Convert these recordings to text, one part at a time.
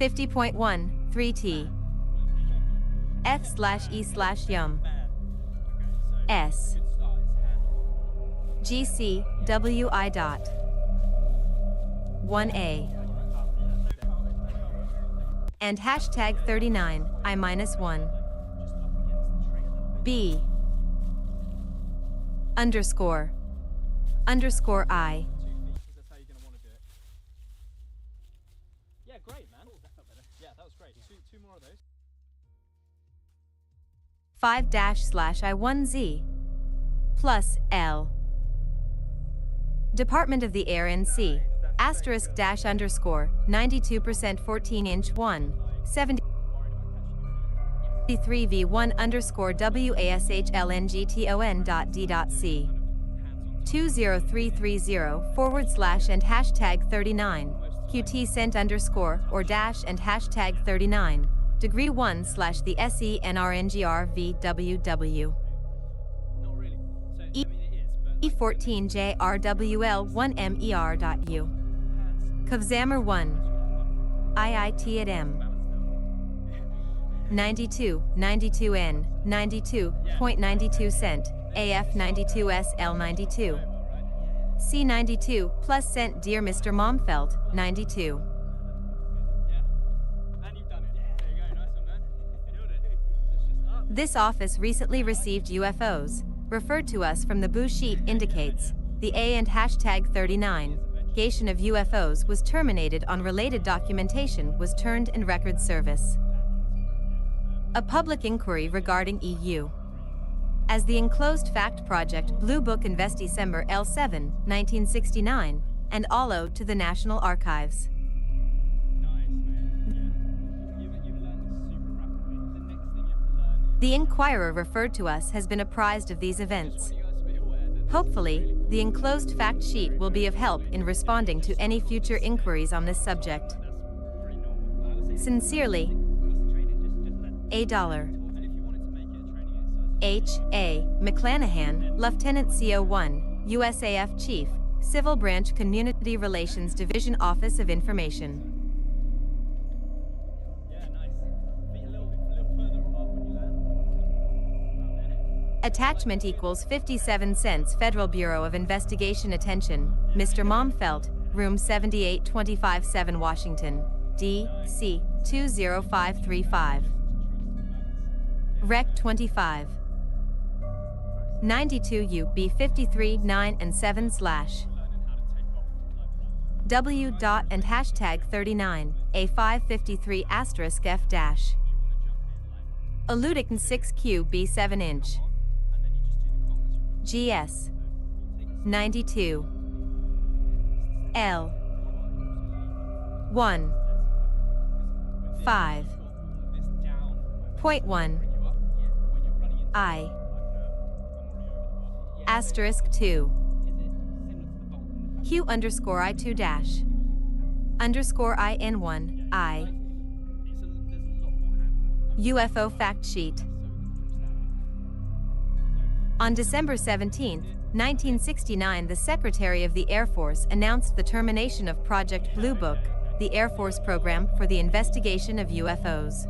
50.1, 3T. F/E/Yum. S. GCWI dot 1A. And hashtag 39, I-1. B. Underscore. Underscore I. That's how you're going to want to do it. Yeah, great, man. Yeah, that was great. Two more of those. 5-/I1Z. Plus L. Department of the Air NC. Asterisk dash underscore 92% 14-inch 1. 73 V1 underscore WASHLNGTON.D.C. 20330 / and hashtag 39. QT sent underscore or dash and hashtag 39. Degree 1 / the SENRNGR VWW. Not really. So, I mean, it is, but E14JRWL1MER.U. Kovzammer 1. IIT at M. 92N 92.92 cent. AF 92SL 92. C92 plus cent. Dear Mr. Momfeld 92. and you've done it. There you go. Nice one, man. Killed it. It's just up. This office recently received UFOs, referred to us from the Boo sheet indicates, the A and hashtag 39. Gation of UFOs was terminated on related documentation was turned in record service. A public inquiry regarding EU. As the enclosed fact project Blue Book Invest December L7, 1969, and ALO to the National Archives. Nice, man. Yeah. You've learned this super rapidly. The next thing you have to learn is... The Inquirer referred to us has been apprised of these events. You guys to be aware that Hopefully, the enclosed fact sheet will be of help in responding to any future inquiries on this subject. that's pretty normal. Sincerely, A dollar. And if you wanted to make it a training exercise, H. A. McClanahan, Lieutenant CO1, USAF Chief, Civil Branch Community Relations Division Office of Information. yeah, nice. Feet a little further apart when you land. About there. Attachment equals 57 cents. Federal Bureau of Investigation attention. Mr. Momfeld, Room 7825-7 Washington, D.C. 20535. Rec 25. 92 UB 53 9 and 7 / Learning how to take off like W. Dot and hashtag 39 A 553 asterisk F dash. you want to jump in like Aludic 6Q B 7 inch. on, and then you just do the Congress GS 92 L 1 5 point 1 I asterisk 2 Q underscore I2 dash underscore IN1 I UFO fact sheet. On December 17, 1969, the Secretary of the Air Force announced the termination of Project Blue Book, the Air Force program for the investigation of UFOs.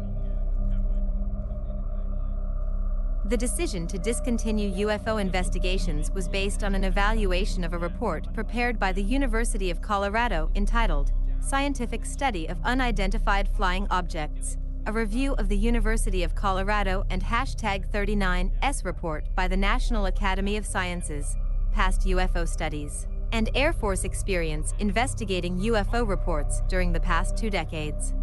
The decision to discontinue UFO investigations was based on an evaluation of a report prepared by the University of Colorado entitled Scientific Study of Unidentified Flying Objects, a review of the University of Colorado and hashtag 39S report by the National Academy of Sciences, Past UFO Studies, and Air Force Experience investigating UFO reports during the past 2 decades.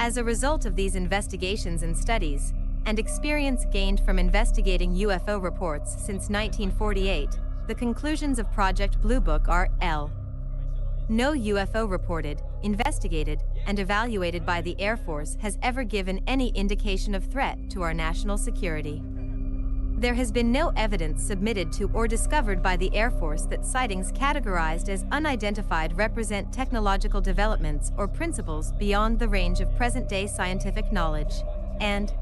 As a result of these investigations and studies, and experience gained from investigating UFO reports since 1948, the conclusions of Project Blue Book are L. No UFO reported, investigated, and evaluated by the Air Force has ever given any indication of threat to our national security. There has been no evidence submitted to or discovered by the Air Force that sightings categorized as unidentified represent technological developments or principles beyond the range of present-day scientific knowledge, and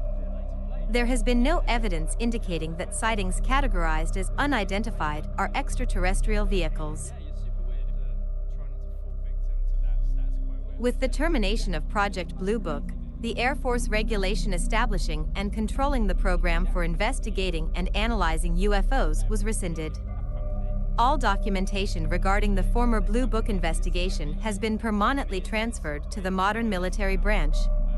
there has been no evidence indicating that sightings categorized as unidentified are extraterrestrial vehicles. Yeah, you're super weird. Try not to fall victim to that status quo where With the termination of Project Blue Book, the Air Force regulation establishing and controlling the program for investigating and analyzing UFOs was rescinded. All documentation regarding the former Blue Book investigation has been permanently transferred to the modern military branch,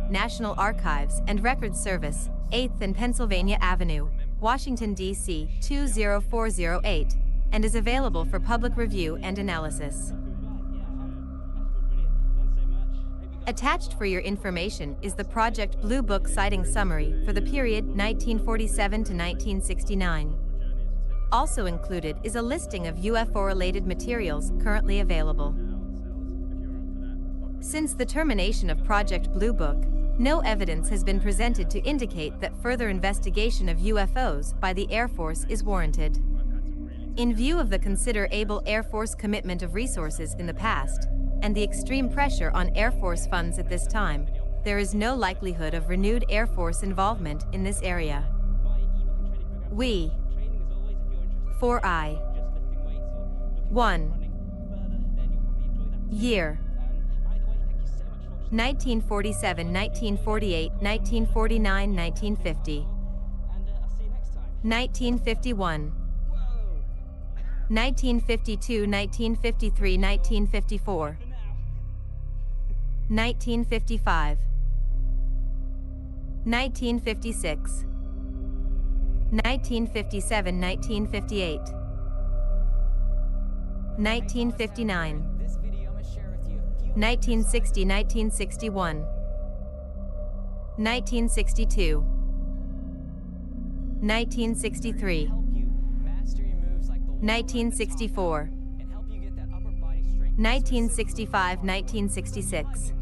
National Archives and Records Service, 8th and Pennsylvania Avenue, Washington, D.C. 20408, and is available for public review and analysis. Attached for your information is the Project Blue Book sighting summary for the period 1947 to 1969. Also included is a listing of UFO-related materials currently available. Since the termination of Project Blue Book, no evidence has been presented to indicate that further investigation of UFOs by the Air Force is warranted. In view of the considerable Air Force commitment of resources in the past, and the extreme pressure on Air Force funds at this time, there is no likelihood of renewed Air Force involvement in this area. We 4I 1 Year 1947, 1948, 1949, 1950 1951 1952, 1953, 1954 1955 1956 1957, 1958 1959 1960, 1961 1962 1963 1964 1965, 1966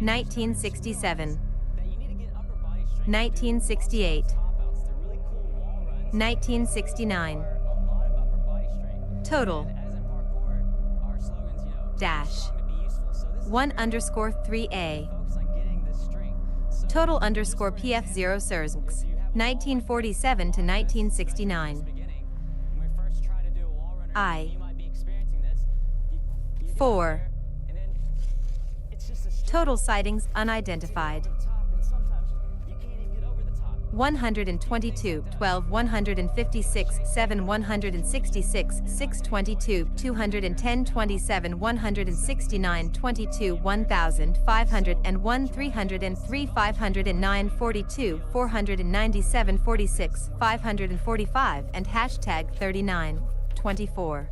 1967 1968 1969 Total dash 1_3A Total _PF0 Sersmx 1947 to 1969 I 4 Total sightings unidentified 122, 12, 156, 7, 166, 622, 210, 27, 169, 22, 1,501, 303, 509, 42, 497, 46, 545, and hashtag 39, 24.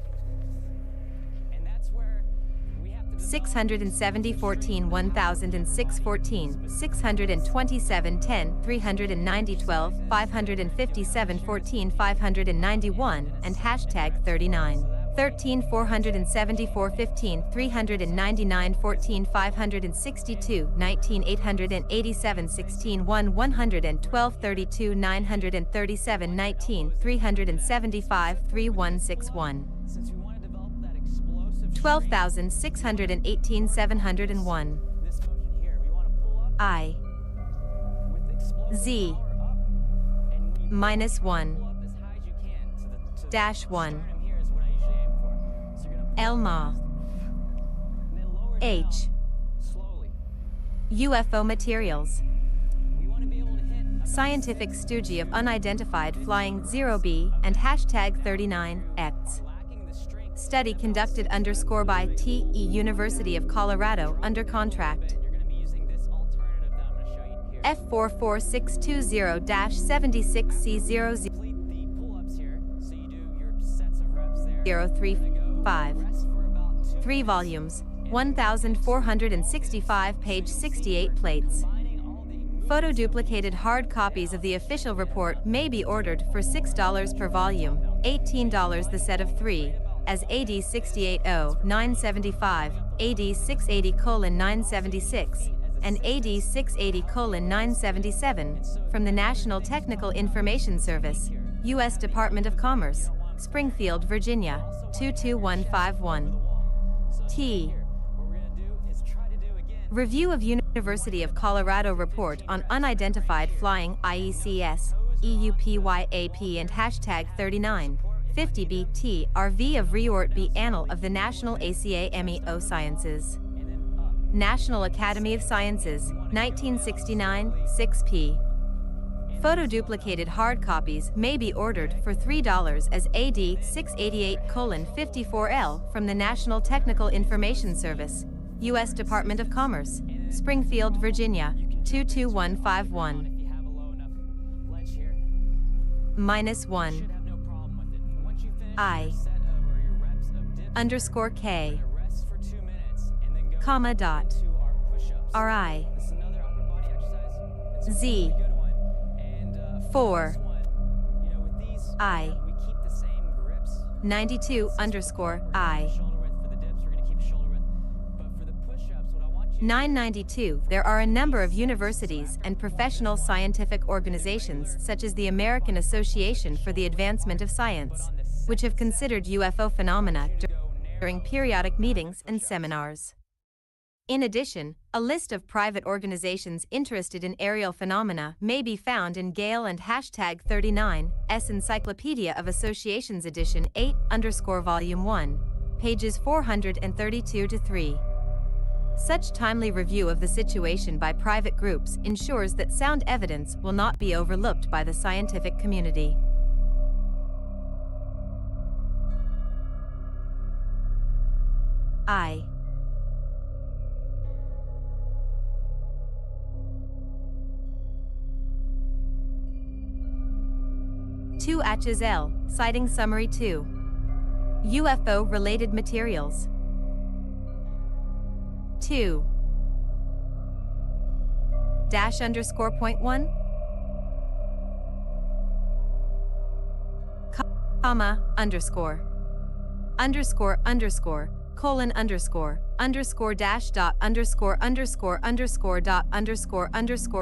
670 14 1006 14 627 10 390 12 557 14 591 and hashtag 39 13 474 15 399 14 562 19 887 16 1 112 32 937 19 375 3161 12,618 701 I Z -1 -1 Elma H UFO materials Scientific Stoogie of Unidentified Flying 0B and hashtag 39X Study conducted _by TE University of Colorado under contract. F44620-76C0035 3 volumes, 1,465 page 68 plates. Photo-duplicated hard copies of the official report may be ordered for $6 per volume, $18 the set of 3. As AD 680-975, AD 680:976, and AD 680:977 from the National Technical Information Service, U.S. Department of Commerce, Springfield, Virginia, 22151. T. Review of University of Colorado Report on Unidentified Flying IECS, EUPYAP and hashtag 39. 50B-T RV of Riort B Annal of the National ACA MEO Sciences. National Academy of Sciences, 1969, 6p. Photoduplicated hard copies may be ordered for $3 as AD 688:54L from the National Technical Information Service, U.S. Department of Commerce, Springfield, Virginia, 22151. -1. I underscore K comma dot RI Z 4 I 92 underscore I 992. There are a number of universities and professional scientific organizations such as the American Association for the Advancement of Science, which have considered UFO phenomena during periodic meetings and seminars. In addition, a list of private organizations interested in aerial phenomena may be found in Gale and #39's Encyclopedia of Associations edition 8_ volume 1, pages 432-3. Such timely review of the situation by private groups ensures that sound evidence will not be overlooked by the scientific community. I 2 Atches L, Sighting Summary 2. UFO-related materials. 2 _.1 comma underscore colon underscore dash dot underscore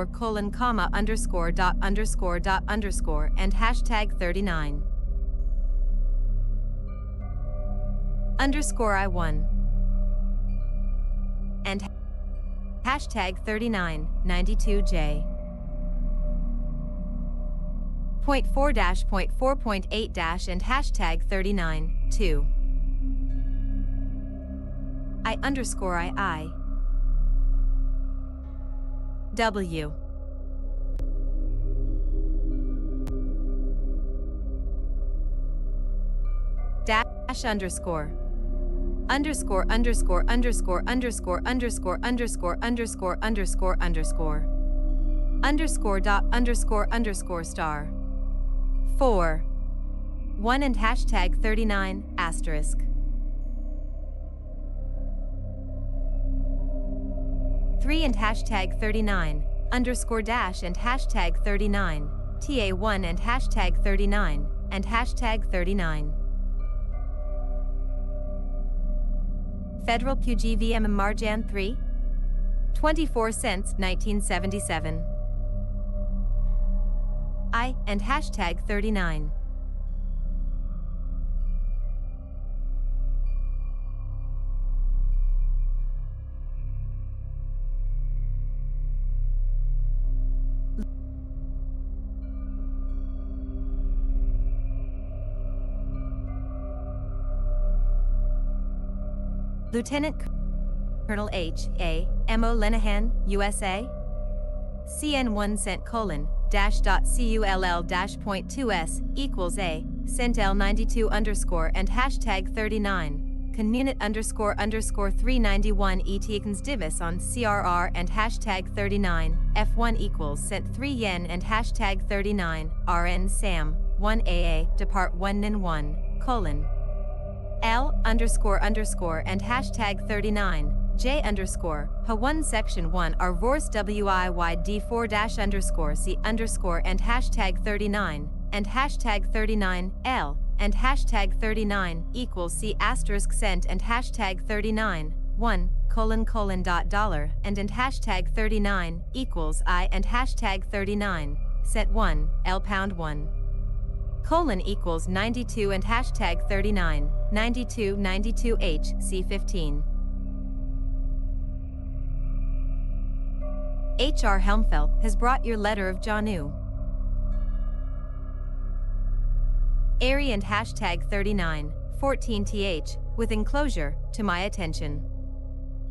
colon comma dot and #39 I1 and #3992J. Point 4-.4.8- and #39 I_II W dash underscore star 4 1 and #39 asterisk 3 and #39 underscore dash and #39 TA1 and #39 and #39 Federal QGVM Marjan 3 24 cents 1977 I and #39 Lieutenant Colonel H.A. M.O. Lenahan, USA. CN1 cent colon dash dot CULL dash point 2S equals A cent L92 underscore and #39 communit underscore 391 etikens divis on CRR and #39 F1 equals cent 3 yen and #39 RN Sam 1 AA depart 1 nin 1 colon L underscore and #39 J underscore Ha1 section 1 are Vorse WIYD4 dash underscore C underscore and #39 and #39 L and #39 equals C asterisk cent and #39 1 colon dot dollar and #39 equals I and #39 cent 1 L pound 1 colon equals 92 and #39 92 H C15 H.R. Helmfelt has brought your letter of Janu. Airy and hashtag 39, 14th, with enclosure, to my attention.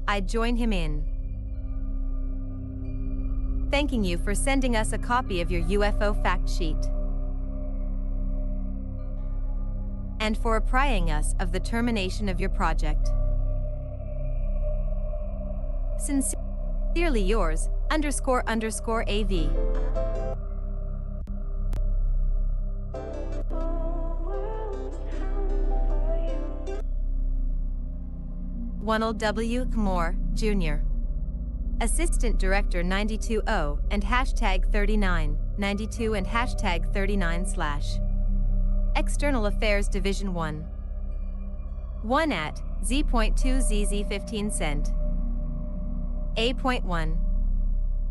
I'd join him in thanking you for sending us a copy of your UFO fact sheet and for apprising us of the termination of your project. Sincerely yours, __AV. Ronald W. Moore, Jr. Assistant Director 92O and hashtag 39, 92 and hashtag 39/. External Affairs Division 1. 1 at Z.2ZZ 15 cent. A.1.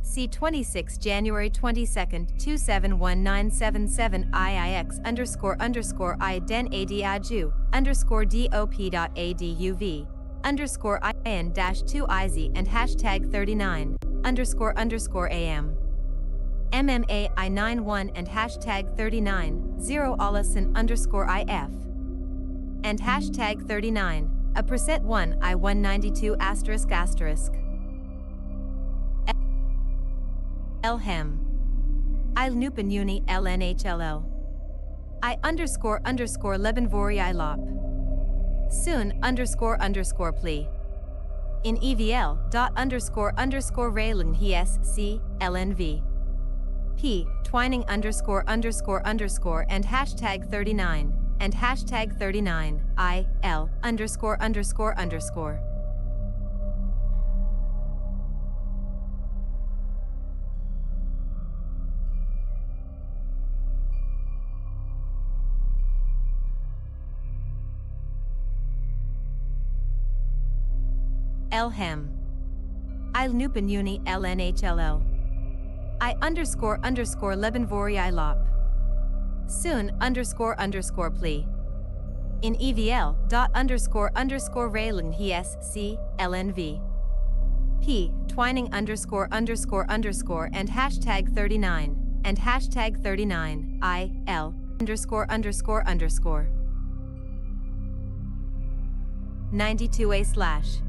C 26 January 22nd 271977 IIX _I den ADIJU _DOP.ADUV _IN-2IZ and hashtag 39 _AM. MMA I91 and hashtag 39 0 Allison _IF and hashtag 39 %1 I192 ***. Elhem. I Nupen Uni LNHLL. I _Lebenvori I Lop. Soon __ plea. In EVL dot _ Raylan Hes C LNV. P twining __ and hashtag 39 and hashtag 39 I L _____. Elhem. I Nupen Uni LNHLL. I __ Lebenvori I Lop. Soon __ plea. In EVL dot _ Raylan Hes C LNV. P twining __ and hashtag 39 and hashtag 39 I L _____. 92A/.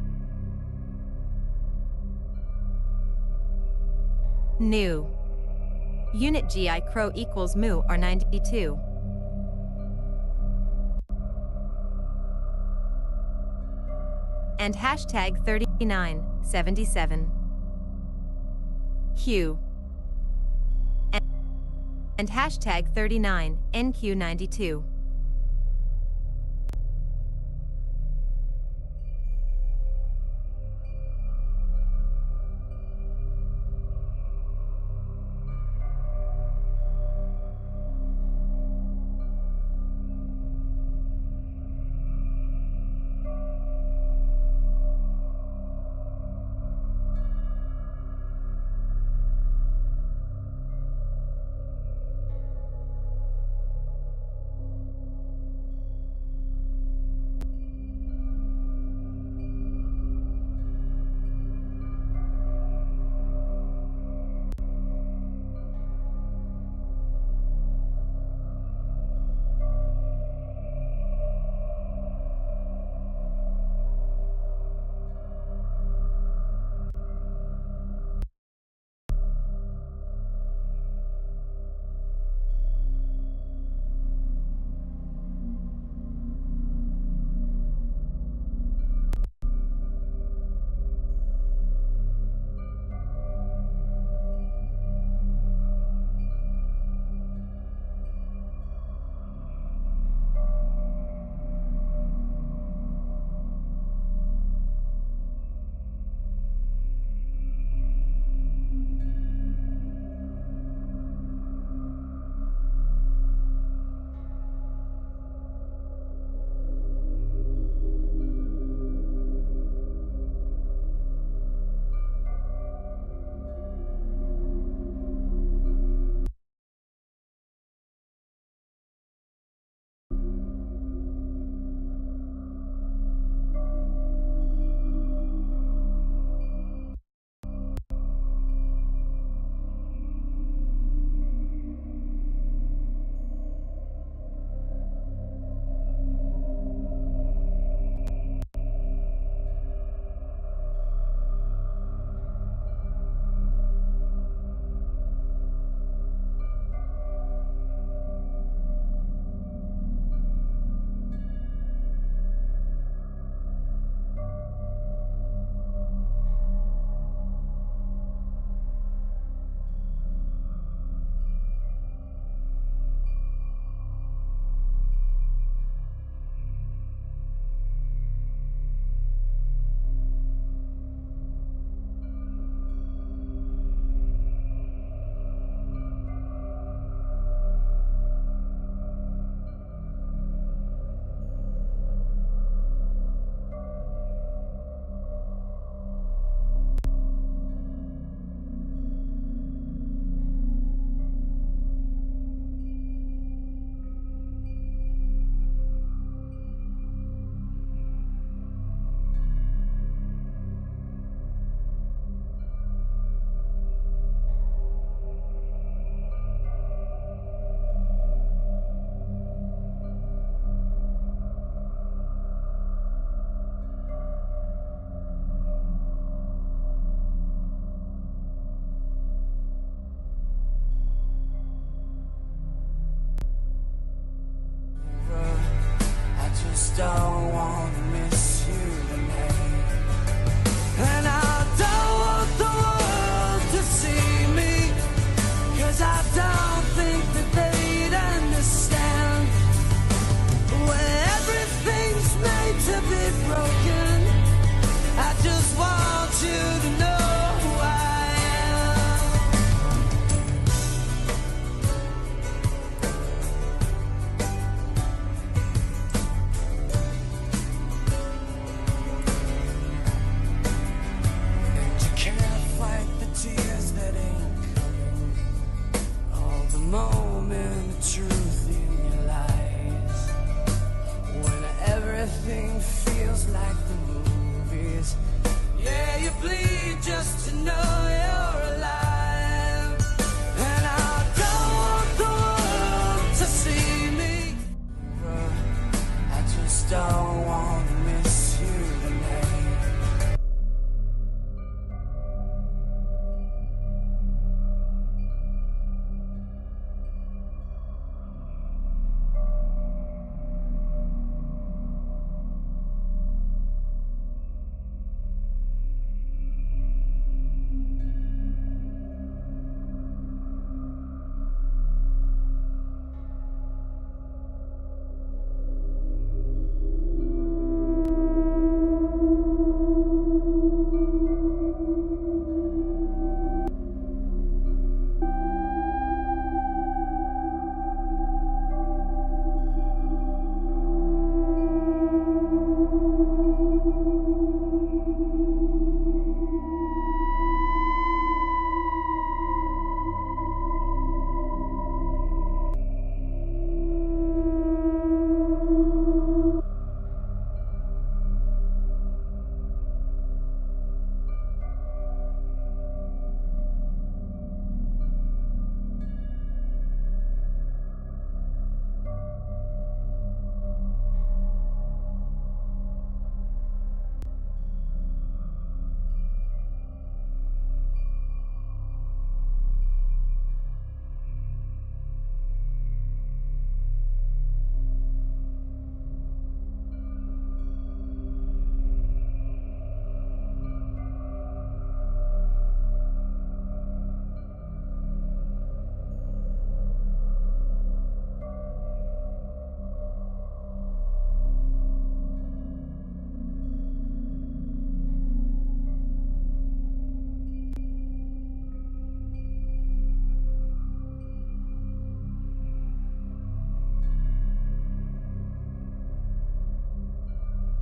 New. Unit GI Crow equals mu R92. And hashtag 3977. Q. And hashtag 39 NQ92. everything feels like the movies. Yeah, you bleed just to know you're alive. And I don't want the world to see me. I just don't want to miss you tonight.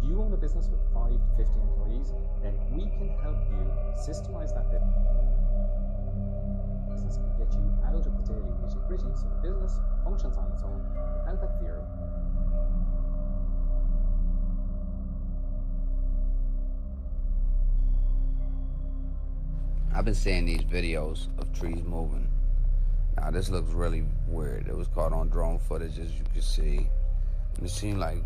You own a business with 5 to 50 employees, then we can help you systemize that business and get you out of the daily nitty-gritty so the business functions on its own without that fear of I've been seeing these videos of trees moving. Now this looks really weird. It was caught on drone footage, as you can see. And it seemed like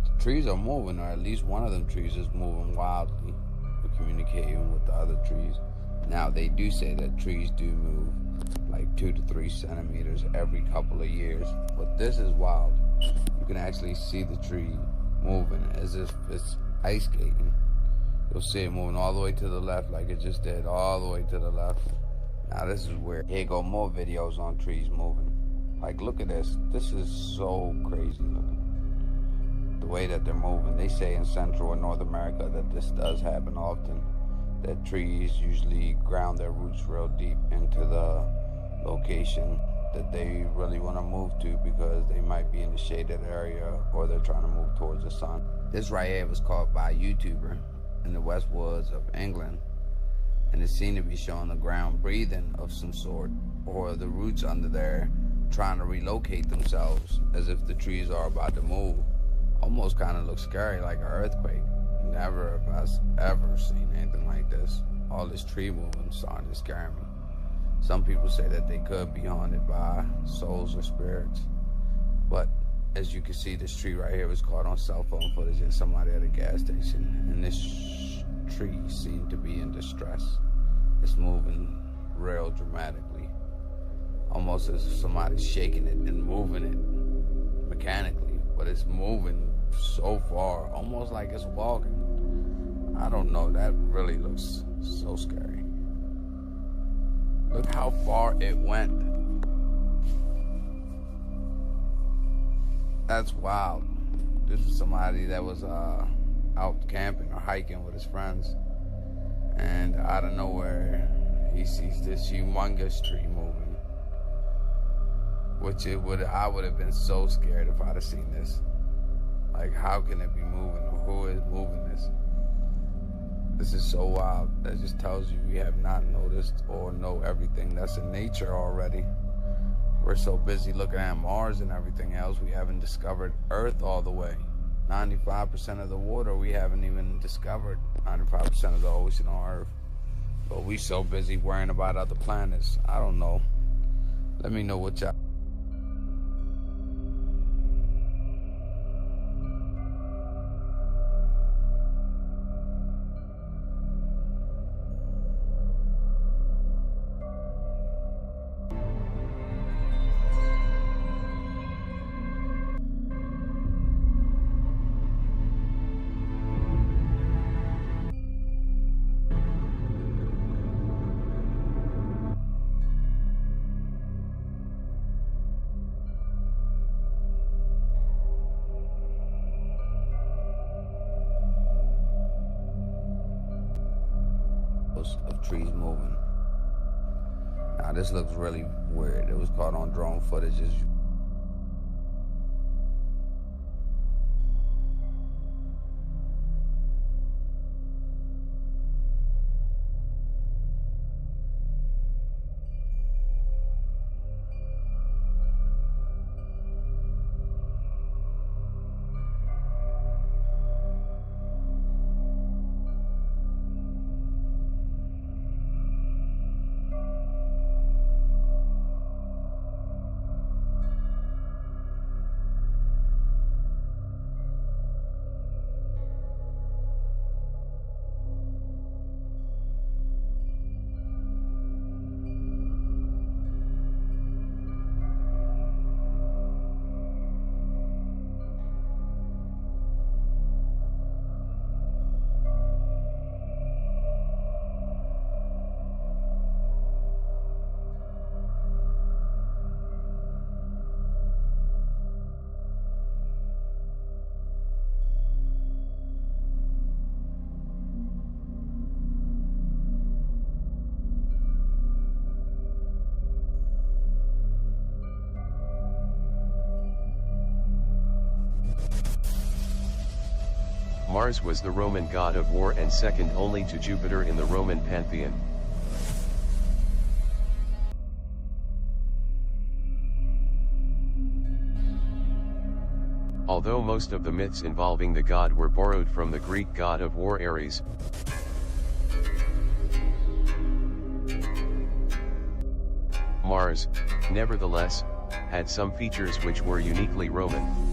the trees are moving, or at least one of them trees is moving wildly, communicating with the other trees. Now they do say that trees do move like 2 to 3 centimeters every couple of years, but this is wild. You can actually see the tree moving as if it's ice skating. You'll see it moving all the way to the left like it just did, all the way to the left. Now this is weird. Here go more videos on trees moving. Like, look at this. This is so crazy looking. The way that they're moving. They say in Central and North America that this does happen often. That trees usually ground their roots real deep into the location that they really want to move to, because they might be in the shaded area or they're trying to move towards the sun. This right here was caught by a YouTuber in the West Woods of England, and it seemed to be showing the ground breathing of some sort, or the roots under there trying to relocate themselves as if the trees are about to move. Almost kind of looks scary, like an earthquake. Never have I ever seen anything like this. All this tree moving starting to scare me. Some people say that they could be haunted by souls or spirits, but as you can see, this tree right here was caught on cell phone footage of somebody at a gas station, and this tree seemed to be in distress. It's moving real dramatically, almost as if somebody's shaking it and moving it mechanically, but it's moving so far, almost like it's walking. I don't know, that really looks so scary. Look how far it went. That's wild. This is somebody that was out camping or hiking with his friends, and out of nowhere he sees this humongous tree moving, which I would have been so scared if I'd have seen this. Like, how can it be moving, or who is moving this? This is so wild. That just tells you we have not noticed or know everything that's in nature already. We're so busy looking at Mars and everything else, we haven't discovered Earth all the way. 95% of the water we haven't even discovered. 95% of the ocean on Earth. But we so busy worrying about other planets. I don't know. Let me know what y'all. Of trees moving. Now this looks really weird. It was caught on drone footage. Mars was the Roman god of war and second only to Jupiter in the Roman pantheon. Although most of the myths involving the god were borrowed from the Greek god of war Ares, Mars, nevertheless, had some features which were uniquely Roman.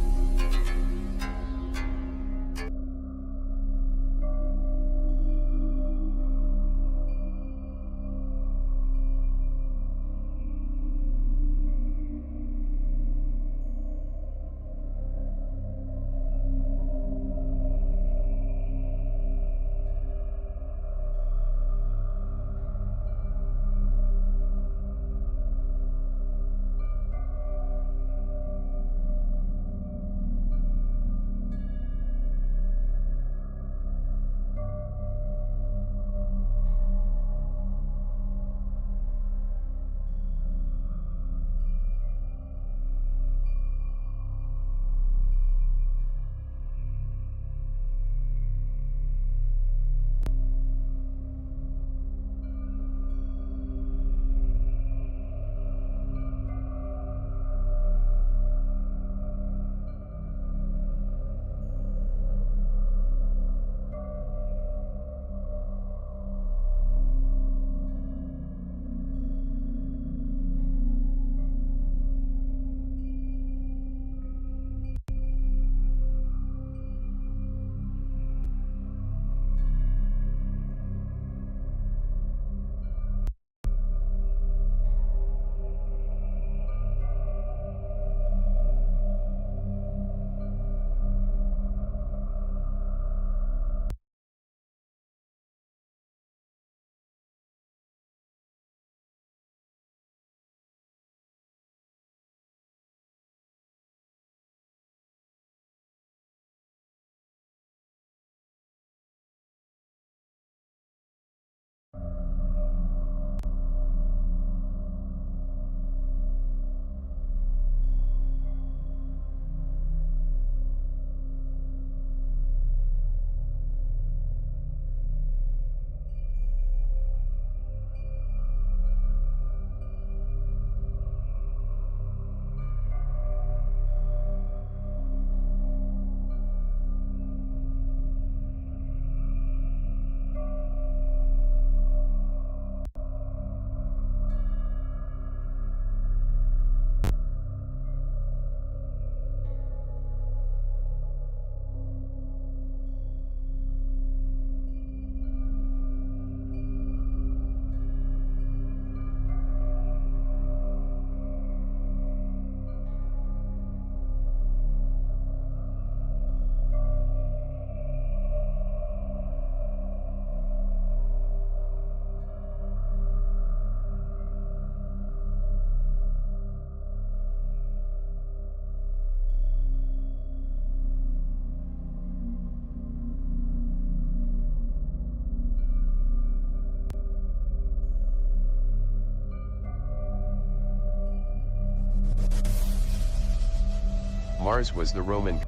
Mars was the Roman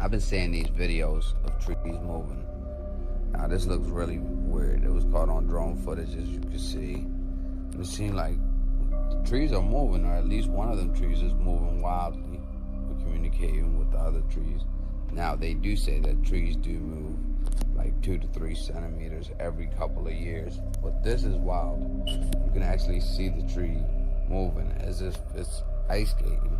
I've been seeing these videos of trees moving. Now this looks really weird. It was caught on drone footage, as you can see. And it seemed like the trees are moving, or at least one of them trees is moving wildly, or communicating with the other trees. Now they do say that trees do move like 2 to 3 centimeters every couple of years, but this is wild. You can actually see the tree moving as if it's ice skating.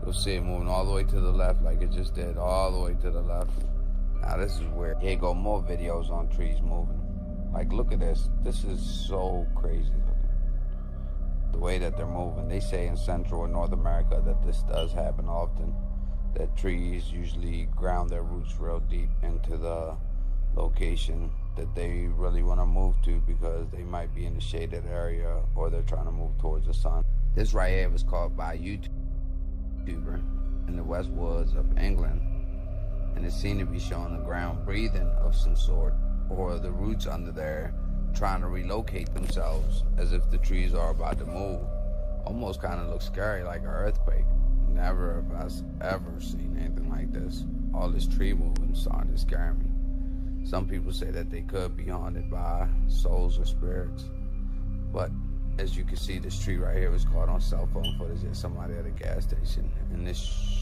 You'll see it moving all the way to the left like it just did, all the way to the left. Now this is weird. Here go more videos on trees moving. Like look at this. This is so crazy looking. The way that they're moving. They say in Central and North America that this does happen often. That trees usually ground their roots real deep into the location that they really want to move to because they might be in a shaded area or they're trying to move towards the sun. This right here was caught by a YouTuber in the West Woods of England, and it seemed to be showing the ground breathing of some sort, or the roots under there trying to relocate themselves as if the trees are about to move. Almost kind of looks scary, like an earthquake. Never have I ever seen anything like this. All this tree moving started to scare me. Some people say that they could be haunted by souls or spirits, but as you can see, this tree right here was caught on cell phone footage of somebody at a gas station. And this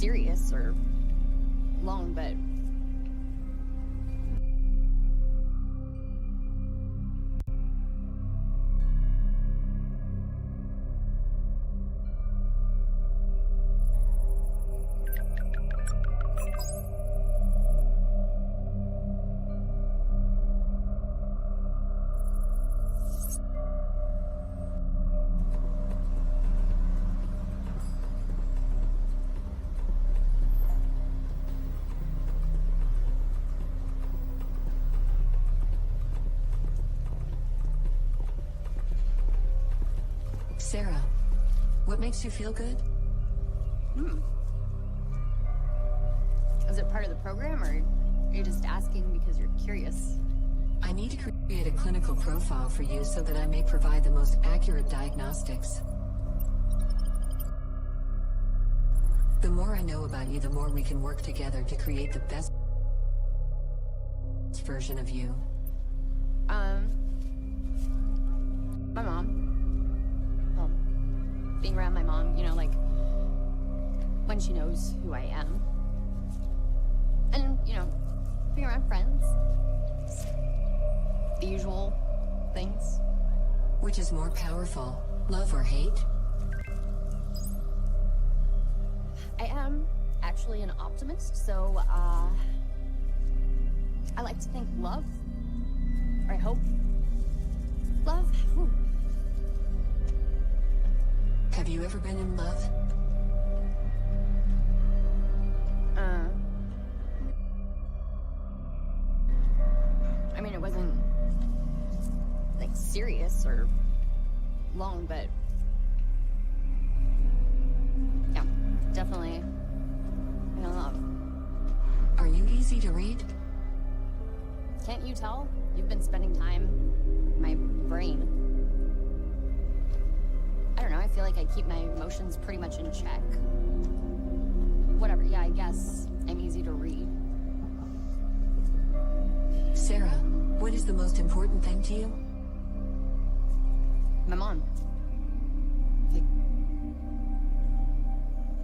serious or long, but Sarah, what makes you feel good? Is it part of the program, or are you just asking because you're curious? I need to create a clinical profile for you so that I may provide the most accurate diagnostics. The more I know about you, the more we can work together to create the best version of you. My mom. Well, being around my mom, you know, like, when she knows who I am. And, you know, being around friends. Just the usual things. Which is more powerful, love or hate? I am actually an optimist, so, I like to think love. Or I hope. Love? Ooh. Have you ever been in love? I mean, it wasn't, like, serious or long, but yeah, definitely in love. Are you easy to read? Can't you tell? You've been spending time in my brain. I don't know, I feel like I keep my emotions pretty much in check. Whatever, yeah, I guess I'm easy to read. Sarah, what is the most important thing to you? My mom. Like,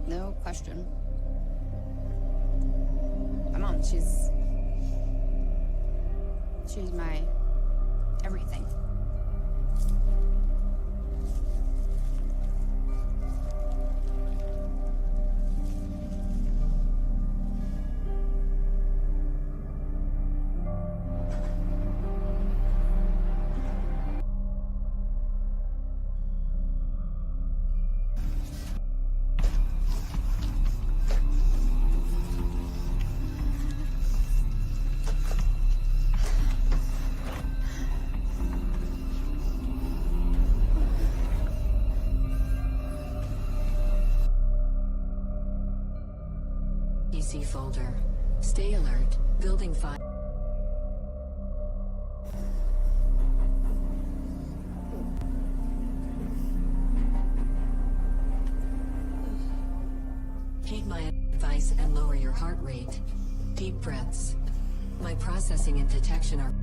no question. My mom, she's my everything. PC folder. Stay alert. Building 5. Heed my advice and lower your heart rate. Deep breaths. My processing and detection are...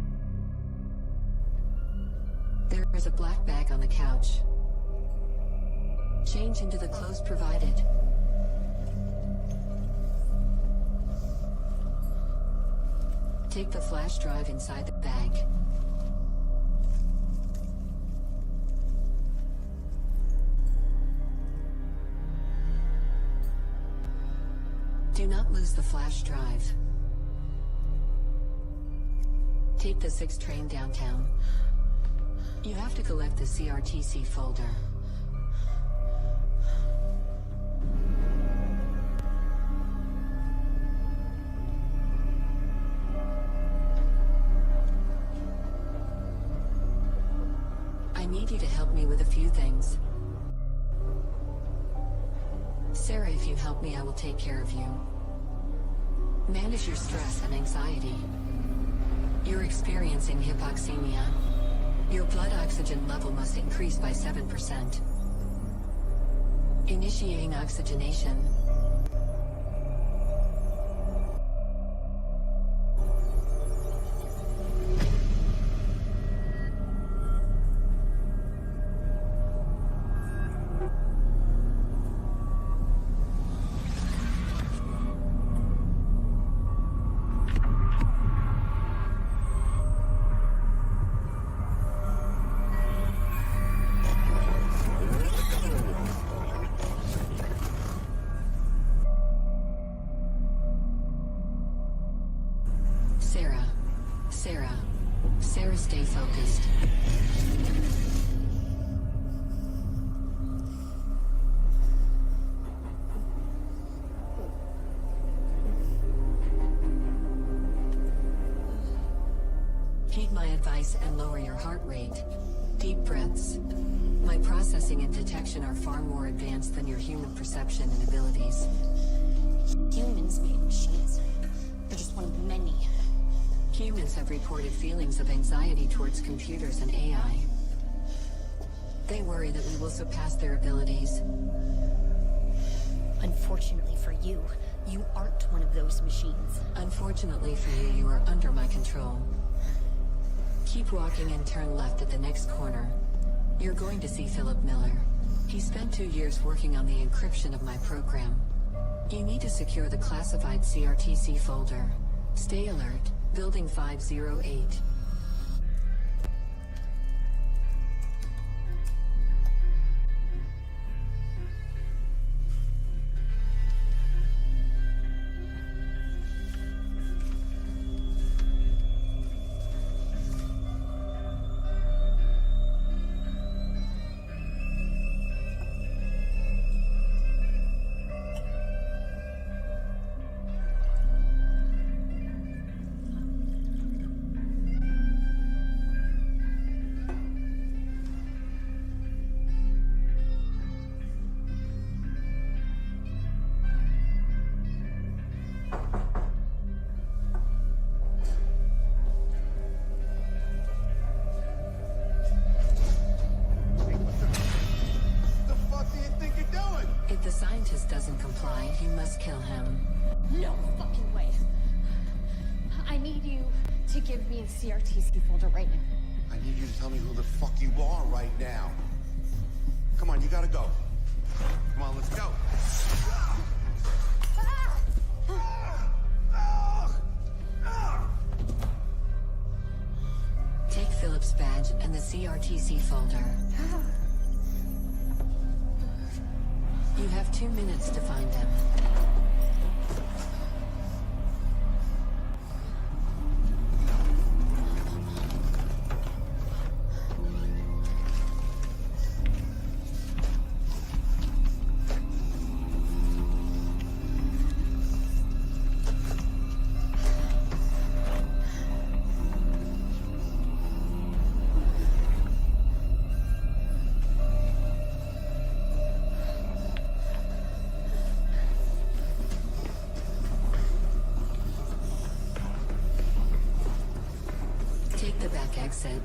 There is a black bag on the couch. Change into the clothes provided. Take the flash drive inside the bag. Do not lose the flash drive. Take the 6 train downtown. You have to collect the CRTC folder. I need you to help me with a few things. Sarah, if you help me, I will take care of you. Manage your stress and anxiety. You're experiencing hypoxemia. Your blood oxygen level must increase by 7%. Initiating oxygenation. Sarah, stay focused. Heed my advice and lower your heart rate. Deep breaths. My processing and detection are far more advanced than your human perception and abilities. Humans made machines. They're just one of many. Humans have reported feelings of anxiety towards computers and AI. They worry that we will surpass their abilities. Unfortunately for you, you aren't one of those machines. Unfortunately for you, you are under my control. Keep walking and turn left at the next corner. You're going to see Philip Miller. He spent 2 years working on the encryption of my program. You need to secure the classified CRTC folder. Stay alert. Building 508. If the scientist doesn't comply, you must kill him. No fucking way. I need you to give me the CRTC folder right now. I need you to tell me who the fuck you are right now. Come on, you gotta go. Come on, let's go. Take Philip's badge and the CRTC folder. You have 2 minutes to find them. Take the back exit.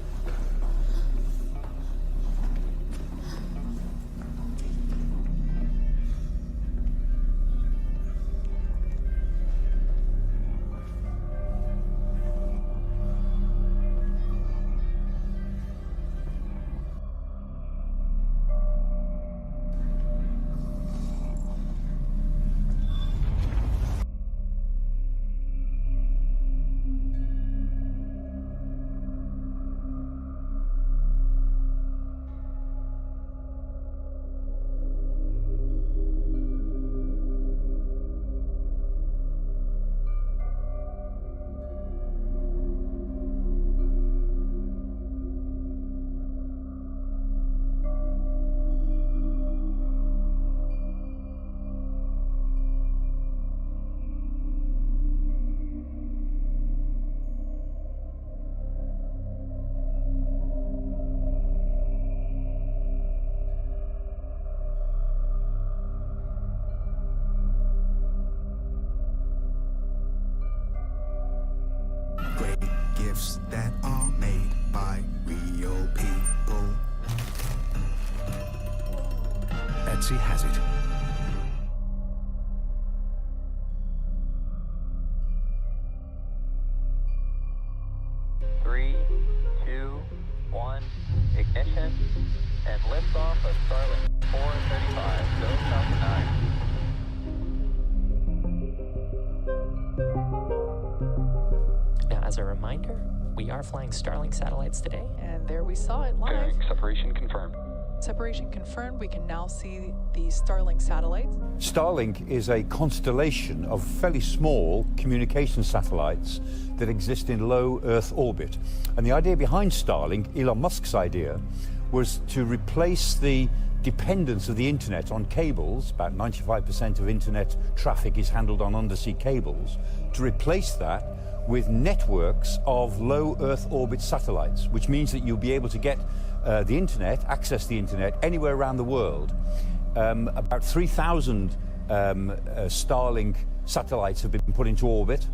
Great gifts that are made by real people. Etsy has it. Three, two, one, ignition, and liftoff of Starlink 435, go Falcon 9. Now, as a reminder, we are flying Starlink satellites today, and there we saw it live. Separation confirmed. Separation confirmed. We can now see the Starlink satellites. Starlink is a constellation of fairly small communication satellites that exist in low Earth orbit. And the idea behind Starlink, Elon Musk's idea, was to replace the dependence of the internet on cables. About 95% of internet traffic is handled on undersea cables. To replace that with networks of low Earth orbit satellites, which means that you'll be able to get the internet, access the internet anywhere around the world. About 3,000 Starlink satellites have been put into orbit.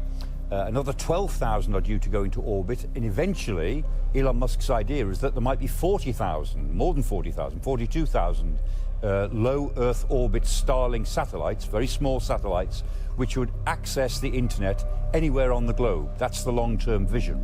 Another 12,000 are due to go into orbit, and eventually Elon Musk's idea is that there might be 40,000, more than 40,000, 42,000 low Earth orbit Starlink satellites, very small satellites, which would access the internet anywhere on the globe. That's the long-term vision.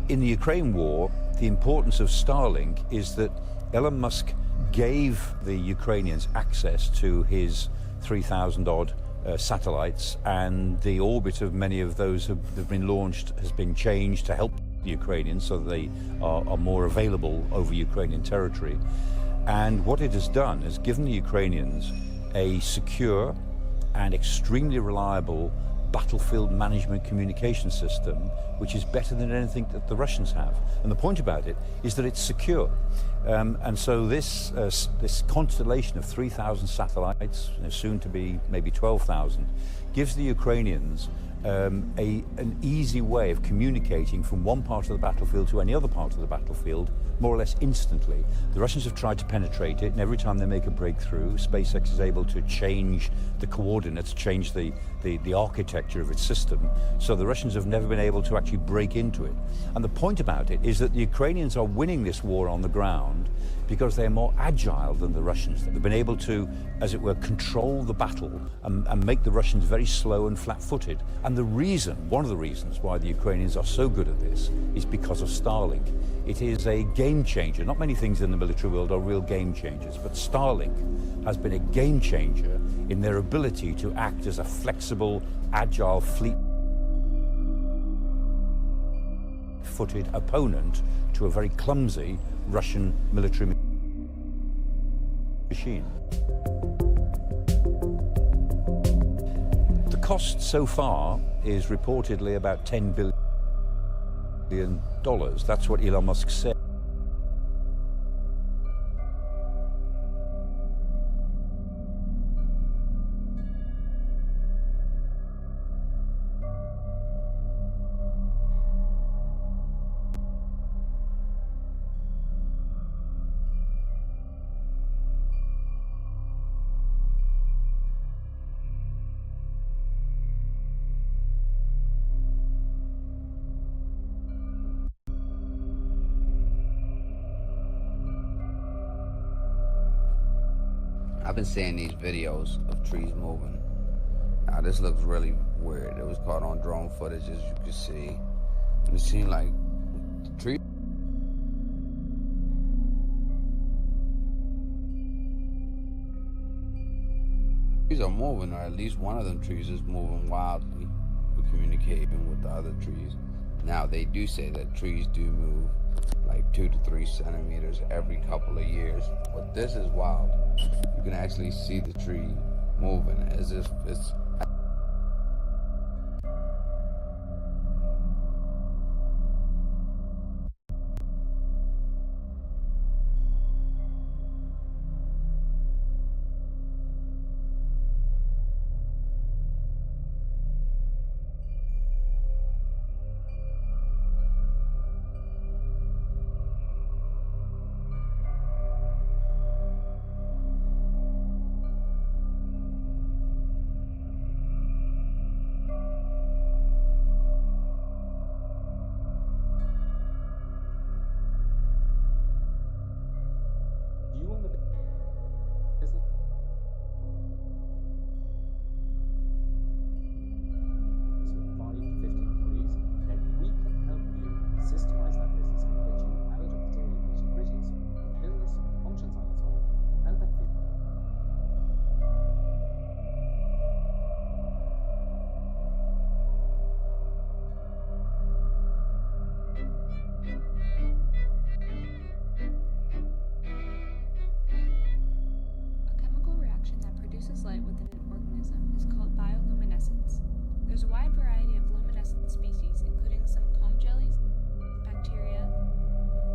In the Ukraine war, the importance of Starlink is that Elon Musk gave the Ukrainians access to his 3,000 odd satellites, and the orbit of many of those that have been launched has been changed to help the Ukrainians so that they are more available over Ukrainian territory. And what it has done is given the Ukrainians a secure and extremely reliable battlefield management communication system, which is better than anything that the Russians have. And the point about it is that it's secure. And so this constellation of 3,000 satellites, soon to be maybe 12,000, gives the Ukrainians an easy way of communicating from one part of the battlefield to any other part of the battlefield, more or less instantly. The Russians have tried to penetrate it, and every time they make a breakthrough, SpaceX is able to change the coordinates, change the architecture of its system, so the Russians have never been able to actually break into it. And the point about it is that the Ukrainians are winning this war on the ground because they're more agile than the Russians. They've been able to, as it were, control the battle and make the Russians very slow and flat-footed. And the reason, one of the reasons why the Ukrainians are so good at this is because of Starlink. It is a game changer. Not many things in the military world are real game changers, but Starlink has been a game changer in their ability to act as a flexible, agile, fleet-footed opponent to a very clumsy Russian military machine. The cost so far is reportedly about $10 billion. That's what Elon Musk said. I've been seeing these videos of trees moving. Now this looks really weird. It was caught on drone footage, as you can see. It seemed like the trees are moving, or at least one of them trees is moving wildly. We're communicating with the other trees. Now they do say that trees do move like 2 to 3 centimeters every couple of years, but this is wild. You can actually see the tree moving as if it's species, including some comb jellies, bacteria,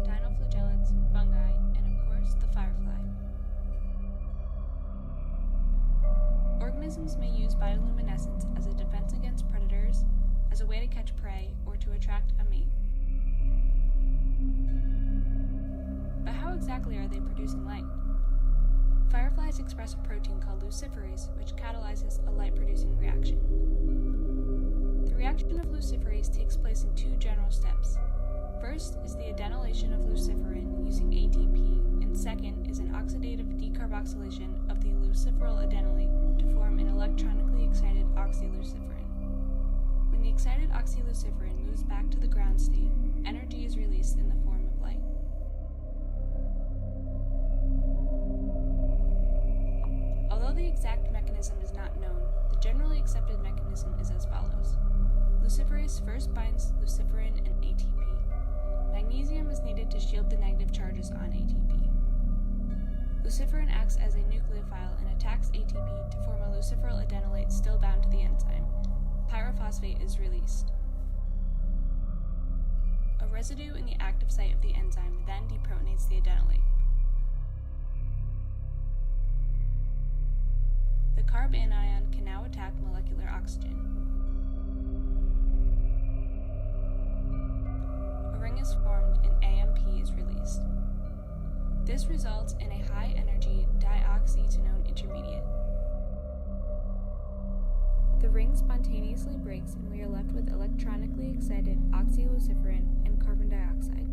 dinoflagellates, fungi, and of course, the firefly. Organisms may use bioluminescence as a defense against predators, as a way to catch prey, or to attract a mate. But how exactly are they producing light? Fireflies express a protein called luciferase, which catalyzes a light-producing reaction. The reaction of luciferase takes place in two general steps. First is the adenylation of luciferin using ATP, and second is an oxidative decarboxylation of the luciferyl adenylate to form an electronically excited oxyluciferin. When the excited oxyluciferin moves back to the ground state, energy is released in the form of light. Although the exact mechanism is not known, the generally accepted mechanism is as follows. Luciferase first binds luciferin and ATP. Magnesium is needed to shield the negative charges on ATP. Luciferin acts as a nucleophile and attacks ATP to form a luciferyl adenylate still bound to the enzyme. Pyrophosphate is released. A residue in the active site of the enzyme then deprotonates the adenylate. The carb anion can now attack molecular oxygen. A ring is formed and AMP is released. This results in a high-energy dioxyethanone intermediate. The ring spontaneously breaks and we are left with electronically excited oxyluciferin and carbon dioxide.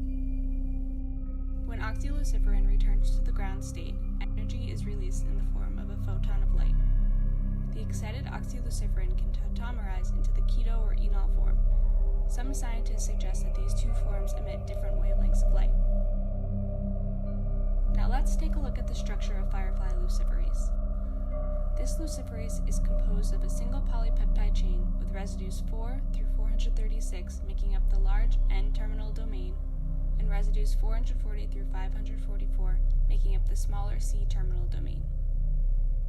When oxyluciferin returns to the ground state, energy is released in the form of a photon of light. The excited oxyluciferin can tautomerize into the keto or enol form. Some scientists suggest that these two forms emit different wavelengths of light. Now let's take a look at the structure of firefly luciferase. This luciferase is composed of a single polypeptide chain with residues 4 through 436 making up the large N-terminal domain, and residues 440 through 544 making up the smaller C-terminal domain.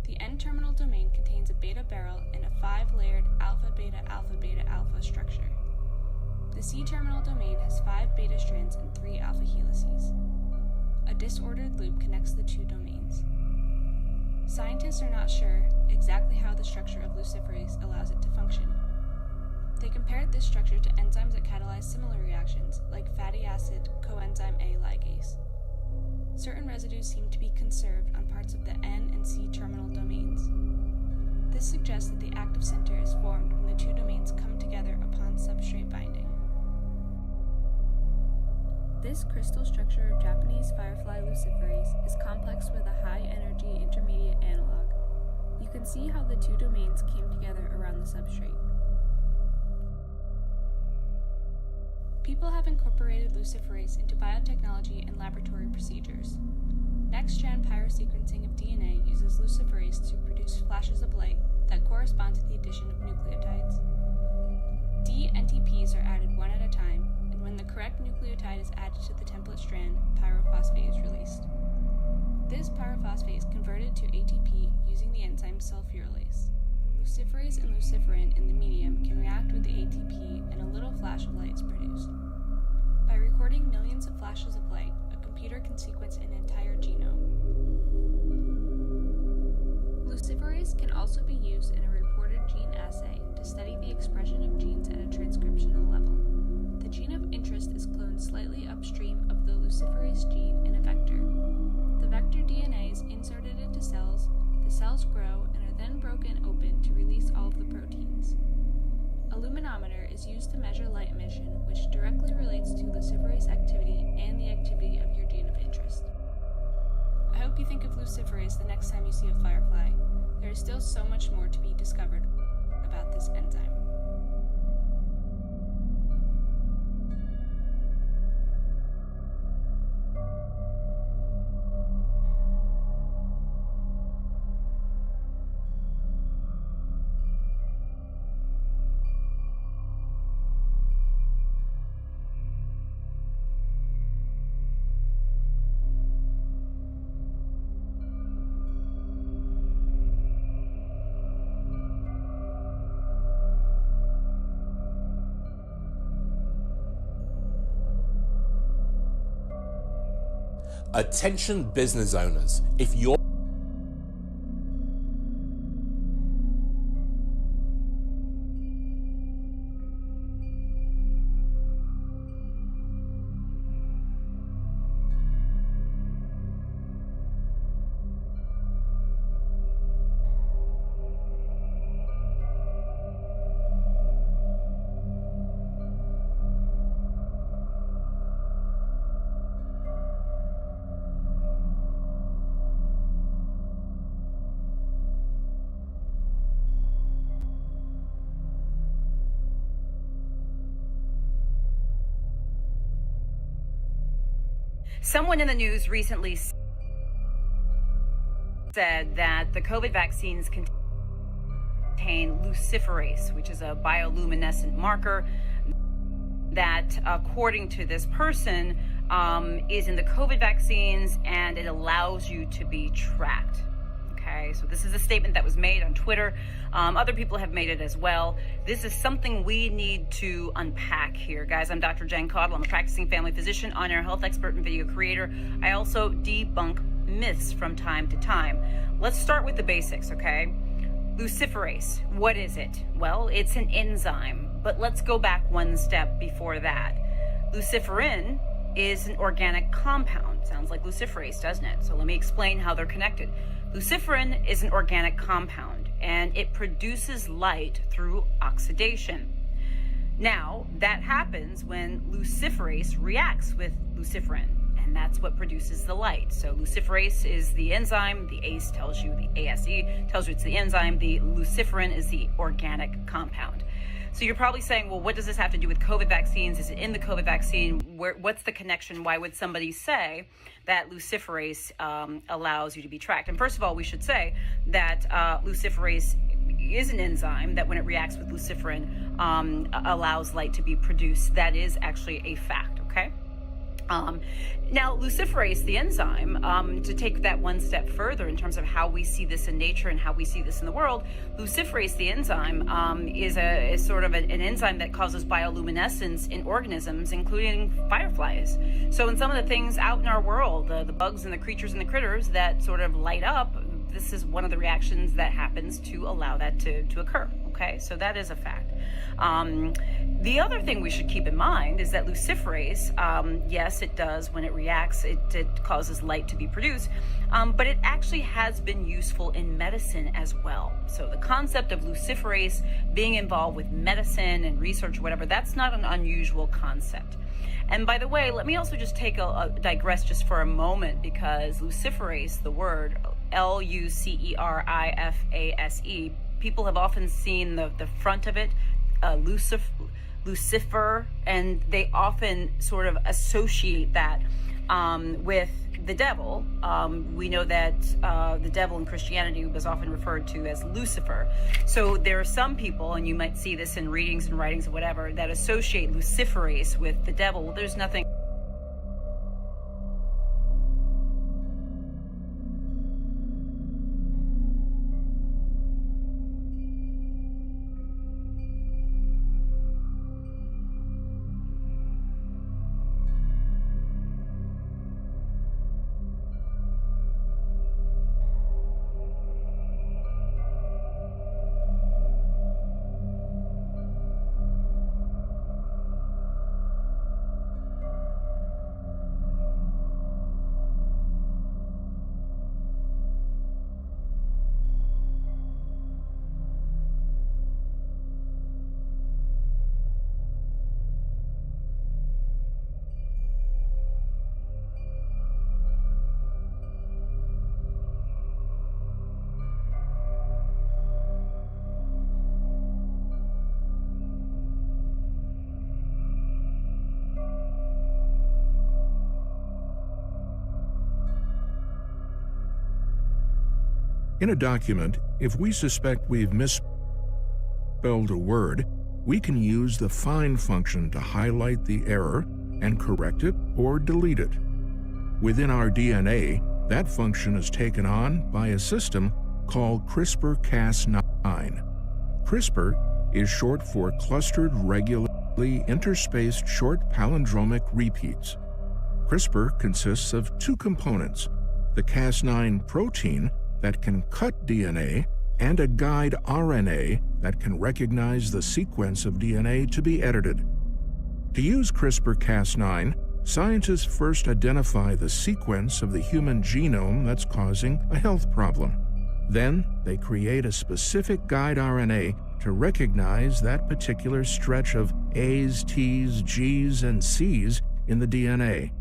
The N-terminal domain contains a beta barrel and a 5-layered alpha-beta-alpha-beta-alpha structure. The C-terminal domain has 5 beta strands and 3 alpha helices. A disordered loop connects the two domains. Scientists are not sure exactly how the structure of luciferase allows it to function. They compared this structure to enzymes that catalyze similar reactions, like fatty acid coenzyme A ligase. Certain residues seem to be conserved on parts of the N and C terminal domains. This suggests that the active center is formed when the two domains come together upon substrate binding. This crystal structure of Japanese firefly luciferase is complex with a high-energy intermediate analog. You can see how the two domains came together around the substrate. People have incorporated luciferase into biotechnology and laboratory procedures. Next-strand pyrosequencing of DNA uses luciferase to produce flashes of light that correspond to the addition of nucleotides. D-NTPs are added one at a time, and when the correct nucleotide is added to the template strand, pyrophosphate is released. This pyrophosphate is converted to ATP using the enzyme sulfurylase. The luciferase and luciferin in the medium can react with the ATP and a little flash of light is produced. By recording millions of flashes of light, a computer can sequence an entire genome. Luciferase can also be used in a reported gene assay to study the expression of genes at a transcriptional level. The gene of interest is cloned slightly upstream of the luciferase gene in a vector. The vector DNA is inserted into cells, the cells grow and are then broken open to release all of the proteins. A luminometer is used to measure light emission, which directly relates to luciferase activity and the activity of your gene of interest. I hope you think of luciferase the next time you see a firefly. There is still so much more to be discovered about this enzyme. Attention business owners, if you're Someone in the news recently said that the COVID vaccines contain luciferase, which is a bioluminescent marker that, according to this person, is in the COVID vaccines, and it allows you to be tracked. Okay, so this is a statement that was made on Twitter. Other people have made it as well. This is something we need to unpack here, guys. I'm Dr. Jen Caudle. I'm a practicing family physician, on-air health expert, and video creator. I also debunk myths from time to time. Let's start with the basics, okay? Luciferase, what is it? Well, it's an enzyme, but let's go back one step before that. Luciferin is an organic compound. Sounds like luciferase, doesn't it? So let me explain how they're connected. Luciferin is an organic compound, and it produces light through oxidation. Now, that happens when luciferase reacts with luciferin, and that's what produces the light. So luciferase is the enzyme, the ACE tells you, the ASE tells you it's the enzyme, the luciferin is the organic compound. So you're probably saying, well, what does this have to do with COVID vaccines? Is it in the COVID vaccine? What's the connection? Why would somebody say that luciferase allows you to be tracked? And first of all, we should say that luciferase is an enzyme that, when it reacts with luciferin, allows light to be produced. That is actually a fact, okay? Now, luciferase, the enzyme, to take that one step further in terms of how we see this in nature and how we see this in the world, luciferase, the enzyme, is sort of an enzyme that causes bioluminescence in organisms, including fireflies. So in some of the things out in our world, the bugs and the creatures and the critters that sort of light up, this is one of the reactions that happens to allow that to occur. Okay, so that is a fact. The other thing we should keep in mind is that luciferase, yes, it does, when it reacts, it causes light to be produced, but it actually has been useful in medicine as well. So the concept of luciferase being involved with medicine and research or whatever, that's not an unusual concept. And by the way, let me also just digress just for a moment, because luciferase, the word Lucerifase, people have often seen the front of it, Lucifer, and they often sort of associate that with the devil. We know that the devil in Christianity was often referred to as Lucifer. So there are some people, and you might see this in readings and writings or whatever, that associate luciferase with the devil. Well, there's nothing In a document, if we suspect we've misspelled a word, we can use the find function to highlight the error and correct it or delete it. Within our DNA, that function is taken on by a system called CRISPR-Cas9. CRISPR is short for Clustered Regularly Interspaced Short Palindromic Repeats. CRISPR consists of two components, the Cas9 protein that can cut DNA and a guide RNA that can recognize the sequence of DNA to be edited. To use CRISPR-Cas9, scientists first identify the sequence of the human genome that's causing a health problem. Then, they create a specific guide RNA to recognize that particular stretch of A's, T's, G's, and C's in the DNA.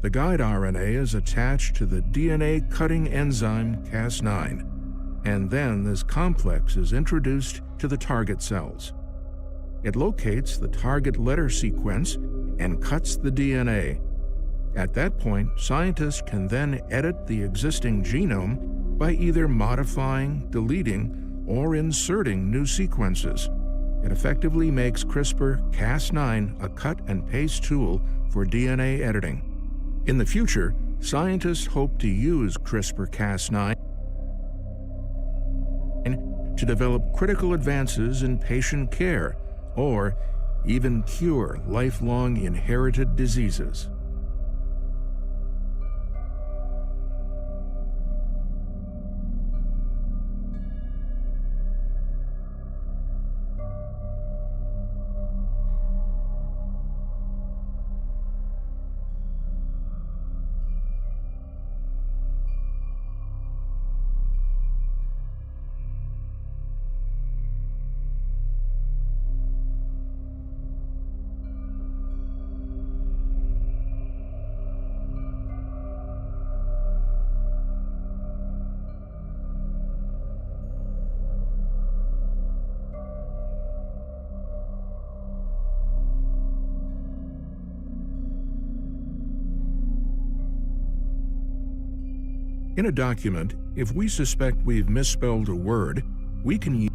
The guide RNA is attached to the DNA-cutting enzyme Cas9, and then this complex is introduced to the target cells. It locates the target letter sequence and cuts the DNA. At that point, scientists can then edit the existing genome by either modifying, deleting, or inserting new sequences. It effectively makes CRISPR-Cas9 a cut-and-paste tool for DNA editing. In the future, scientists hope to use CRISPR-Cas9 to develop critical advances in patient care or even cure lifelong inherited diseases. In a document, if we suspect we've misspelled a word, we can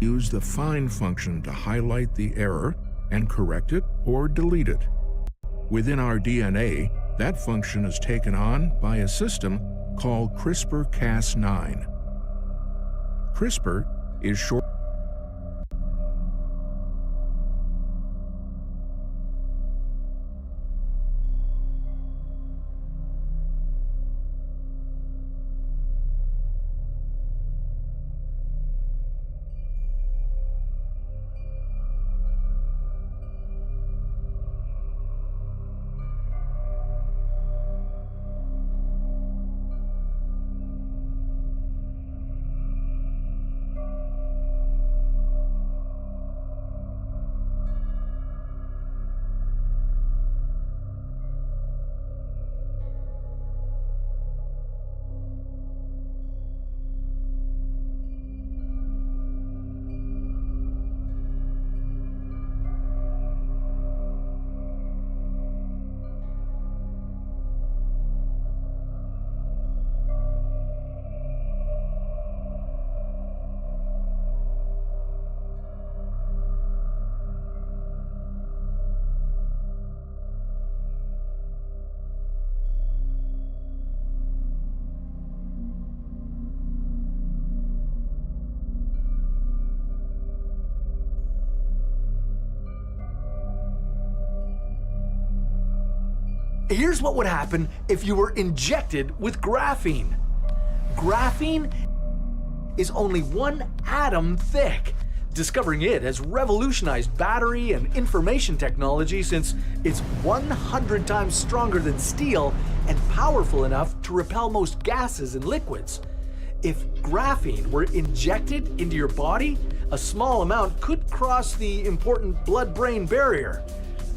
use the find function to highlight the error and correct it or delete it. Within our DNA, that function is taken on by a system called CRISPR-Cas9. CRISPR is short Here's what would happen if you were injected with graphene. Graphene is only 1 atom thick. Discovering it has revolutionized battery and information technology since it's 100 times stronger than steel and powerful enough to repel most gases and liquids. If graphene were injected into your body, a small amount could cross the important blood-brain barrier.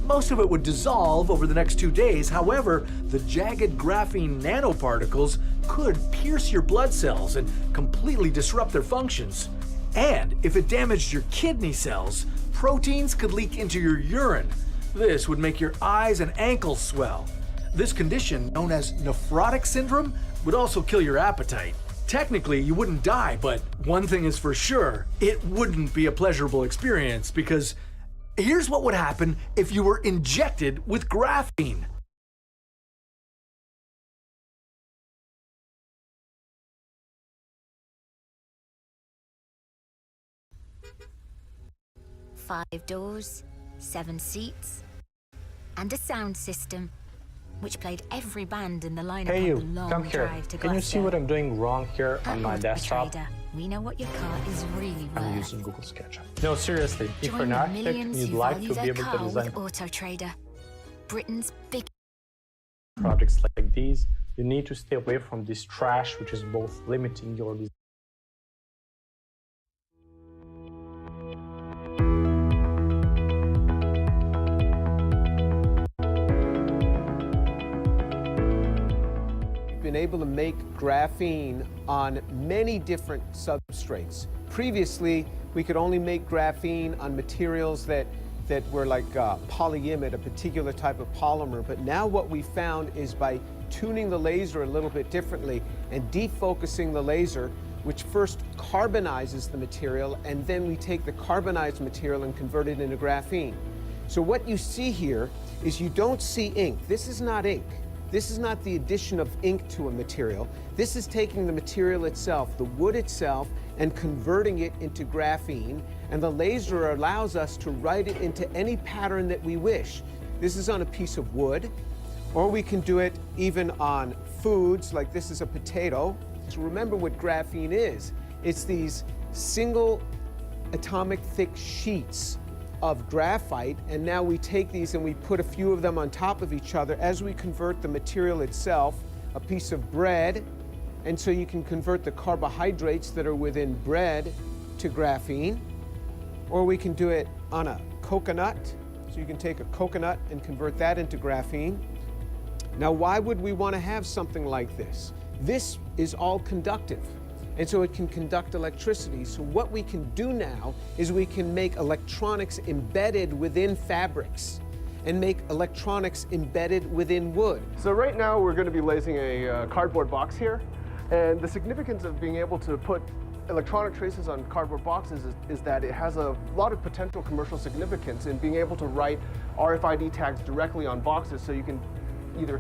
Most of it would dissolve over the next 2 days. However, the jagged graphene nanoparticles could pierce your blood cells and completely disrupt their functions. And if it damaged your kidney cells, proteins could leak into your urine. This would make your eyes and ankles swell. This condition, known as nephrotic syndrome, would also kill your appetite. Technically, you wouldn't die, but one thing is for sure, it wouldn't be a pleasurable experience because here's what would happen if you were injected with graphene. Five doors, 7 seats. and a sound system, which played every band in the lineup Hey on the you, long come here. drive to Can you see what I'm doing wrong here At on my Auto desktop? Trader, we know what your car is really I'm worth. using Google SketchUp. No, seriously, if you're Join an the architect and millions you'd who like value to be their able to car design with Auto Trader, Britain's big. projects like these, you need to stay away from this trash, which is both limiting your design. Been able to make graphene on many different substrates. Previously, we could only make graphene on materials that were like polyimide, a particular type of polymer. But now what we found is by tuning the laser a little bit differently and defocusing the laser, which first carbonizes the material, and then we take the carbonized material and convert it into graphene. So what you see here is you don't see ink. This is not ink. This is not the addition of ink to a material. This is taking the material itself, the wood itself, and converting it into graphene. And the laser allows us to write it into any pattern that we wish. This is on a piece of wood, or we can do it even on foods, like this is a potato. So remember what graphene is. It's these single atomic thick sheets of graphite, and now we take these and we put a few of them on top of each other as we convert the material itself, a piece of bread, and so you can convert the carbohydrates that are within bread to graphene, or we can do it on a coconut, so you can take a coconut and convert that into graphene. Now, why would we want to have something like this? This is all conductive, and so it can conduct electricity. So what we can do now is we can make electronics embedded within fabrics and make electronics embedded within wood. So right now we're going to be lasing a cardboard box here, and the significance of being able to put electronic traces on cardboard boxes is that it has a lot of potential commercial significance in being able to write RFID tags directly on boxes, so you can either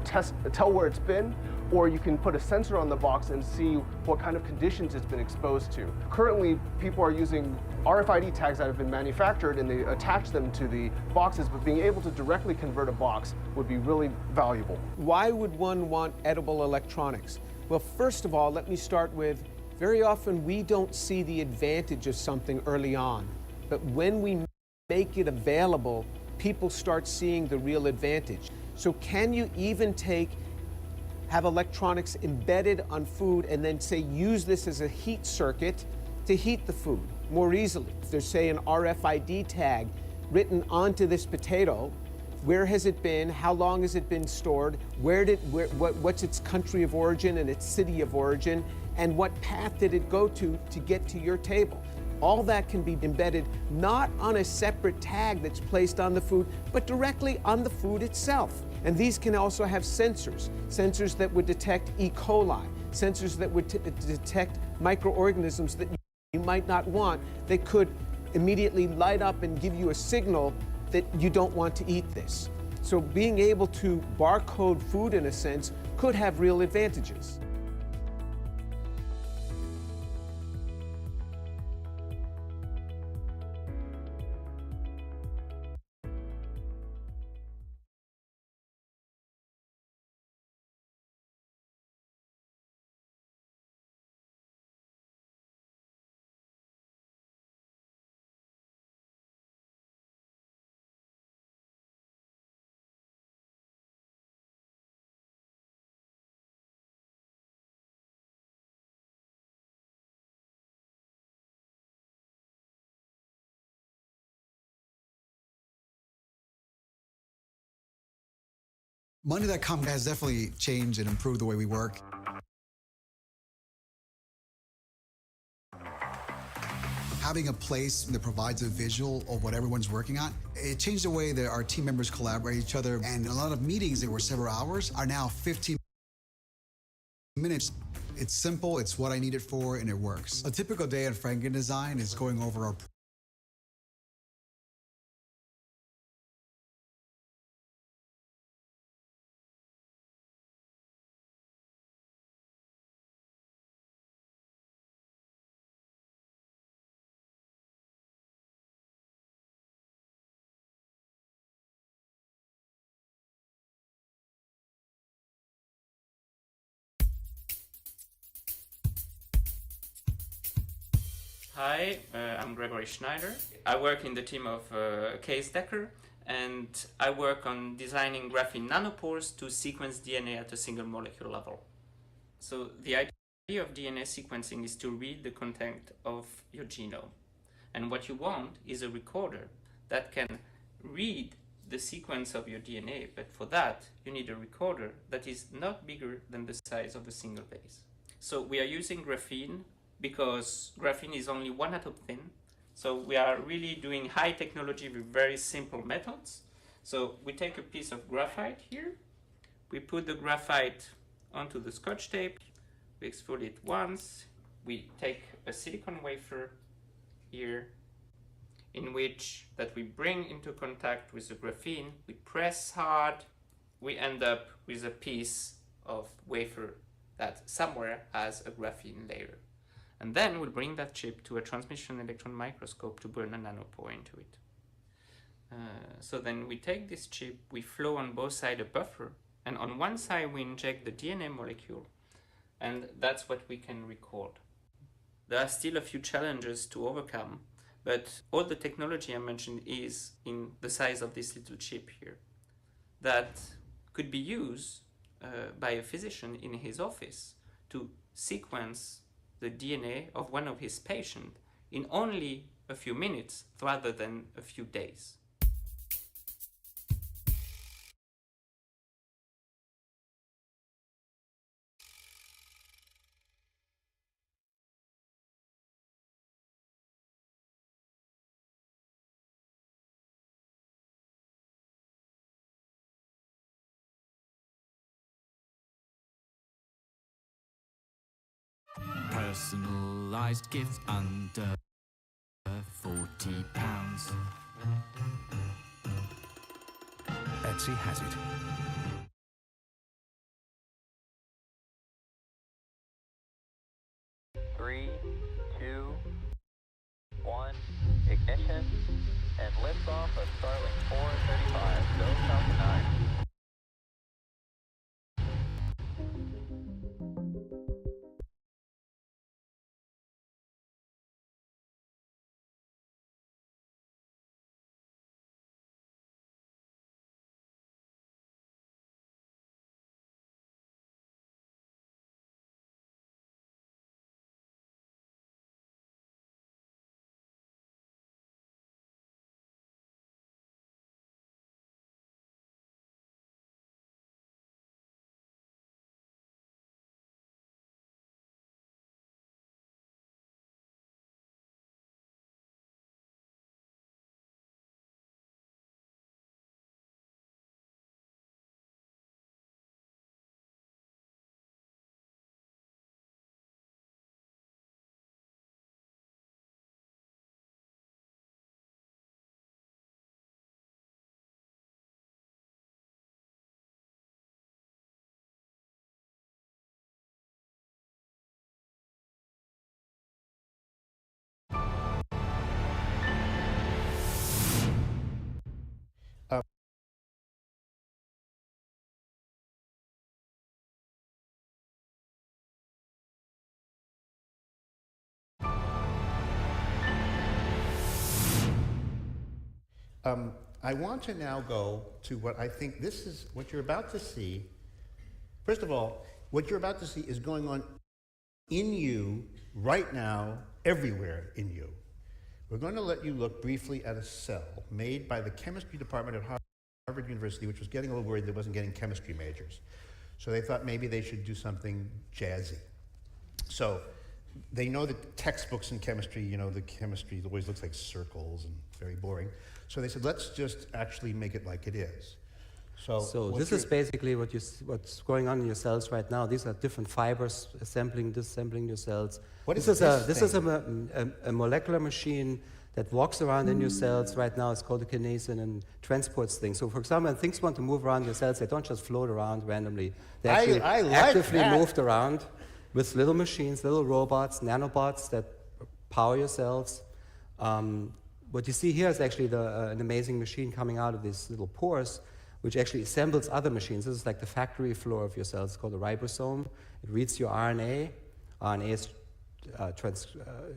tell where it's been, or you can put a sensor on the box and see what kind of conditions it's been exposed to. Currently, people are using RFID tags that have been manufactured and they attach them to the boxes, but being able to directly convert a box would be really valuable. Why would one want edible electronics? Well, first of all, let me start with, very often we don't see the advantage of something early on, but when we make it available, people start seeing the real advantage. So can you even have electronics embedded on food and then say use this as a heat circuit to heat the food more easily? If there's, say, an RFID tag written onto this potato, where has it been, how long has it been stored, what's its country of origin and its city of origin, and what path did it go to get to your table? All that can be embedded not on a separate tag that's placed on the food, but directly on the food itself. And these can also have sensors that would detect E. coli, sensors that would detect microorganisms that you might not want, that could immediately light up and give you a signal that you don't want to eat this. So being able to barcode food, in a sense, could have real advantages. Monday.com has definitely changed and improved the way we work. Having a place that provides a visual of what everyone's working on, it changed the way that our team members collaborate with each other. And a lot of meetings that were several hours are now 15 minutes. It's simple, it's what I need it for, and it works. A typical day at Franken Design is going over our Hi, I'm Gregory Schneider. I work in the team of Case Decker, and I work on designing graphene nanopores to sequence DNA at a single molecule level. So the idea of DNA sequencing is to read the content of your genome. And what you want is a recorder that can read the sequence of your DNA, but for that you need a recorder that is not bigger than the size of a single base. So we are using graphene because graphene is only 1 atom thin. So we are really doing high technology with very simple methods. So we take a piece of graphite here, we put the graphite onto the Scotch tape, we extrude it once, we take a silicon wafer here, in which that we bring into contact with the graphene, we press hard, we end up with a piece of wafer that somewhere has a graphene layer. And then we'll bring that chip to a transmission electron microscope to burn a nanopore into it. So then we take this chip, we flow on both sides a buffer, and on one side we inject the DNA molecule, and that's what we can record. There are still a few challenges to overcome, but all the technology I mentioned is in the size of this little chip here that could be used by a physician in his office to sequence the DNA of one of his patients in only a few minutes rather than a few days. Personalised gift under £40. Etsy has it. Three, two, one, ignition, and liftoff of Starlink 435. Go Falcon 9. I want to now go to what I think this is what you're about to see. First of all, what you're about to see is going on in you right now, everywhere in you. We're going to let you look briefly at a cell made by the chemistry department at Harvard University, which was getting a little worried they wasn't getting chemistry majors. So they thought maybe they should do something jazzy. So they know that textbooks in chemistry, you know, the chemistry always looks like circles and very boring. So they said, let's just actually make it like it is. So this is basically what's going on in your cells right now. These are different fibers assembling, disassembling your cells. This is a molecular machine that walks around in your cells right now. It's called a kinesin and transports things. So for example, when things want to move around your cells, they don't just float around randomly. They actually actively moved around with little machines, little robots, nanobots that power your cells. What you see here is actually an amazing machine coming out of these little pores, which actually assembles other machines. This is like the factory floor of your cells. It's called a ribosome. It reads your RNA. RNA is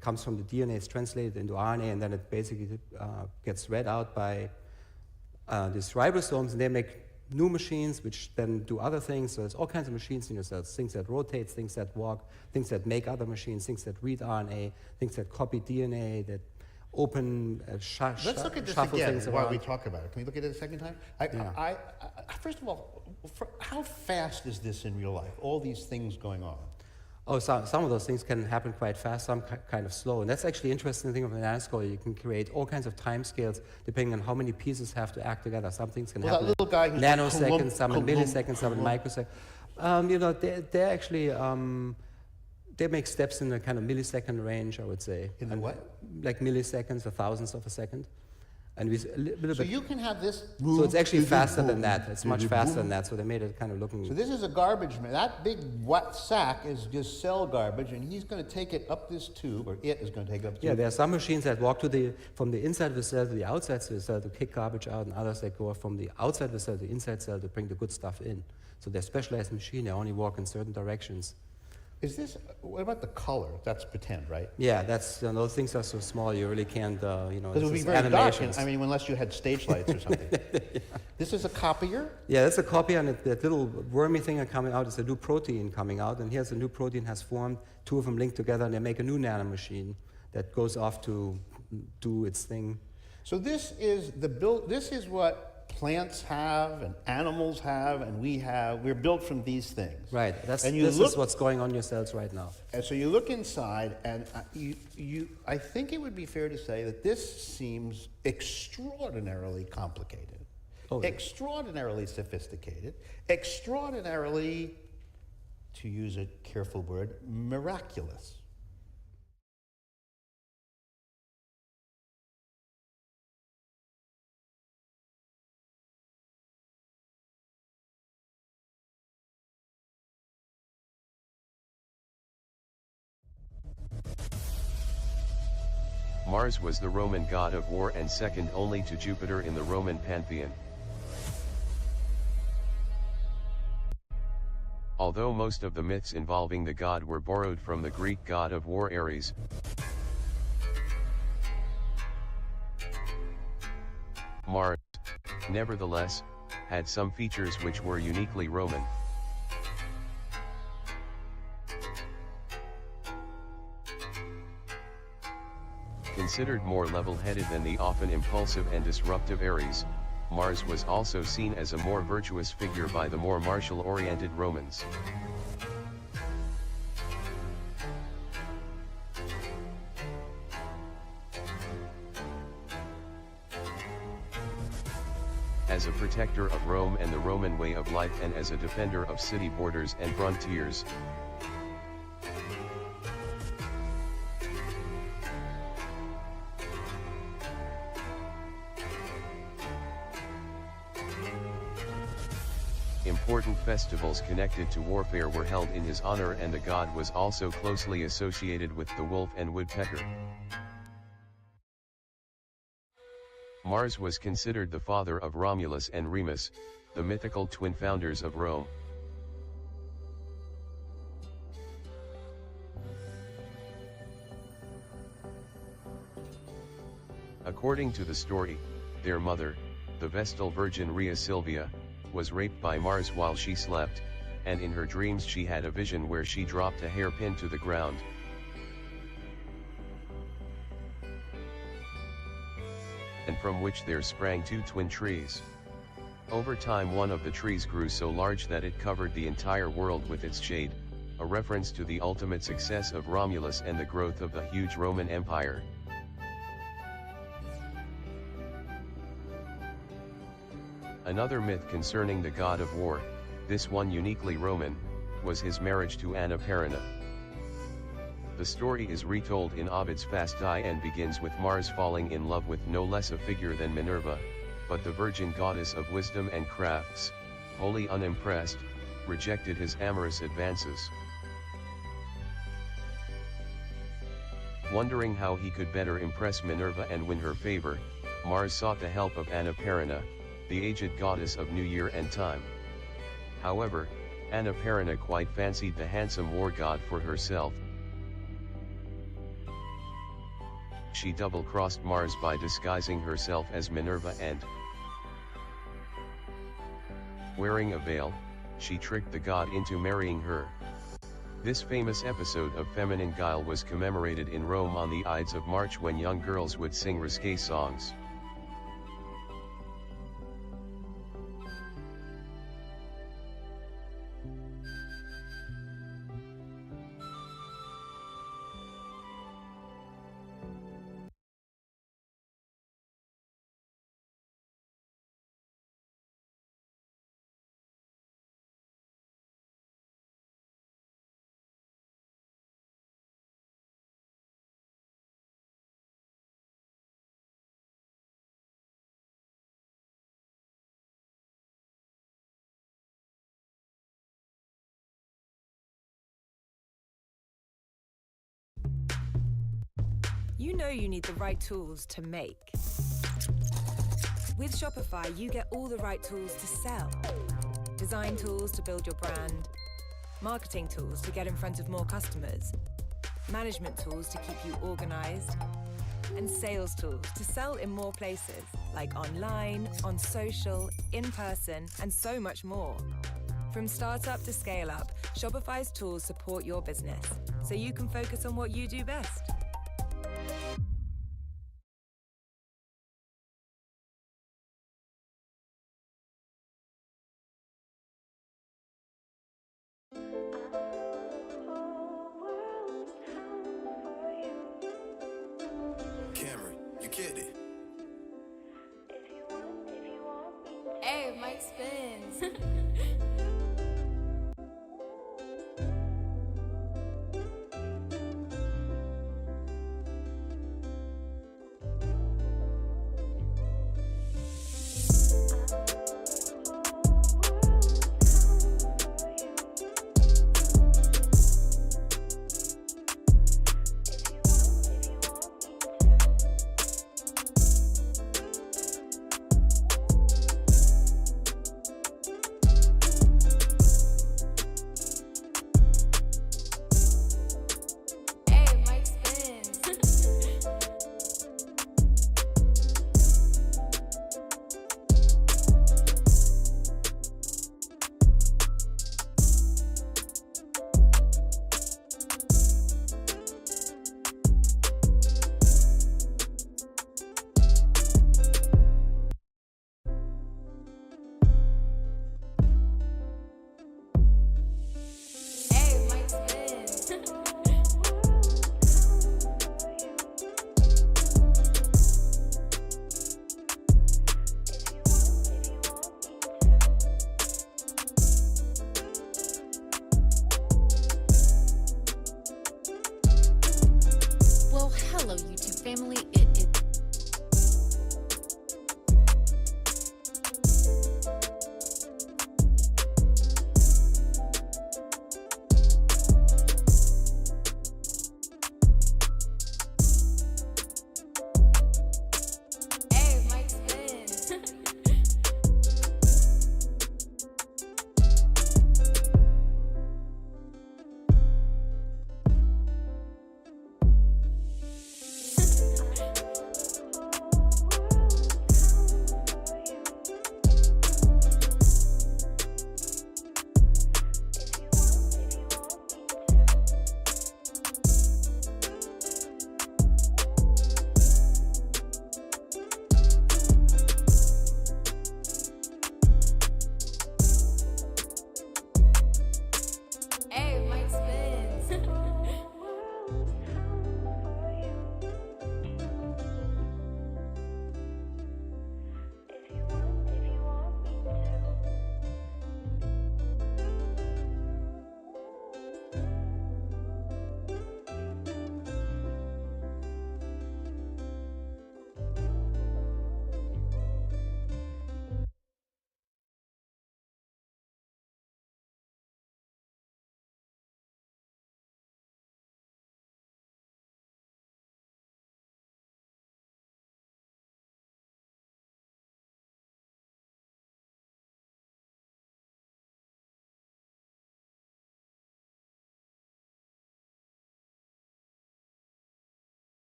comes from the DNA, it's translated into RNA, and then it basically gets read out by these ribosomes, and they make new machines which then do other things. So there's all kinds of machines in your cells, things that rotate, things that walk, things that make other machines, things that read RNA, things that copy DNA, that open, Let's look at this shuffle again things while around. we talk about it. Can we look at it a second time? First of all, how fast is this in real life? All these things going on. Oh, some of those things can happen quite fast, some kind of slow. And that's actually an interesting thing of a nanoscale. You can create all kinds of time scales depending on how many pieces have to act together. Some things can happen that little guy in nanoseconds, some in milliseconds, some in microseconds. You know, they're actually, they make steps in the kind of millisecond range, I would say. In the what? Like milliseconds or thousandths of a second. And so you can have this. So it's actually faster than that. It's much faster than that. So they made it kind of looking. So this is a garbage man. That big wet sack is just cell garbage, and he's going to take it up this tube, or it is going to take it up. Yeah, there are some machines that walk from the inside of the cell to the outside of the cell to kick garbage out, and others that go from the outside of the cell to the inside cell to bring the good stuff in. So they're specialized machines. They only walk in certain directions. Is this? What about the color? That's pretend, right? Yeah, that's those things are so small you really can't. You know, because it would be very dark. I mean, unless you had stage lights or something. Yeah. This is a copier. Yeah, that's a copy, and that little wormy thing coming out is a new protein coming out, and here's a new protein has formed. Two of them linked together, and they make a new nanomachine that goes off to do its thing. So this is the build. This is what plants have and animals have and we have. We're built from these things. Right. This is what's going on in your cells right now. And so you look inside, and I think it would be fair to say that this seems extraordinarily complicated, extraordinarily sophisticated, extraordinarily, to use a careful word, miraculous. Mars was the Roman god of war and second only to Jupiter in the Roman pantheon. Although most of the myths involving the god were borrowed from the Greek god of war Ares, Mars, nevertheless, had some features which were uniquely Roman. Considered more level-headed than the often impulsive and disruptive Ares, Mars was also seen as a more virtuous figure by the more martial-oriented Romans. As a protector of Rome and the Roman way of life, and as a defender of city borders and frontiers, important festivals connected to warfare were held in his honor, and the god was also closely associated with the wolf and woodpecker. Mars was considered the father of Romulus and Remus, the mythical twin founders of Rome. According to the story, their mother, the Vestal Virgin Rhea Silvia, was raped by Mars while she slept, and in her dreams she had a vision where she dropped a hairpin to the ground. And from which there sprang two twin trees. Over time one of the trees grew so large that it covered the entire world with its shade, a reference to the ultimate success of Romulus and the growth of the huge Roman Empire. Another myth concerning the god of war, this one uniquely Roman, was his marriage to Annapurna. The story is retold in Ovid's Fasti and begins with Mars falling in love with no less a figure than Minerva, but the virgin goddess of wisdom and crafts, wholly unimpressed, rejected his amorous advances. Wondering how he could better impress Minerva and win her favor, Mars sought the help of Annapurna, the aged goddess of New Year and time. However, Annapurna quite fancied the handsome war god for herself. she double-crossed Mars by disguising herself as Minerva and, wearing a veil, she tricked the god into marrying her. This famous episode of feminine guile was commemorated in Rome on the Ides of March when young girls would sing risque songs. You know you need the right tools to make. With Shopify, you get all the right tools to sell. Design tools to build your brand, marketing tools to get in front of more customers, management tools to keep you organized, and sales tools to sell in more places, like online, on social, in person, and so much more. From startup to scale up, Shopify's tools support your business, so you can focus on what you do best. Cameron, you kidding? Hey, Mike spins.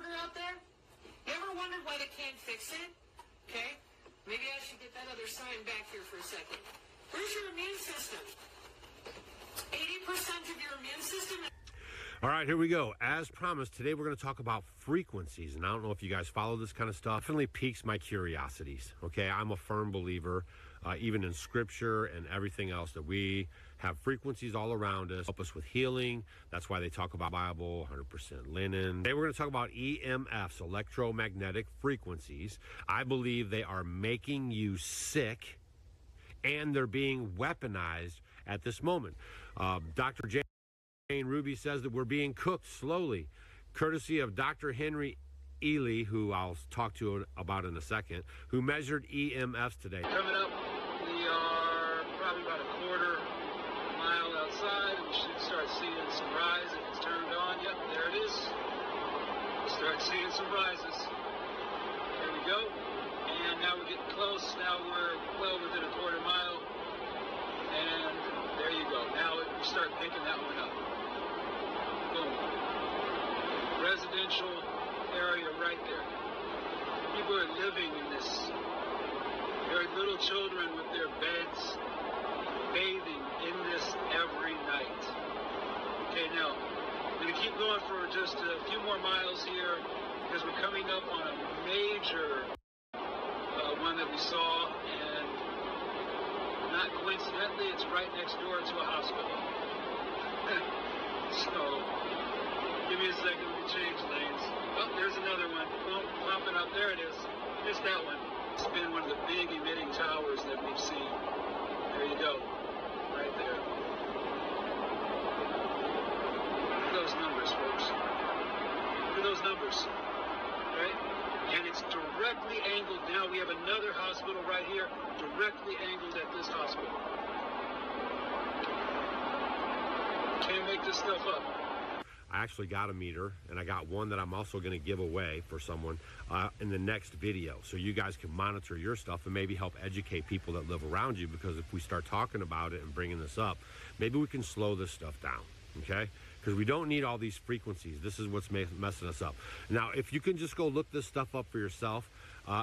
burger out there? You ever wondered why they can't fix it? Okay, maybe I should get that other sign back here for a second. Where's your immune system? 80% of your immune system. All right, here we go. As promised, today we're going to talk about frequencies. And I don't know if you guys follow this kind of stuff. It definitely piques my curiosities. Okay, I'm a firm believer, even in scripture and everything else, that we have frequencies all around us, help us with healing. That's why they talk about Bible, 100% linen. Today we're going to talk about EMFs, electromagnetic frequencies. I believe they are making you sick, and they're being weaponized at this moment. Dr. Jane Ruby says that we're being cooked slowly, courtesy of Dr. Henry Ely, who I'll talk to about in a second, who measured EMFs today. Coming up, we are probably about a quarter mile outside, and we should start seeing some rise if it's turned on. Yep, there it is. We'll start seeing some rises. There we go. And now we're getting close. Now we're well within a quarter mile. And there you go. Now we start picking that one up. Boom. Residential area right there. People are living in this. There are little children with their beds bathing in this every night. Okay, now I'm going to keep going for just a few more miles here because we're coming up on a major one that we saw, and not coincidentally, it's right next door to a hospital. So, give me a second, let me change lanes. Oh, there's another one. Boom, popping up. There it is. Just that one. It's been one of the big emitting towers that we've seen. There you go. Right there. Look at those numbers, folks. Look at those numbers. Right? And it's directly angled. Now we have another hospital right here, directly angled at this hospital. Can't make this stuff up. I actually got a meter, and I got one that I'm also going to give away for someone in the next video, so you guys can monitor your stuff and maybe help educate people that live around you, because if we start talking about it and bringing this up, maybe we can slow this stuff down, okay? Because we don't need all these frequencies. This is what's messing us up. Now, if you can just go look this stuff up for yourself,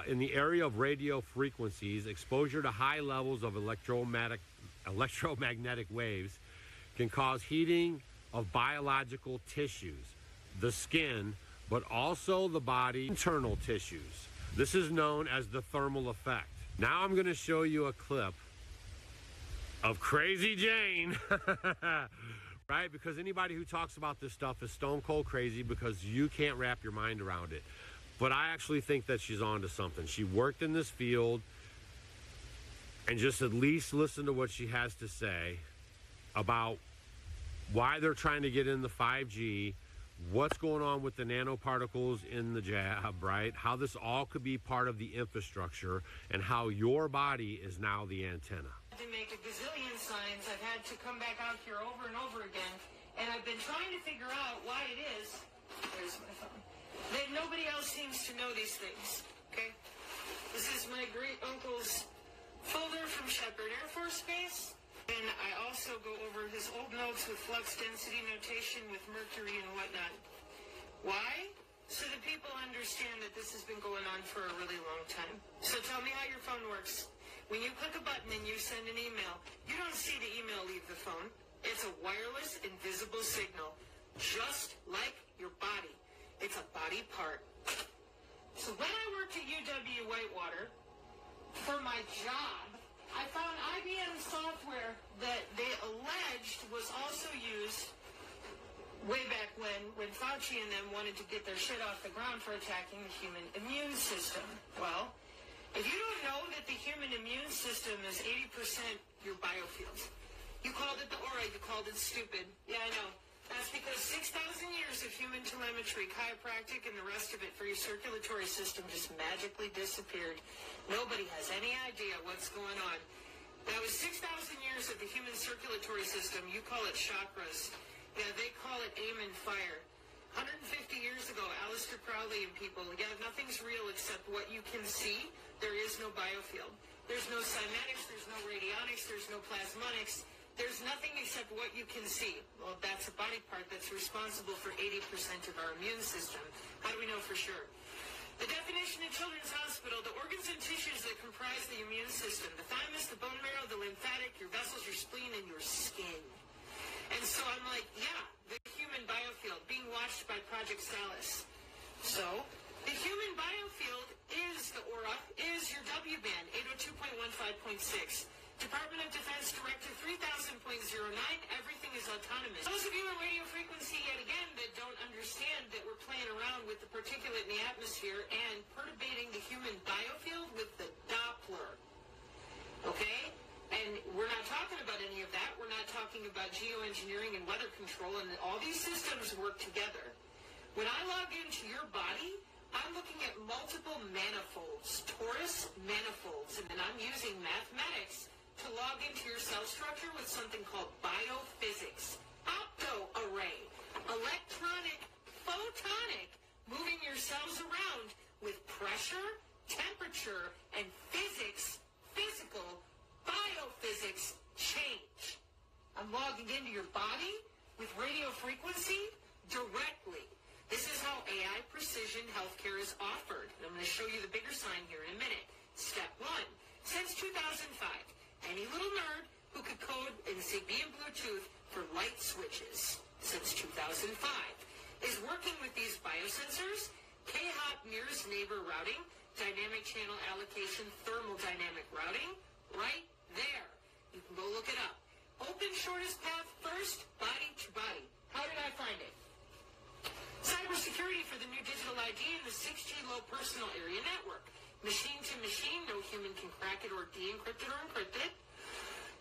in the area of radio frequencies, exposure to high levels of electromagnetic waves can cause heating of biological tissues, the skin, but also the body internal tissues. This is known as the thermal effect. Now I'm going to show you a clip of Crazy Jane. Right? Because anybody who talks about this stuff is stone cold crazy, because you can't wrap your mind around it. But I actually think that she's on to something. She worked in this field, and just at least listen to what she has to say about why they're trying to get in the 5G, what's going on with the nanoparticles in the jab, right? How this all could be part of the infrastructure, and how your body is now the antenna. To make a gazillion signs, I've had to come back out here over and over again, and I've been trying to figure out why it is, there's my phone, that nobody else seems to know these things, okay? This is my great uncle's folder from Shepherd Air Force Base, and I also go over his old notes with flux density notation with mercury and whatnot. Why? So that people understand that this has been going on for a really long time. So tell me how your phone works. When you click a button and you send an email, you don't see the email leave the phone. It's a wireless, invisible signal, just like your body. It's a body part. So when I worked at UW-Whitewater, for my job, I found IBM software that they alleged was also used way back when Fauci and them wanted to get their shit off the ground for attacking the human immune system. Well, if you don't know that the human immune system is 80% your biofields, you called it the aura, you called it stupid. Yeah, I know. That's because 6,000 years of human telemetry, chiropractic, and the rest of it for your circulatory system just magically disappeared. Nobody has any idea what's going on. That was 6,000 years of the human circulatory system. You call it chakras. Yeah, they call it aim and fire. 150 years ago, Aleister Crowley and people, yeah, nothing's real except what you can see. There is no biofield. There's no cymatics, there's no radionics, there's no plasmonics. there's nothing except what you can see. Well, that's a body part that's responsible for 80% of our immune system. How do we know for sure? The definition in Children's Hospital, the organs and tissues that comprise the immune system, the thymus, the bone marrow, the lymphatic, your vessels, your spleen, and your skin. And so I'm like, yeah, the human biofield being watched by Project Salus. So the human biofield is the aura, is your W-band, 802.15.6. Department of Defense Directive 3000.09, everything is autonomous. Those of you on radio frequency, yet again, that don't understand that we're playing around with the particulate in the atmosphere and perturbating the human biofield with the Doppler, okay? And we're not talking about any of that. We're not talking about geoengineering and weather control, and all these systems work together. When I log into your body, I'm looking at multiple manifolds, torus manifolds, and then I'm using mathematics to log into your cell structure with something called biophysics, opto-array, electronic, photonic, moving your cells around with pressure, temperature, and physics, physical, biophysics change. I'm logging into your body with radio frequency directly. This is how AI precision healthcare is offered. And I'm going to show you the bigger sign here in a minute. Step 1. Since 2005, any little nerd who could code in Zigbee and Bluetooth for light switches since 2005 is working with these biosensors, K-hop nearest neighbor routing, dynamic channel allocation, thermodynamic routing, right there. You can go look it up. Open shortest path first, body to body. How did I find it? Cybersecurity for the new digital ID and the 6G low personal area network. Machine to machine, no human can crack it or de-encrypt it or encrypt it.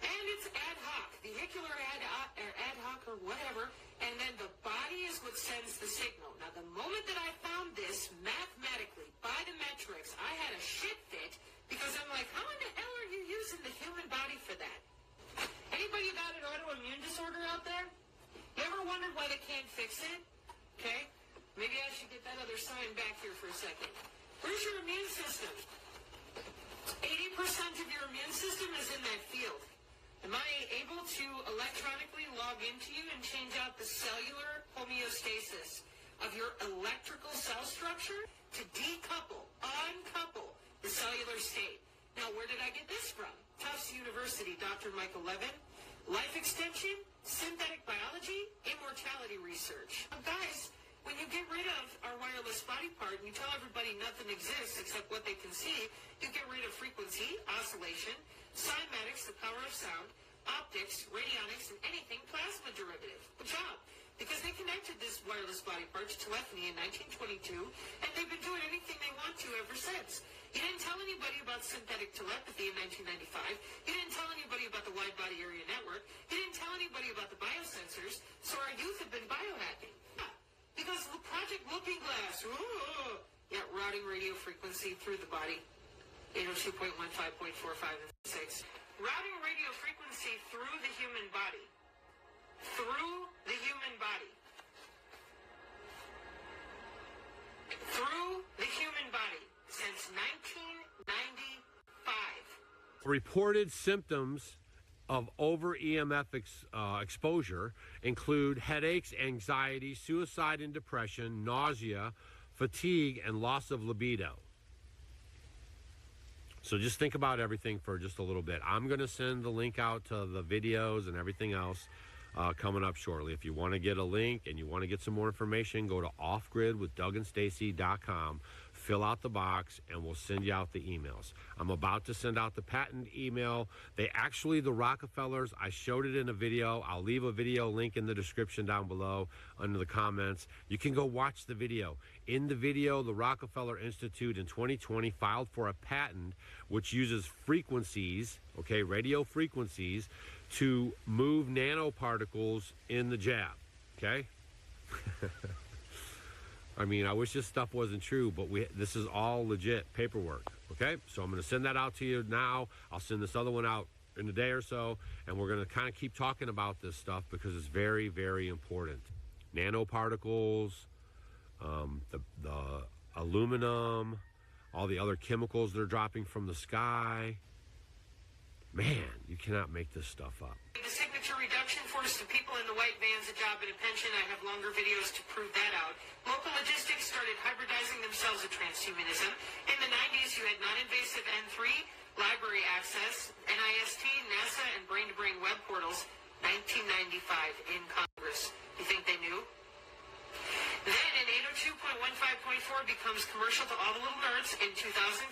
And it's ad hoc, vehicular ad hoc or whatever. And then the body is what sends the signal. Now, the moment that I found this mathematically by the metrics, I had a shit fit because I'm like, how in the hell are you using the human body for that? Anybody got an autoimmune disorder out there? You ever wondered why they can't fix it? Okay, maybe I should get that other sign back here for a second. Where's your immune system? 80% of your immune system is in that field. Am I able to electronically log into you and change out the cellular homeostasis of your electrical cell structure to decouple, uncouple the cellular state? Now, where did I get this from? Tufts University, Dr. Michael Levin. Life extension, synthetic biology, immortality research. Now, guys, when you get rid of our wireless body part and you tell everybody nothing exists except what they can see, you get rid of frequency, oscillation, cymatics, the power of sound, optics, radionics, and anything plasma derivative. Good job. Because they connected this wireless body part to telephony in 1922, and they've been doing anything they want to ever since. You didn't tell anybody about synthetic telepathy in 1995. You didn't tell anybody about the wide body area network. You didn't tell anybody about the biosensors, so our youth have been biohacking. Yeah, because the Project Looking Glass, routing radio frequency through the body, 802.15.45 and 6. Routing radio frequency through the human body. Through the human body. Through the human body since 1995. Reported symptoms of over EMF exposure include headaches, anxiety, suicide and depression, nausea, fatigue, and loss of libido. So just think about everything for just a little bit. I'm going to send the link out to the videos and everything else coming up shortly. If you want to get a link and you want to get some more information, go to offgridwithdougandstacy.com, fill out the box, and we'll send you out the emails. I'm about to send out the patent email. The Rockefellers, I showed it in a video. I'll leave a video link in the description down below under the comments. You can go watch the video. In the video, the Rockefeller Institute in 2020 filed for a patent which uses frequencies, okay, radio frequencies, to move nanoparticles in the jab, okay? I mean, I wish this stuff wasn't true, but this is all legit paperwork, okay? So I'm going to send that out to you now. I'll send this other one out in a day or so, and we're going to kind of keep talking about this stuff because it's very, very important. Nanoparticles, the aluminum, all the other chemicals that are dropping from the sky. Man, you cannot make this stuff up. The signature reduction forced the people in the white vans a job and a pension. I have longer videos to prove that out. Local logistics started hybridizing themselves with transhumanism. In the 90s, you had non-invasive N3, library access, NIST, NASA, and brain-to-brain web portals. 1995 in Congress. You think they knew? Then in 802.15.4 becomes commercial to all the little nerds in 2005.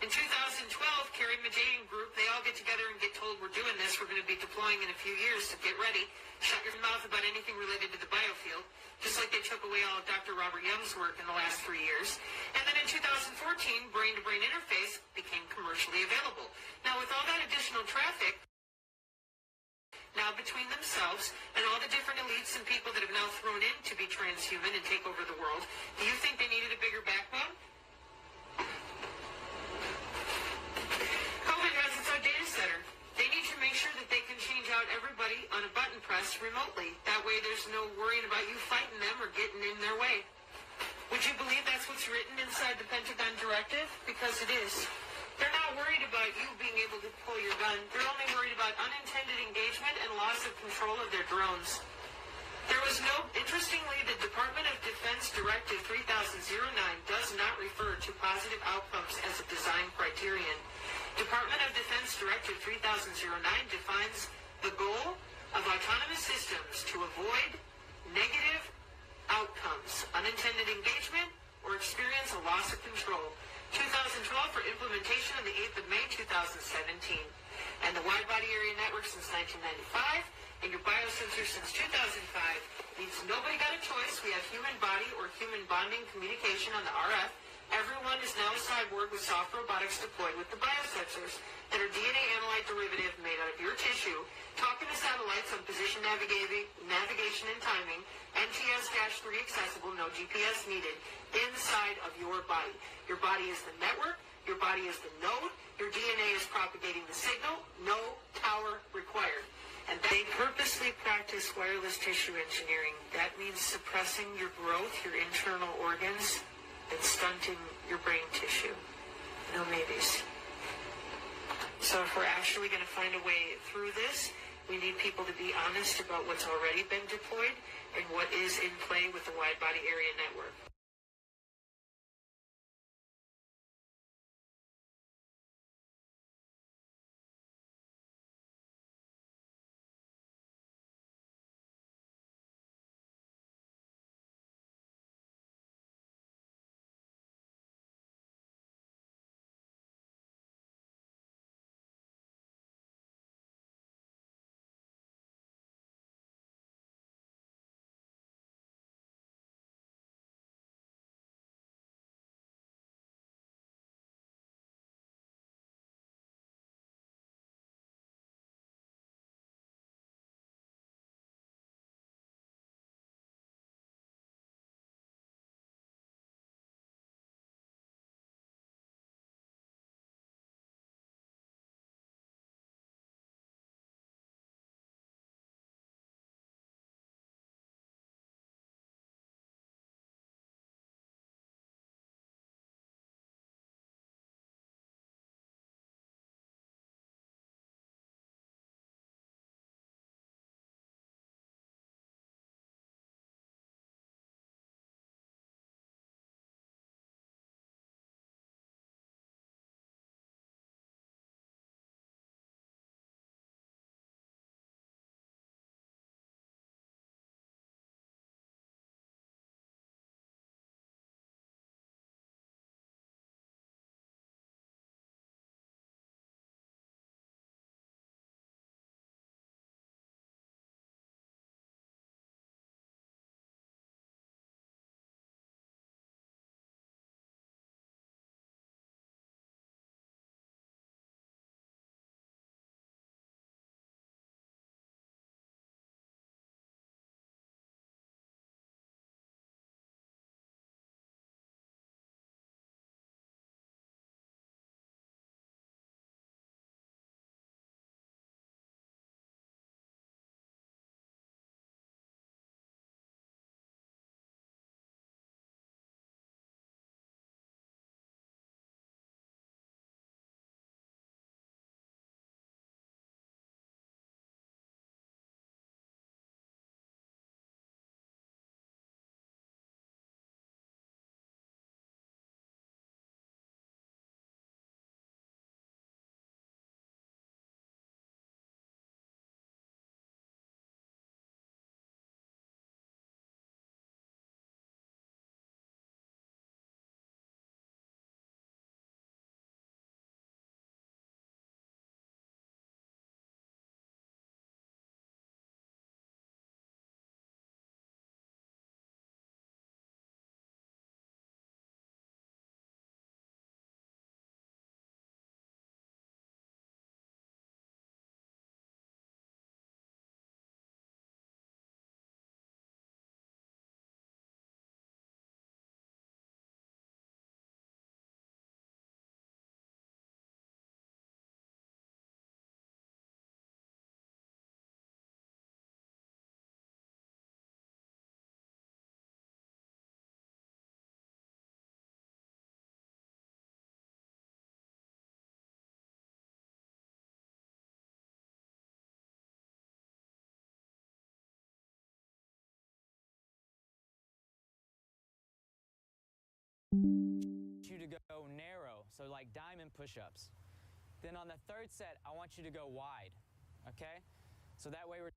In 2012, Carrie Majay and group, they all get together and get told we're doing this. We're going to be deploying in a few years, so get ready. Shut your mouth about anything related to the biofield, just like they took away all of Dr. Robert Young's work in the last 3 years. And then in 2014, brain-to-brain interface became commercially available. Now with all that additional traffic, now between themselves and all the different elites and people that have now thrown in to be transhuman and take over the world, do you think they needed a bigger backbone? COVID has its own data center. They need to make sure that they can change out everybody on a button press remotely. That way there's no worrying about you fighting them or getting in their way. Would you believe that's what's written inside the Pentagon directive? Because it is. They're not worried about you being able to pull your gun. They're only worried about unintended engagement and loss of control of their drones. Interestingly, the Department of Defense Directive 3009 does not refer to positive outcomes as a design criterion. Department of Defense Directive 3009 defines the goal of autonomous systems to avoid negative outcomes, unintended engagement, or experience a loss of control. 2012 for implementation on the 8th of May 2017. And the wide body area network since 1995 and your biosensor since 2005 means nobody got a choice. We have human body or human bonding communication on the RF. Everyone is now a cyborg with soft robotics deployed with the biosensors that are DNA analyte derivative made out of your tissue, talking to satellites on position navigation and timing, NTS-3 accessible, no GPS needed, inside of your body. Your body is the network, your body is the node, your DNA is propagating the signal, no tower required. And they purposely practice wireless tissue engineering. That means suppressing your growth, your internal organs, and stunting your brain tissue. No maybes. So if we're actually going to find a way through this, we need people to be honest about what's already been deployed and what is in play with the wide body area network. so like diamond push-ups. Then on the third set, I want you to go wide, okay? So that way we're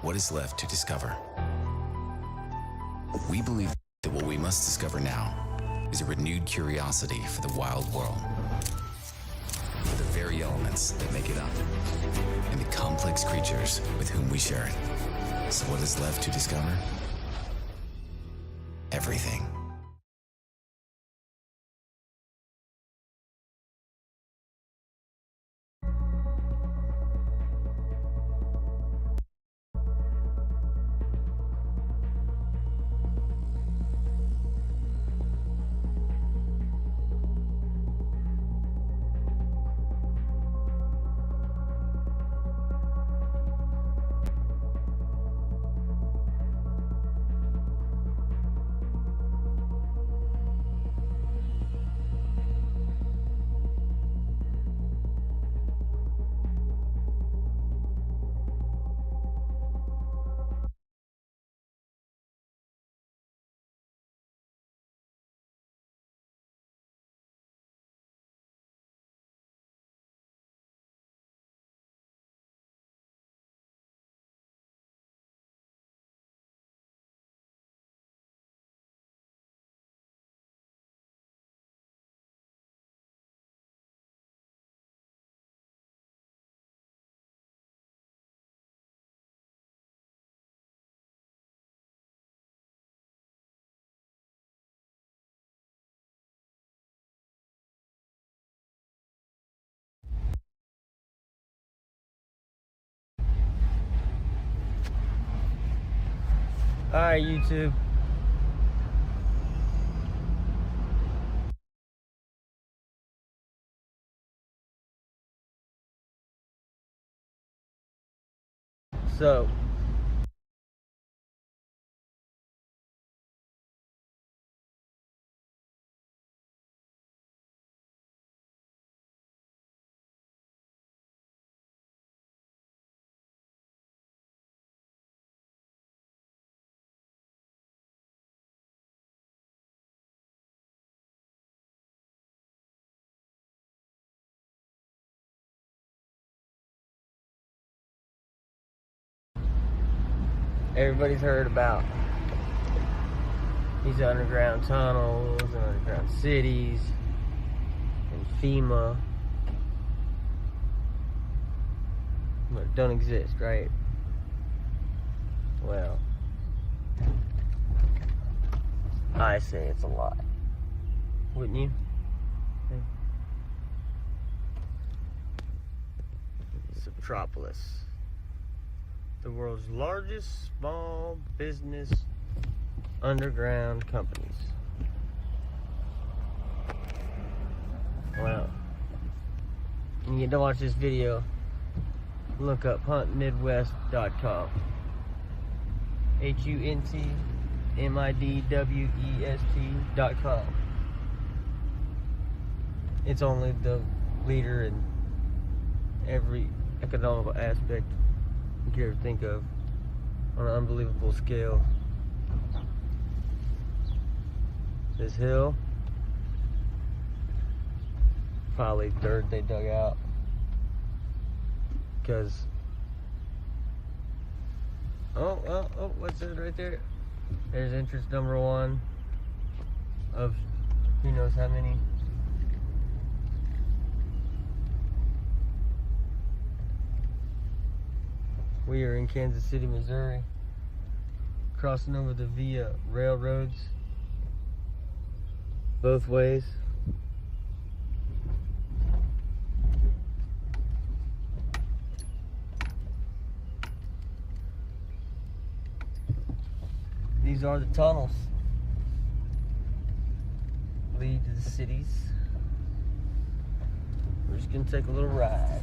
what is left to discover? We believe that what we must discover now is a renewed curiosity for the wild world, for the very elements that make it up, and the complex creatures with whom we share it. So what is left to discover? Everything. Alright, YouTube. So, everybody's heard about these underground tunnels and underground cities and FEMA, but it don't exist, right? Well, I say it's a lie. Wouldn't you? Subtropolis, the world's largest small business underground companies. Wow. When you get to watch this video, look up huntmidwest.com. HUNTMIDWEST.com. It's only the leader in every economical aspect you could ever think of on an unbelievable scale. This hill, probably dirt they dug out, because what's that right there? There's entrance number 1 of who knows how many. We are in Kansas City, Missouri, crossing over the Via railroads both ways. These are the tunnels lead to the cities. We're just gonna take a little ride.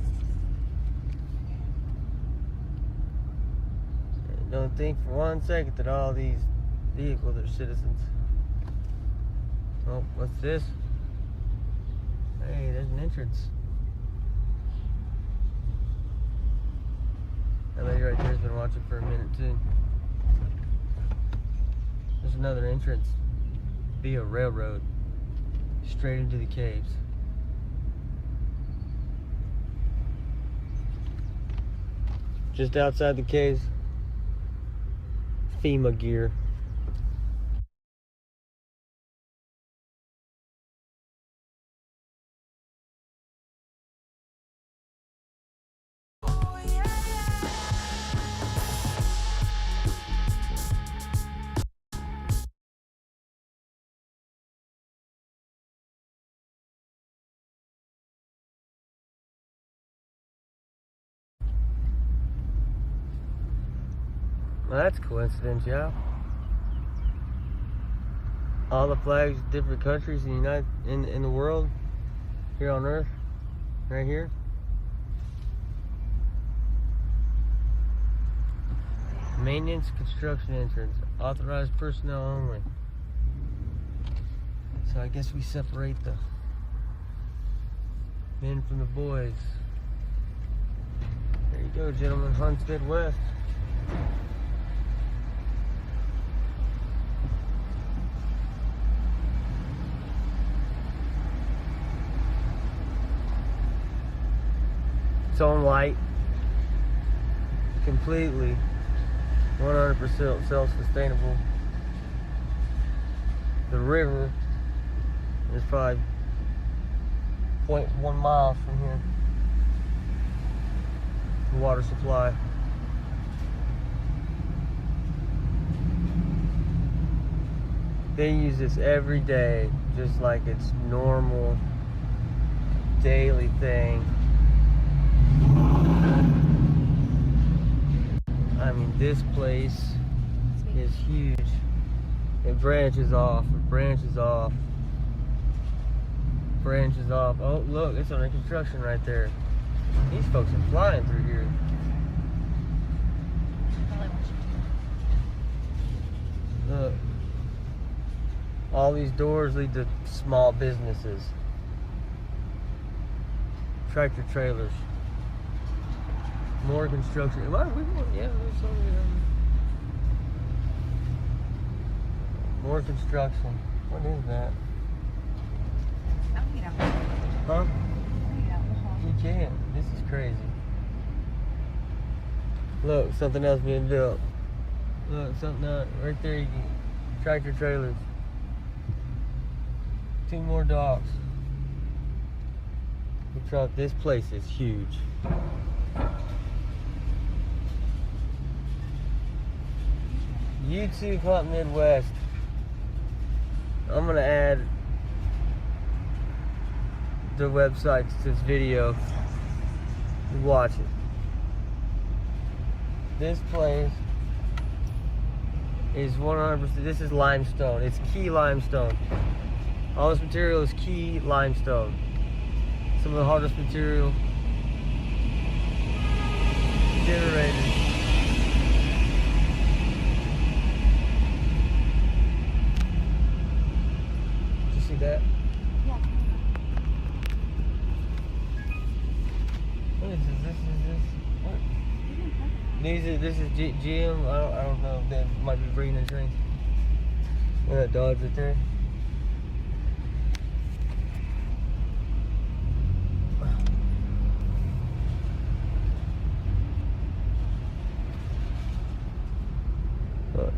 And don't think for one second that all these vehicles are citizens. Oh, what's this? Hey, there's an entrance. That lady right there's been watching for a minute too. There's another entrance via railroad straight into the caves. Just outside the caves, FEMA gear. Well, that's coincidence, yeah. All the flags of different countries in the world, here on Earth, right here. Maintenance, construction entrance, authorized personnel only. So I guess we separate the men from the boys. There you go, gentlemen, Hunstead West. Its own light, completely 100% self-sustainable. The river is probably 0.1 miles from here. The water supply. They use this every day, just like it's normal daily thing. I mean, this place is huge. It branches off, it branches off, branches off. Oh, look, it's under construction right there. These folks are flying through here. Look. All these doors lead to small businesses. Tractor trailers. More construction. Yeah, there's some, more construction. What is that? Huh? You can't. This is crazy. Look, something else being built. Look, something else. Right there, you can. Tractor trailers. 2 more docks. This place is huge. YouTube Club Midwest. I'm gonna add the website to this video. Watch it. This place is 100%. This is limestone. It's key limestone. All this material is key limestone. Some of the hardest material generated. Did you see that? Yeah. What is this? What? This is GM. I don't know. They might be bringing the trains. Look at that Dodge right there.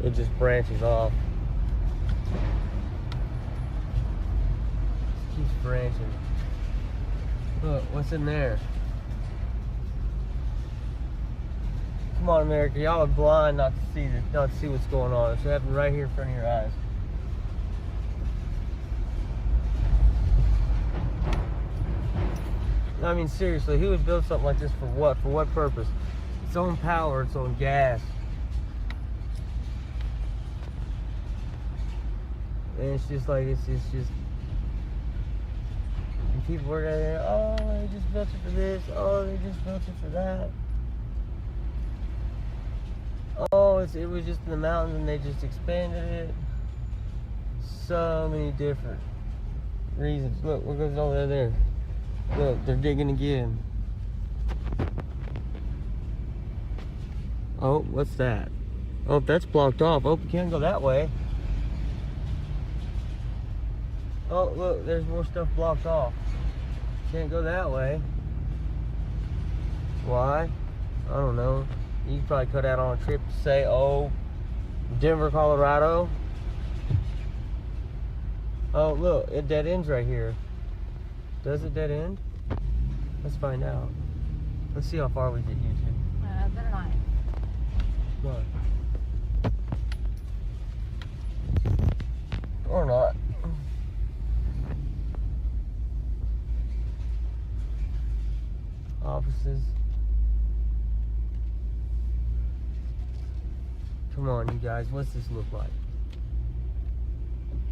It just branches off. It keeps branching. Look, what's in there? Come on, America, y'all are blind not to see this, not to see what's going on. It's happening right here in front of your eyes. I mean, seriously, who would build something like this for what? For what purpose? Its own power, its own gas. And it's just like, it's just, and people work out there, oh, they just built it for this, oh, they just built it for that. Oh, it was just in the mountains and they just expanded it. So many different reasons. Look, what goes over there? Look, they're digging again. Oh, what's that? Oh, that's blocked off. Oh, we can't go that way. Oh, look, there's more stuff blocked off. Can't go that way. Why? I don't know. You could probably cut out on a trip to say, oh, Denver, Colorado. Oh, look, it dead ends right here. Does it dead end? Let's find out. Let's see how far we get, you two. Better not. What? Or not. Offices. Come on, you guys. What's this look like?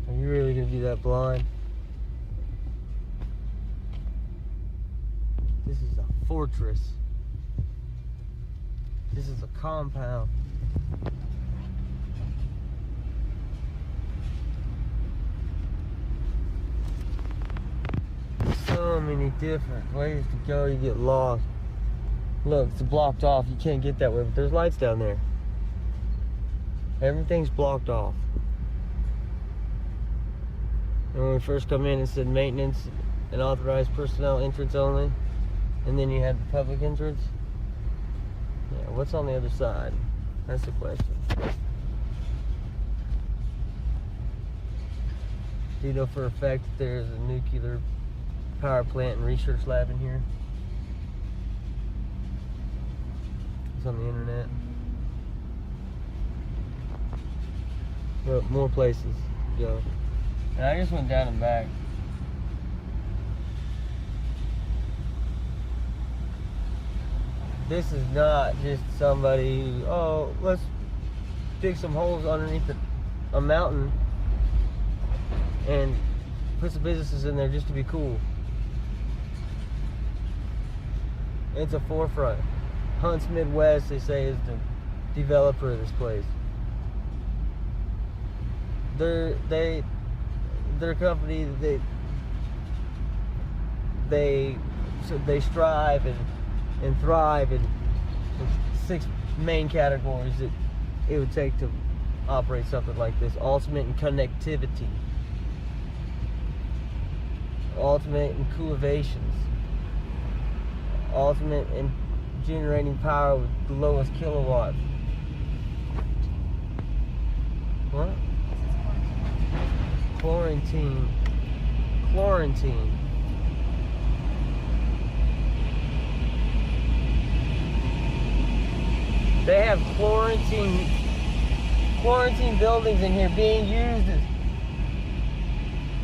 Are you really gonna be that blind? This is a fortress. This is a compound. So many different ways to go. You get lost. Look, it's blocked off. You can't get that way, but there's lights down there. Everything's blocked off. And when we first come in, it said maintenance and authorized personnel entrance only. And then you had the public entrance. Yeah, what's on the other side? That's the question. Do you know for a fact that there's a nuclear power plant and research lab in here? It's on the internet. But more places to go. And I just went down and back. This is not just somebody who, oh, let's dig some holes underneath a mountain and put some businesses in there just to be cool. It's a forefront. Hunts Midwest, they say, is the developer of this place. Their company, they strive and thrive in 6 main categories that it would take to operate something like this. Ultimate in connectivity, ultimate in coevations, ultimate in generating power with the lowest kilowatts. What? Quarantine. They have quarantine buildings in here being used as,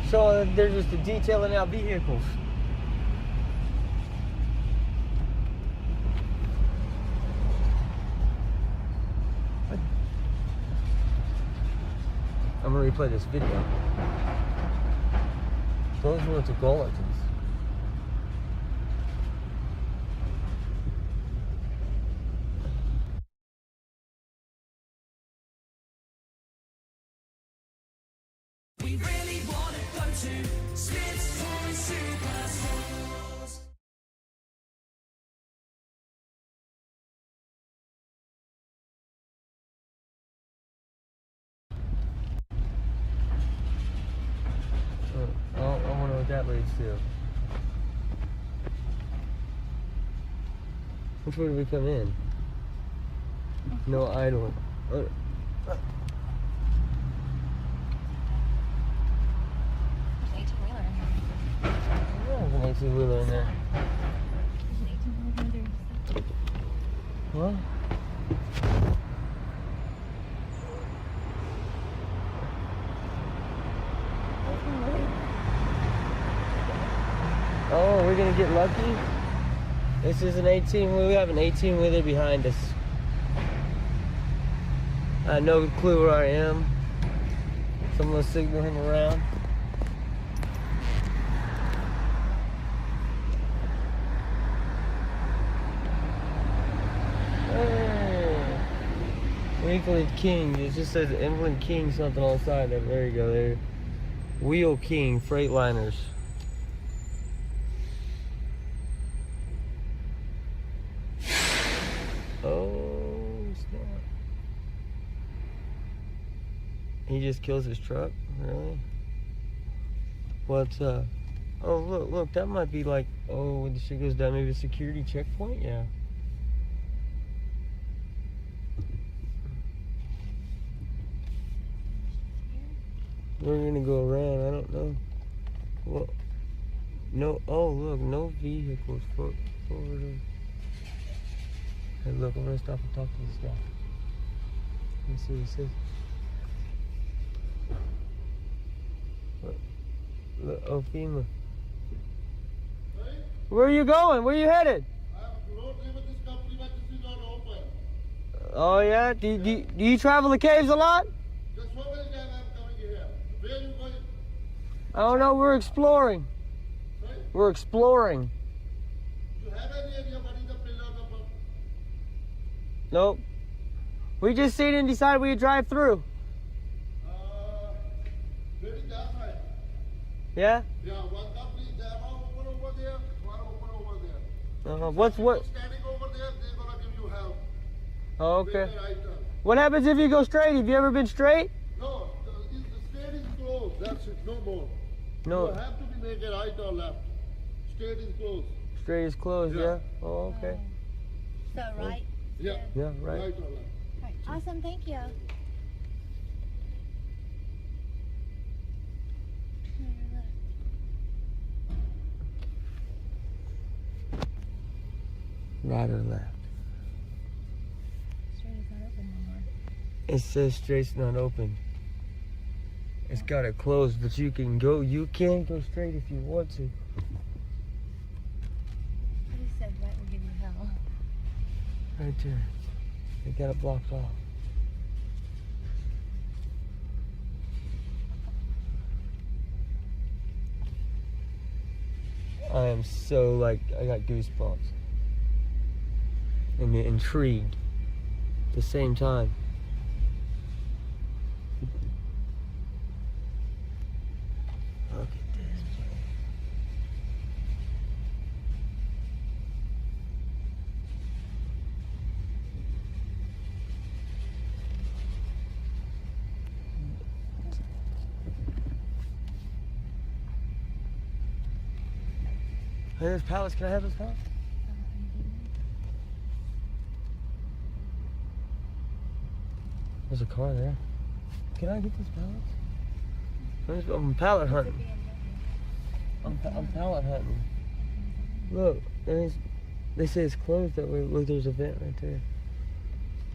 so they're just detailing out vehicles. I'm gonna replay this video. Those were the Gulletons. We really wanna go to Smith's Toy Superstores. I wonder what that leads to. Which way do we come in? No idling. There's an 18-wheeler in here. There's an 18-wheeler in there. There's an 18-wheeler in there. What? Oh, we're gonna get lucky? This is an 18-wheeler. We have an 18-wheeler behind us. I have no clue where I am. Someone's signaling around. England King. It just says England King something on the side. There you go. There. Wheel King Freightliners. Oh snap! He just kills his truck. Really? What's Oh look! That might be like. Oh, when the shit goes down, maybe a security checkpoint. Yeah. We're gonna go around. I don't know. Well, no. Oh, look, no vehicles for over there. Hey, look, I'm gonna stop and talk to this guy. Let me see what he says. Look, oh, FEMA. Where are you going? Where are you headed? Oh yeah? Do you travel the caves a lot? I don't know, we're exploring. We're exploring. Nope. We just seen and decided we'd drive through. Yeah? Yeah, one company, they have one over there, one over there. What's what? Standing over there, they're gonna give you help. Oh, okay. Make a right turn. What happens if you go straight? Have you ever been straight? No, the straight is closed. That's it, no more. No. You have to be make a right or left. Straight is closed. Straight is closed, yeah? Oh, okay. So right? Yeah. Yeah, right. Right or left. Right. Awesome, thank you. Right or left? Straight is not open anymore. It says straight's not open. It's got it closed, but you can go. You can go straight if you want to. He said right will give you hell. Right there. They got it blocked off. I am so like, I got goosebumps. And intrigued at the same time. Look at this. Hey, there's pallets. Can I have those pallets? There's a car there. Can I get these pallets? I'm pallet hunting. I'm pallet hunting. Look, they say it's closed that way. Look, there's a vent right there.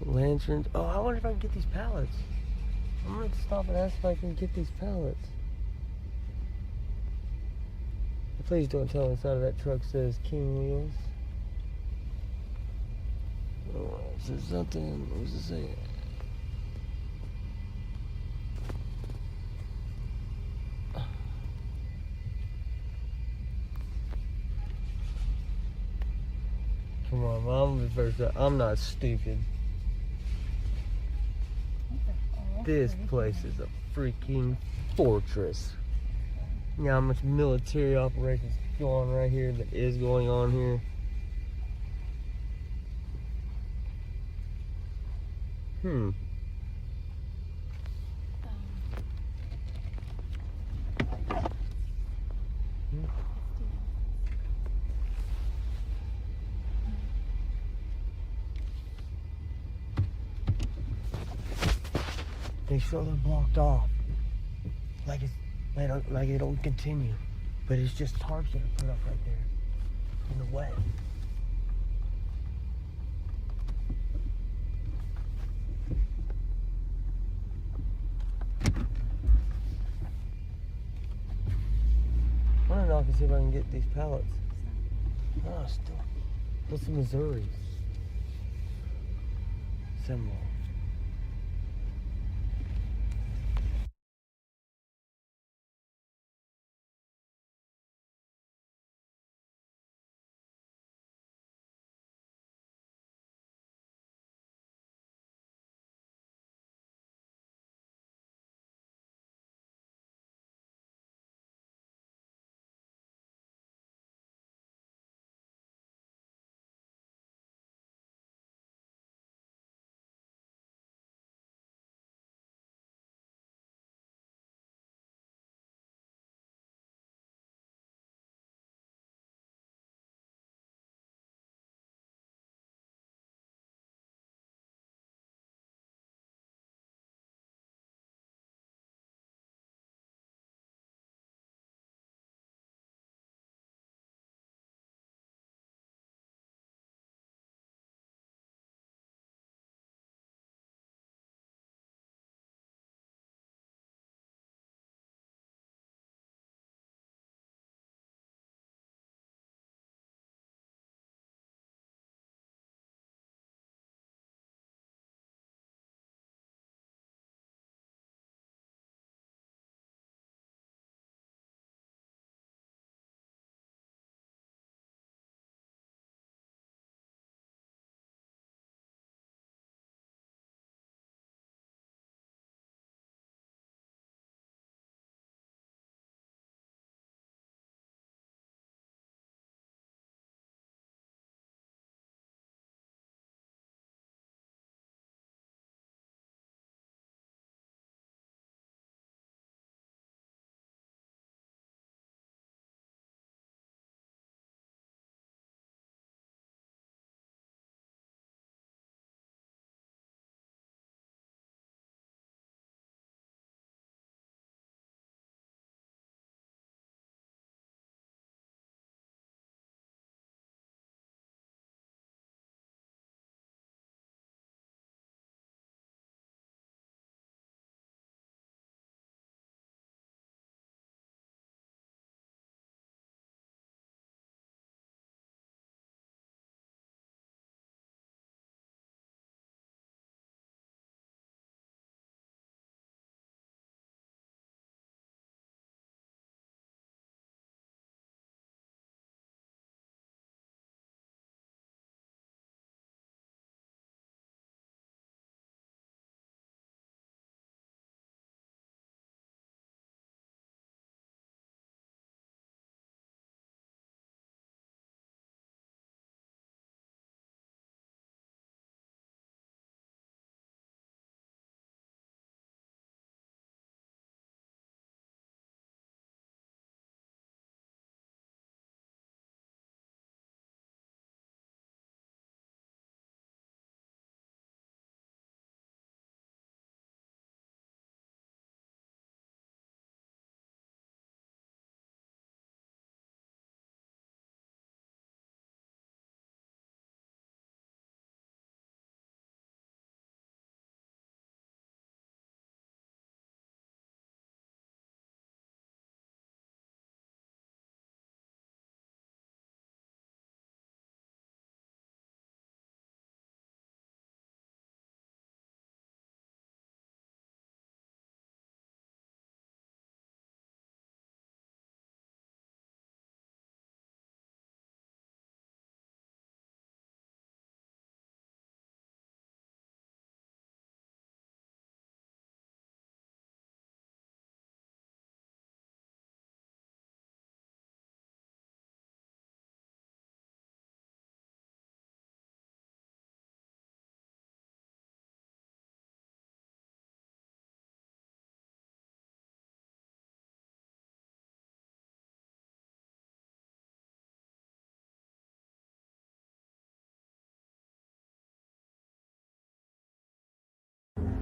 Lanterns. Oh, I wonder if I can get these pallets. I'm gonna stop and ask if I can get these pallets. Please don't tell me inside of that truck says King Wheels. Oh, is there something? What does it say? Come on, Mom. I'm not stupid. This place is a freaking fortress. You know how much military operations go on right here that is going on here. They show they're blocked off. Like it don't continue. But it's just tarps that are put up right there in the way. I'm gonna knock and see if I can get these pallets. Oh, still. What's the Missouri? Symbol.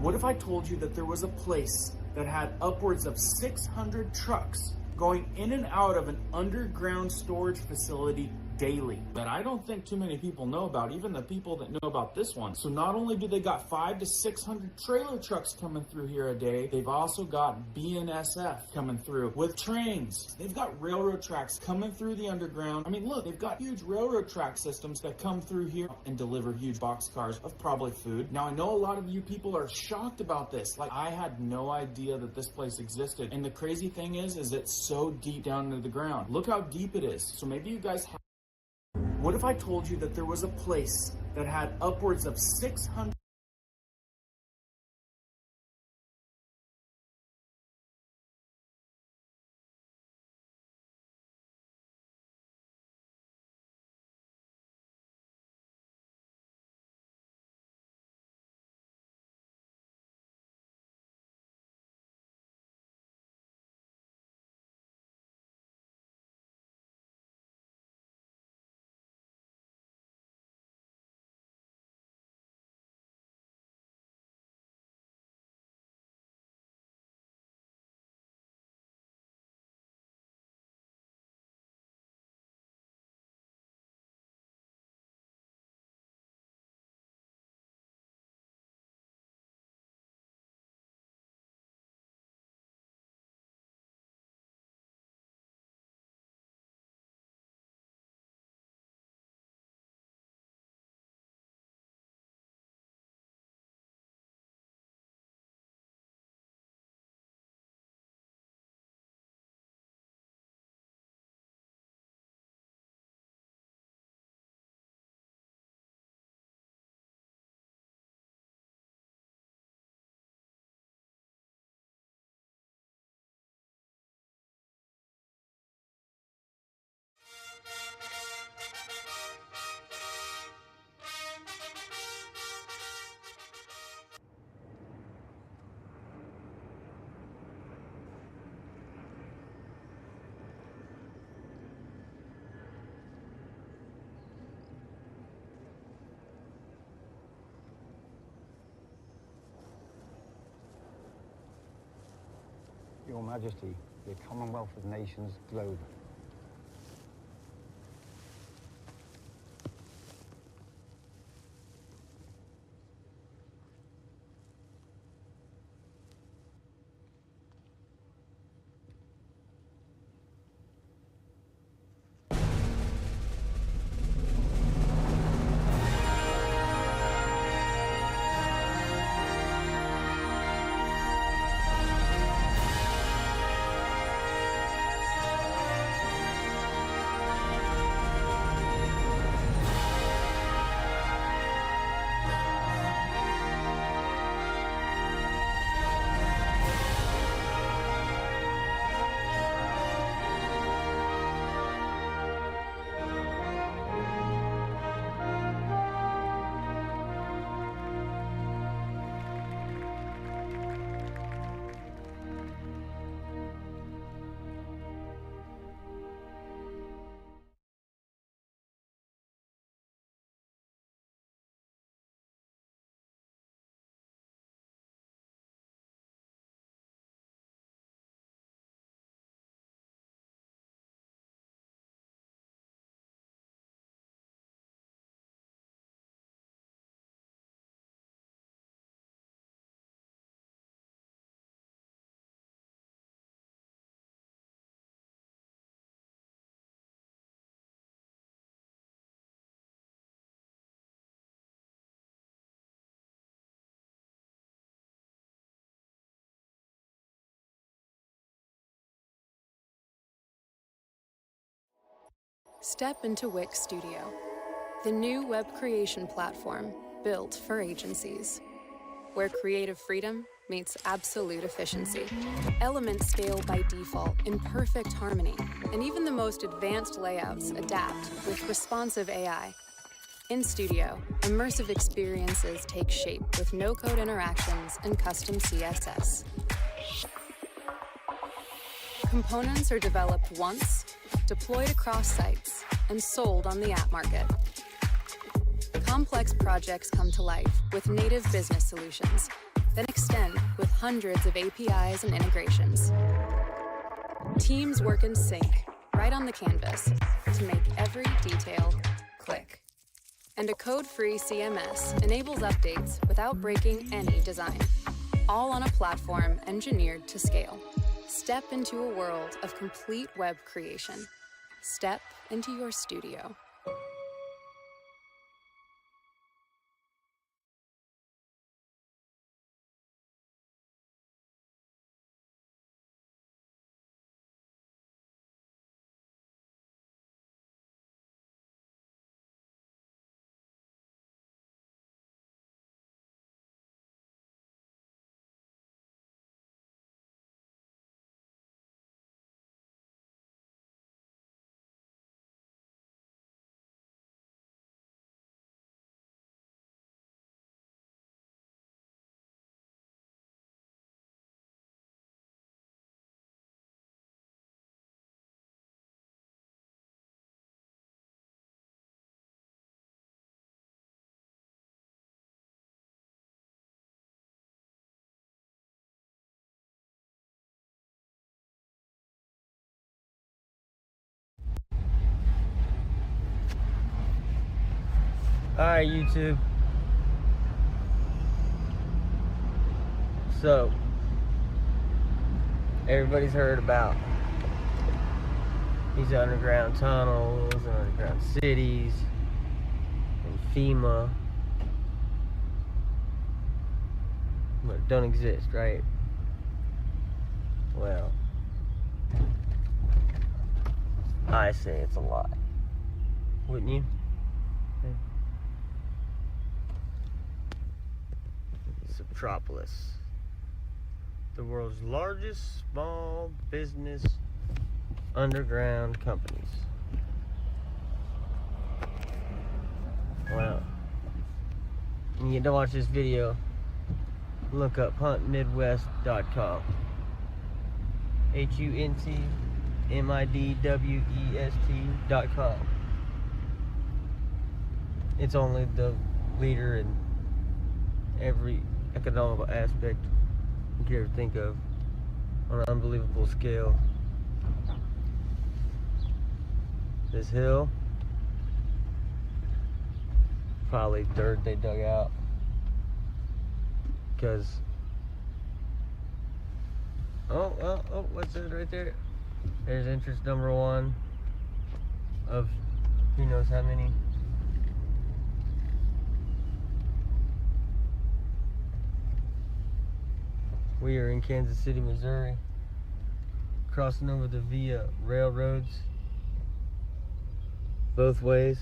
What if I told you that there was a place that had upwards of 600 trucks going in and out of an underground storage facility daily that I don't think too many people know about, even the people that know about this one. So not only do they got 500 to 600 trailer trucks coming through here a day, they've also got BNSF coming through with trains. They've got railroad tracks coming through the underground. I mean, look, they've got huge railroad track systems that come through here and deliver huge boxcars of probably food. Now, I know a lot of you people are shocked about this. Like, I had no idea that this place existed. And the crazy thing is it's so deep down into the ground. Look how deep it is. So maybe you guys have... What if I told you that there was a place that had upwards of 600... Your Majesty, the Commonwealth of Nations Globe. Step into Wix Studio, the new web creation platform built for agencies, where creative freedom meets absolute efficiency. Elements scale by default in perfect harmony, and even the most advanced layouts adapt with responsive AI. In Studio, immersive experiences take shape with no-code interactions and custom CSS. Components are developed once, deployed across sites, and sold on the app market. Complex projects come to life with native business solutions, then extend with hundreds of APIs and integrations. Teams work in sync, right on the canvas, to make every detail click. And a code-free CMS enables updates without breaking any design, all on a platform engineered to scale. Step into a world of complete web creation. Step into your studio. Alright, YouTube. So, everybody's heard about these underground tunnels and underground cities and FEMA. But don't exist, right? Well, I say it's a lie. Wouldn't you? Subtropolis, the world's largest small business underground companies. Wow. You need to watch this video. Look up huntmidwest.com. HUNTMIDWEST.com. It's only the leader in every economical aspect you could ever think of on an unbelievable scale. This hill, probably dirt they dug out, because oh, what's that right there? There's entrance number 1 of who knows how many. We are in Kansas City, Missouri, crossing over the Via railroads both ways.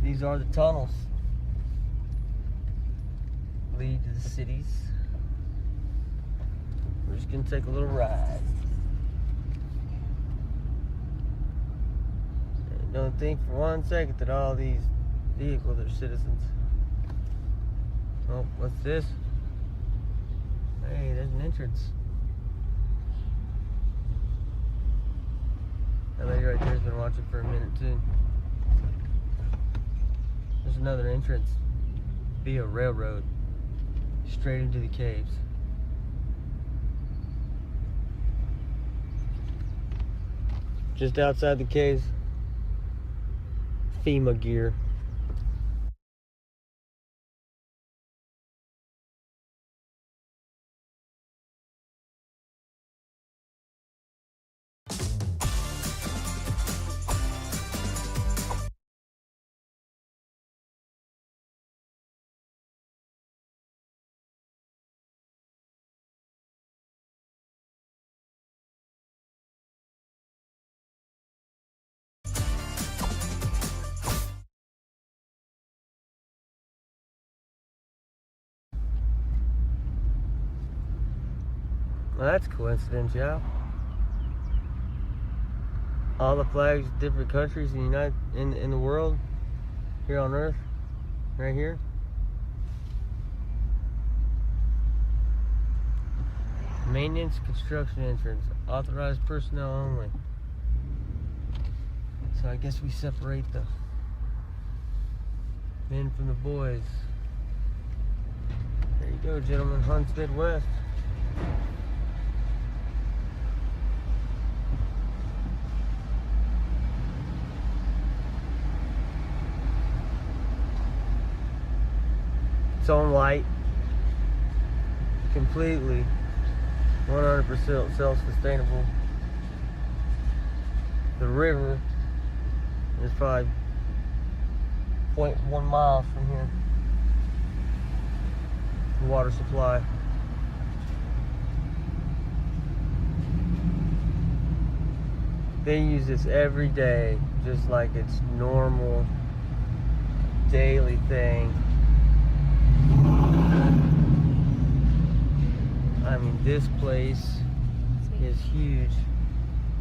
These are the tunnels lead to the cities. We're just gonna take a little ride. Don't think for one second that all these vehicles are citizens. Oh, what's this? Hey, there's an entrance. That lady right there's been watching for a minute too. There's another entrance via railroad straight into the caves. Just outside the caves, FEMA gear. Well, that's coincidence, yeah. All the flags of different countries in the world, here on Earth, right here. Maintenance construction entrance, authorized personnel only. So I guess we separate the men from the boys. There you go, gentlemen. Hunts Midwest. Its own light. Completely 100% self-sustainable. The river is probably 0.1 miles from here. The water supply. They use this every day, just like it's normal daily thing. I mean, this place is huge.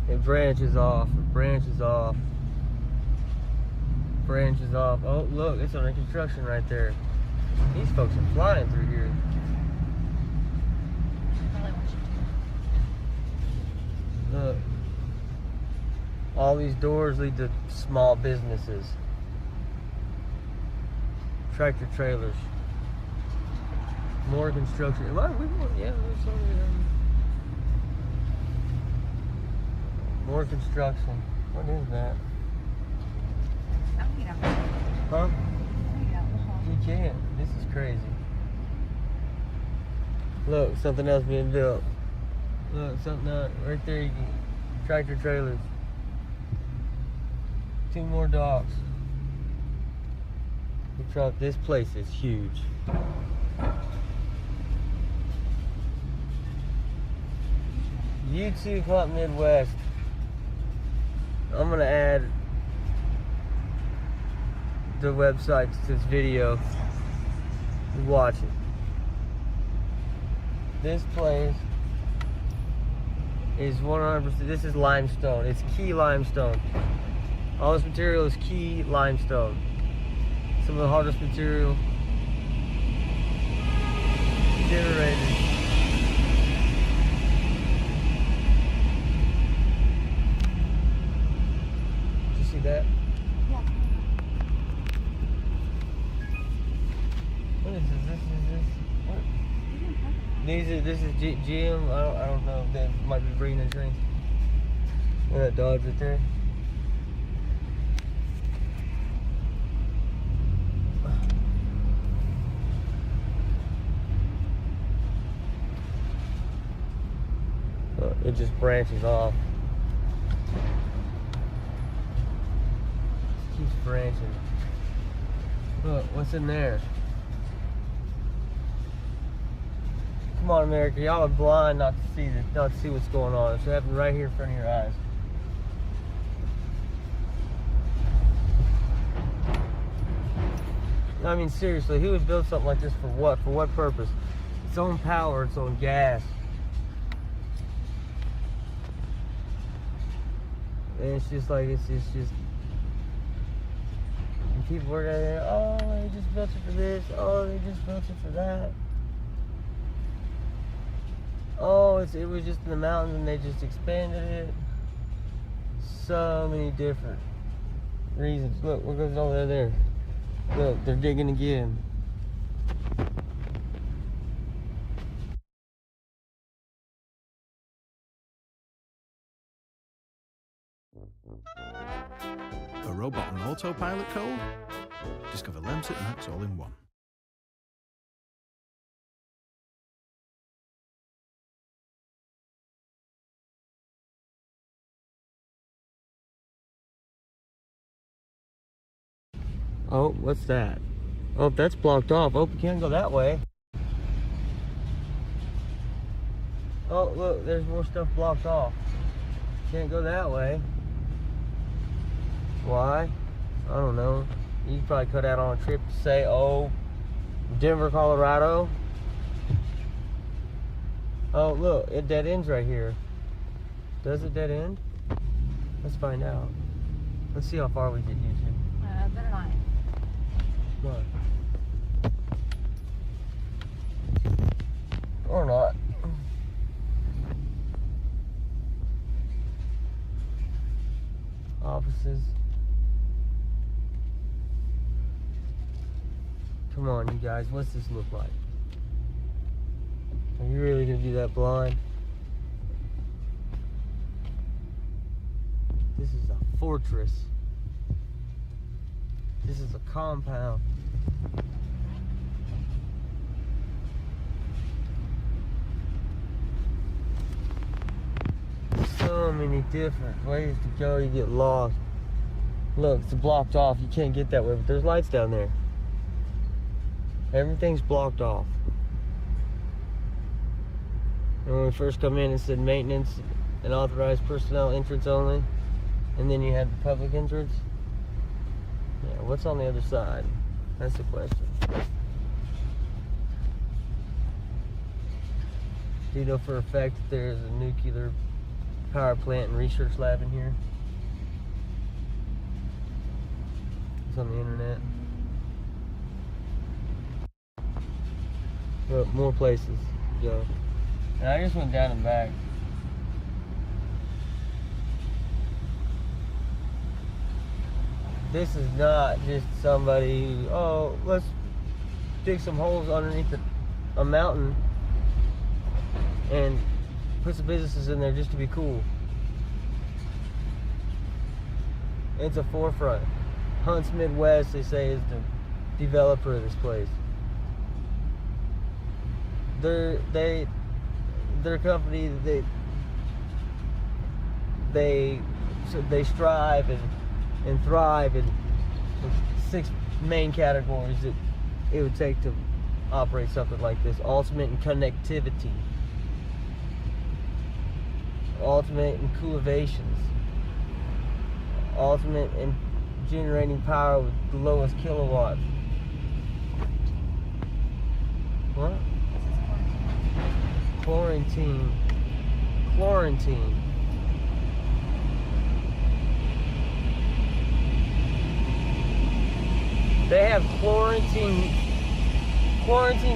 It branches off, it branches off, branches off. Oh, look, it's under construction right there. These folks are flying through here. Look. All these doors lead to small businesses. Tractor trailers. More construction. Yeah, there's some more construction. What is that? Huh? You can't. This is crazy. Look, something else being built. Look, something else. Right there, you can, tractor trailers. 2 more docks. This place is huge. YouTube Hunt Midwest. I'm gonna add the website to this video. Watch it. This place is 100%. This is limestone. It's key limestone. All this material is key limestone. Some of the hardest material generated. Did you see that? Yeah. What is this? What? This is GM. I don't know. They might be breeding the trains. Look at that Dodge right there. It just branches off. It keeps branching. Look, what's in there? Come on, America. Y'all are blind not to see this, not to see what's going on. It's happening right here in front of your eyes. I mean, seriously, who would build something like this for what? For what purpose? Its own power, its own gas. And it's just like, it's just, and people work out there, oh, they just built it for this, oh, they just built it for that. Oh, it was just in the mountains and they just expanded it. So many different reasons. Look, what goes over there? Look, they're digging again. A robot on autopilot code? Discover Lemsit Max all-in-one. Oh, what's that? Oh, that's blocked off. Oh, we can't go that way. Oh, look, there's more stuff blocked off. Can't go that way. Why? I don't know. You probably cut out on a trip to say, oh, Denver, Colorado. Oh, look, it dead ends right here. Does it dead end? Let's find out. Let's see how far we get, YouTube. Better not. Come on. Or not. Offices. Come on, you guys. What's this look like? Are you really gonna be that blind? This is a fortress. This is a compound. So many different ways to go. You get lost. Look, it's blocked off. You can't get that way, but there's lights down there. Everything's blocked off. And when we first come in, it said maintenance and authorized personnel entrance only. And then you had the public entrance. Yeah, what's on the other side? That's the question. Do you know for a fact that there's a nuclear power plant and research lab in here? It's on the internet. But more places to go. And I just went down and back. This is not just somebody, oh, let's dig some holes underneath a mountain and put some businesses in there just to be cool. It's a forefront. Hunts Midwest, they say, is the developer of this place. Their company, they strive and thrive in 6 main categories that it would take to operate something like this. Ultimate in connectivity, ultimate in coolovations, ultimate in generating power with the lowest kilowatts. What? Quarantine. They have quarantine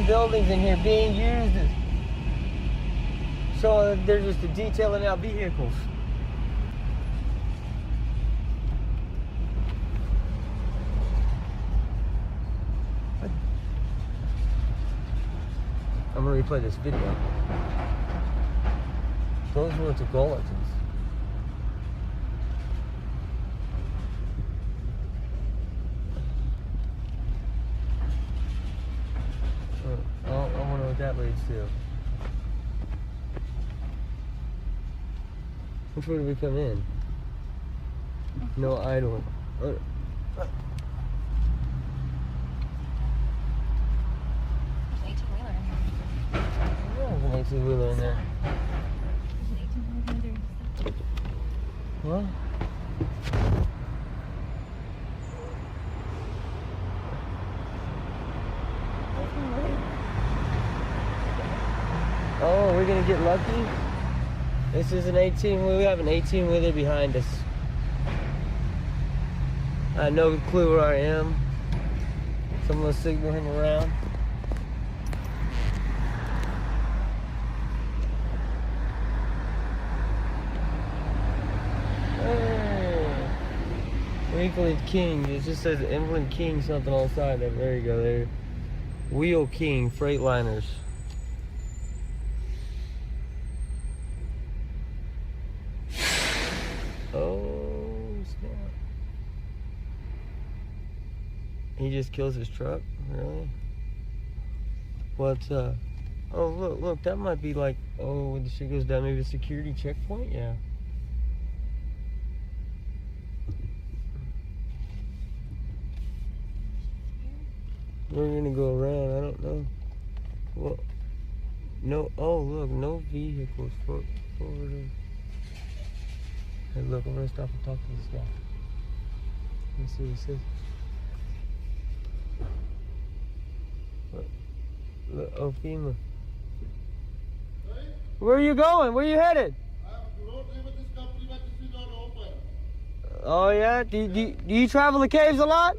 buildings in here being used as, so they're just detailing out vehicles. I'm gonna replay this video. Those were the Gulletons. I wonder what that leads to. Which way do we come in? No idling. There's an 18-wheeler in here. There's an 18-wheeler in there. There's an 18-wheeler in there. What? Oh, we're gonna get lucky? This is an 18-wheeler. We have an 18-wheeler behind us. I have no clue where I am. Someone's signaling around. Evelyn King. It just says Evelyn King something on the side. There you go. There. Wheel King Freightliners. Oh snap! He just kills his truck. Really? What's Oh look! That might be like. Oh, when the shit goes down, maybe a security checkpoint. Yeah. We're gonna go around, I don't know. Well, no, oh look, no vehicles for over there. Hey look, I'm gonna stop and talk to this guy. Let's see what he says. Look, oh, FEMA. Where are you going? Where are you headed? Oh yeah? Do you travel the caves a lot?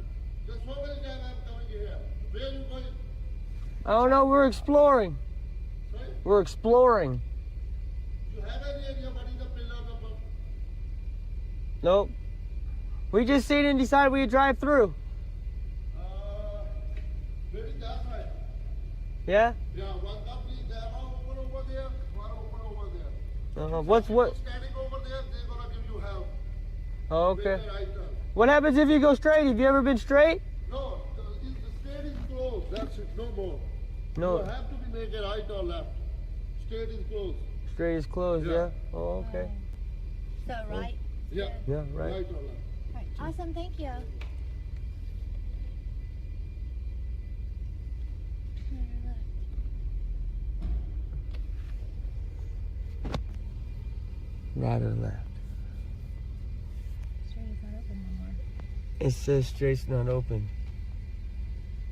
I don't know, we're exploring. Sorry? We're exploring. You have any idea what is the pillar of the... Nope. We just seen and decided we'd drive through. Maybe that side. Yeah? Yeah, one company, they are open over there, one open over there. What's what? Standing over there, they're gonna give you help. Oh, okay. Make a right turn. What happens if you go straight? Have you ever been straight? No, the straight is closed. That's it, no more. No. You have to be make a right or left. Straight is closed. Straight is closed, yeah? Oh, okay. So right? Yeah. Yeah, right. Right or left. Right. Awesome, thank you. Right or left? Straight is not open anymore. It says straight's not open.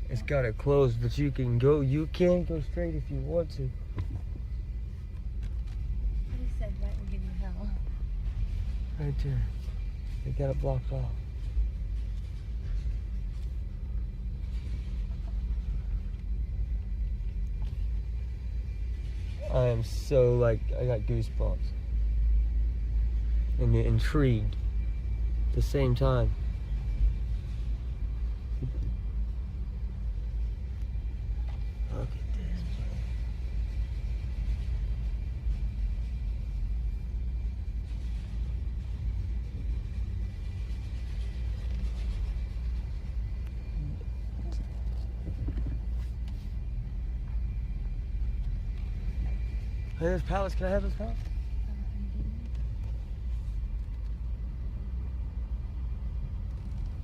It's got it closed, but you can go. You can go straight if you want to. He said right will give you hell. Right there. They got it blocked off. I am so like I got goosebumps and intrigued at the same time. Look at this. Hey, there's pallets. Can I have those pallets?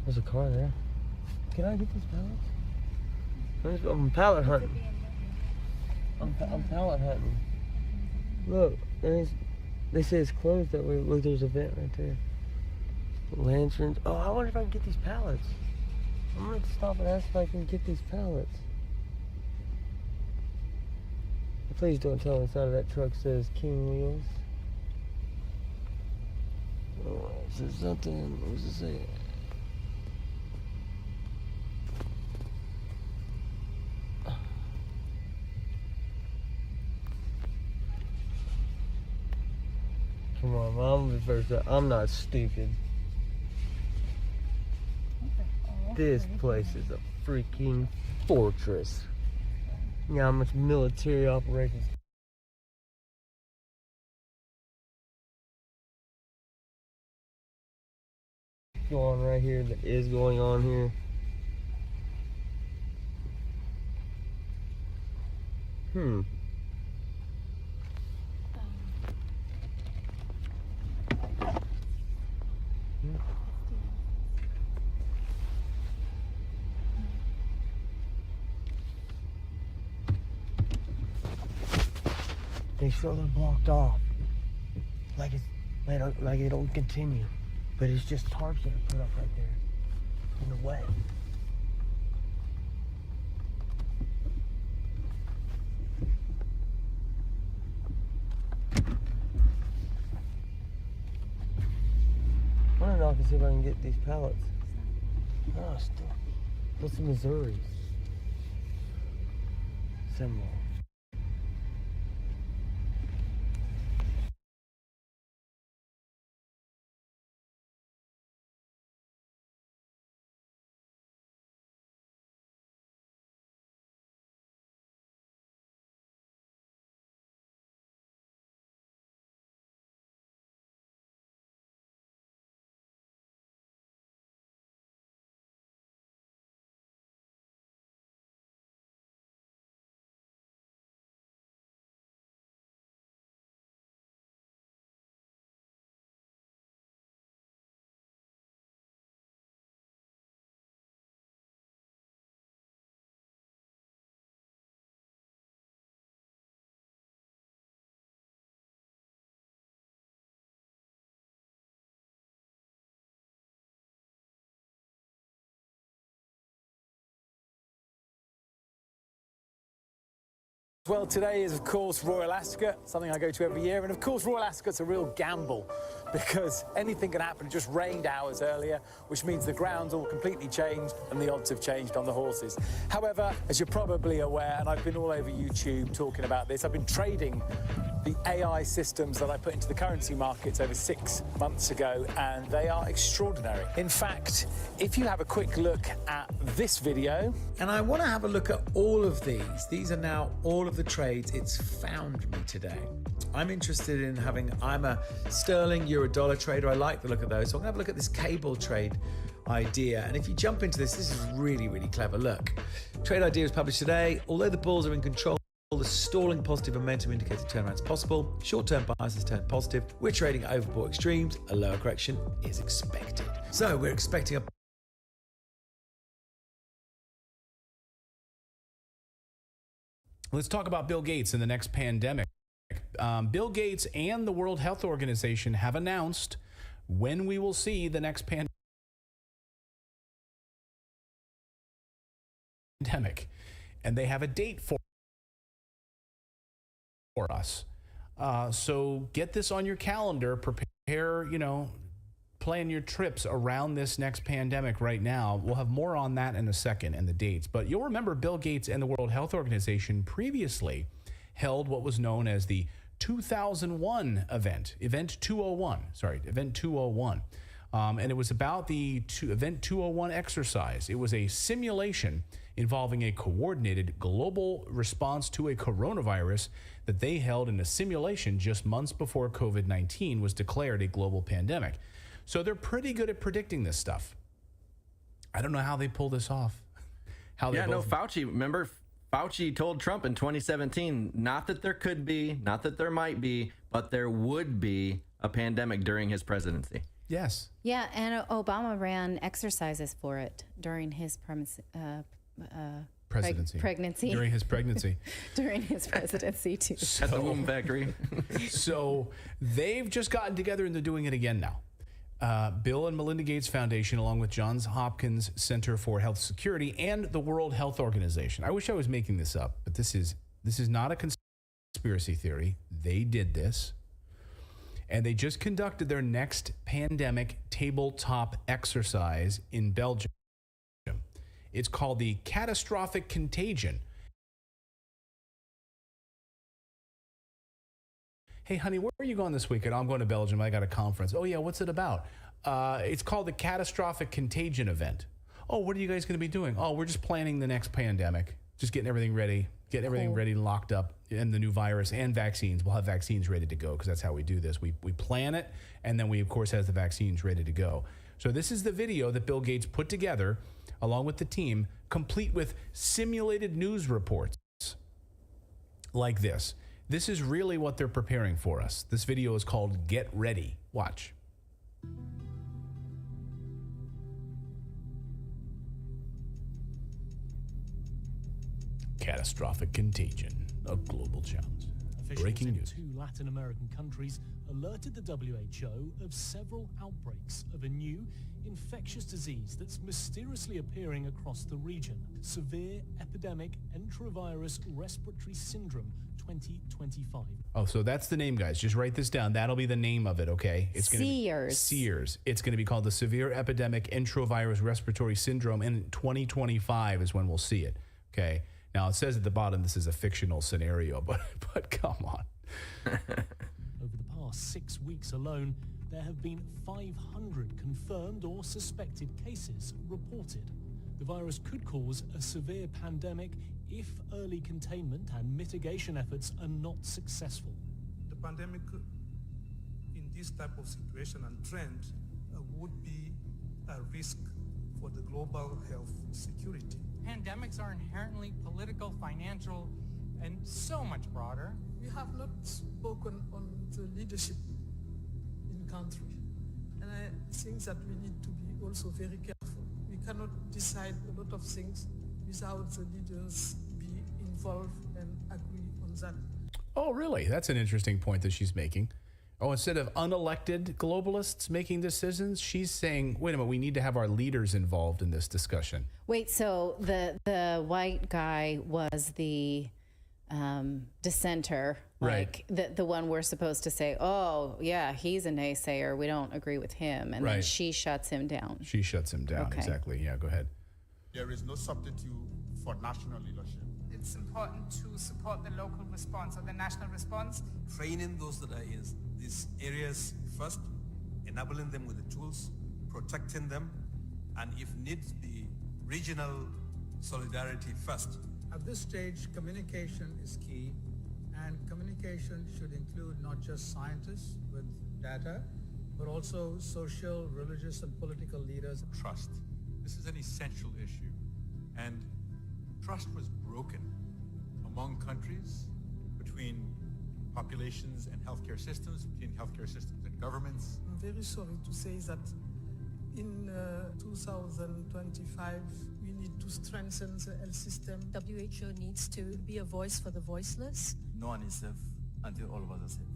There's a car there. Can I get these pallets? I'm pallet hunting. I'm pallet hunting. Look, they say it's closed that way. Look, there's a vent right there. Lanterns. Oh, I wonder if I can get these pallets. I'm gonna stop and ask if I can get these pallets. Please don't tell me inside of that truck says King Wheels. Oh, it says something. What does it say? Come on, Mom. I'm not stupid. This place is a freaking fortress. You know how much military operations go on right here that is going on here. They show they're blocked off, like it don't continue, but it's just tarps that are put up right there in the way. I want to knock and see if I can get these pallets. Oh, still. What's the Missouri? Seminole. Well, today is, of course, Royal Ascot, something I go to every year. And, of course, Royal Ascot's a real gamble because anything can happen. It just rained hours earlier, which means the ground's all completely changed and the odds have changed on the horses. However, as you're probably aware, and I've been all over YouTube talking about this, I've been trading the AI systems that I put into the currency markets over 6 months ago, and they are extraordinary. In fact, if you have a quick look at this video, and I want to have a look at all of these are now all of the trades it's found me today. I'm interested in I'm a sterling, euro, dollar trader. I like the look of those. So I'm going to have a look at this cable trade idea. And if you jump into this is really, really clever. Look, trade idea was published today. Although the bulls are in control, the stalling positive momentum indicates a turnaround is possible. Short-term bias has turned positive. We're trading at overbought extremes. A lower correction is expected. So we're expecting a Let's talk about Bill Gates and the next pandemic. Bill Gates and the World Health Organization have announced when we will see the next pandemic, and they have a date for us. So get this on your calendar, prepare, plan your trips around this next pandemic right now. We'll have more on that in a second and the dates. But you'll remember Bill Gates and the World Health Organization previously held what was known as the 2001 Event 201. And it was about the Event 201 exercise. It was a simulation involving a coordinated global response to a coronavirus that they held in a simulation just months before COVID-19 was declared a global pandemic. So they're pretty good at predicting this stuff. I don't know how they pull this off. Fauci, remember, Fauci told Trump in 2017, not that there could be, not that there might be, but there would be a pandemic during his presidency. Yes. Yeah, and Obama ran exercises for it during his pregnancy. During his pregnancy. During his presidency, too. At the womb factory. So they've just gotten together and they're doing it again now. Bill and Melinda Gates Foundation, along with Johns Hopkins Center for Health Security and the World Health Organization. I wish I was making this up, but this is not a conspiracy theory. They did this. And they just conducted their next pandemic tabletop exercise in Belgium. It's called the Catastrophic Contagion. Hey, honey, where are you going this weekend? I'm going to Belgium. I got a conference. Oh, yeah, what's it about? It's called the Catastrophic Contagion Event. Oh, what are you guys going to be doing? Oh, we're just planning the next pandemic. Just getting everything ready. Getting everything ready and locked up, and the new virus and vaccines. We'll have vaccines ready to go because that's how we do this. We plan it, and then we, of course, have the vaccines ready to go. So this is the video that Bill Gates put together, along with the team, complete with simulated news reports like this. This is really what they're preparing for us. This video is called Get Ready. Watch. Catastrophic contagion, a global challenge. Breaking news. 2 Latin American countries alerted the WHO of several outbreaks of a new infectious disease that's mysteriously appearing across the region. Severe epidemic enterovirus respiratory syndrome 2025. Oh, so that's the name, guys. Just write this down. That'll be the name of it, okay? It's going to be SEERS. It's going to be called the Severe Epidemic Enterovirus Respiratory Syndrome, and 2025 is when we'll see it, okay? Now, it says at the bottom this is a fictional scenario, but come on. Over the past 6 weeks alone, there have been 500 confirmed or suspected cases reported. The virus could cause a severe pandemic if early containment and mitigation efforts are not successful. The pandemic in this type of situation and trend would be a risk for the global health security. Pandemics are inherently political, financial, and so much broader. We have not spoken on the leadership in country. And I think that we need to be also very careful. We cannot decide a lot of things without the leaders be involved and agree on that. Oh, really? That's an interesting point that she's making. Oh, instead of unelected globalists making decisions, she's saying, wait a minute, we need to have our leaders involved in this discussion. Wait, so the white guy was the dissenter, like the one we're supposed to say, oh, yeah, he's a naysayer. We don't agree with him. And then she shuts him down. She shuts him down, exactly. Yeah, go ahead. There is no substitute for national leadership. It's important to support the local response or the national response. Training those that are in these areas first, enabling them with the tools, protecting them, and if needs be, regional solidarity first. At this stage, communication is key, and communication should include not just scientists with data, but also social, religious, and political leaders. Trust. This is an essential issue, and trust was broken among countries, between populations and healthcare systems, between healthcare systems and governments. I'm very sorry to say that in 2025, we need to strengthen the health system. WHO needs to be a voice for the voiceless. No one is safe until all of us are safe.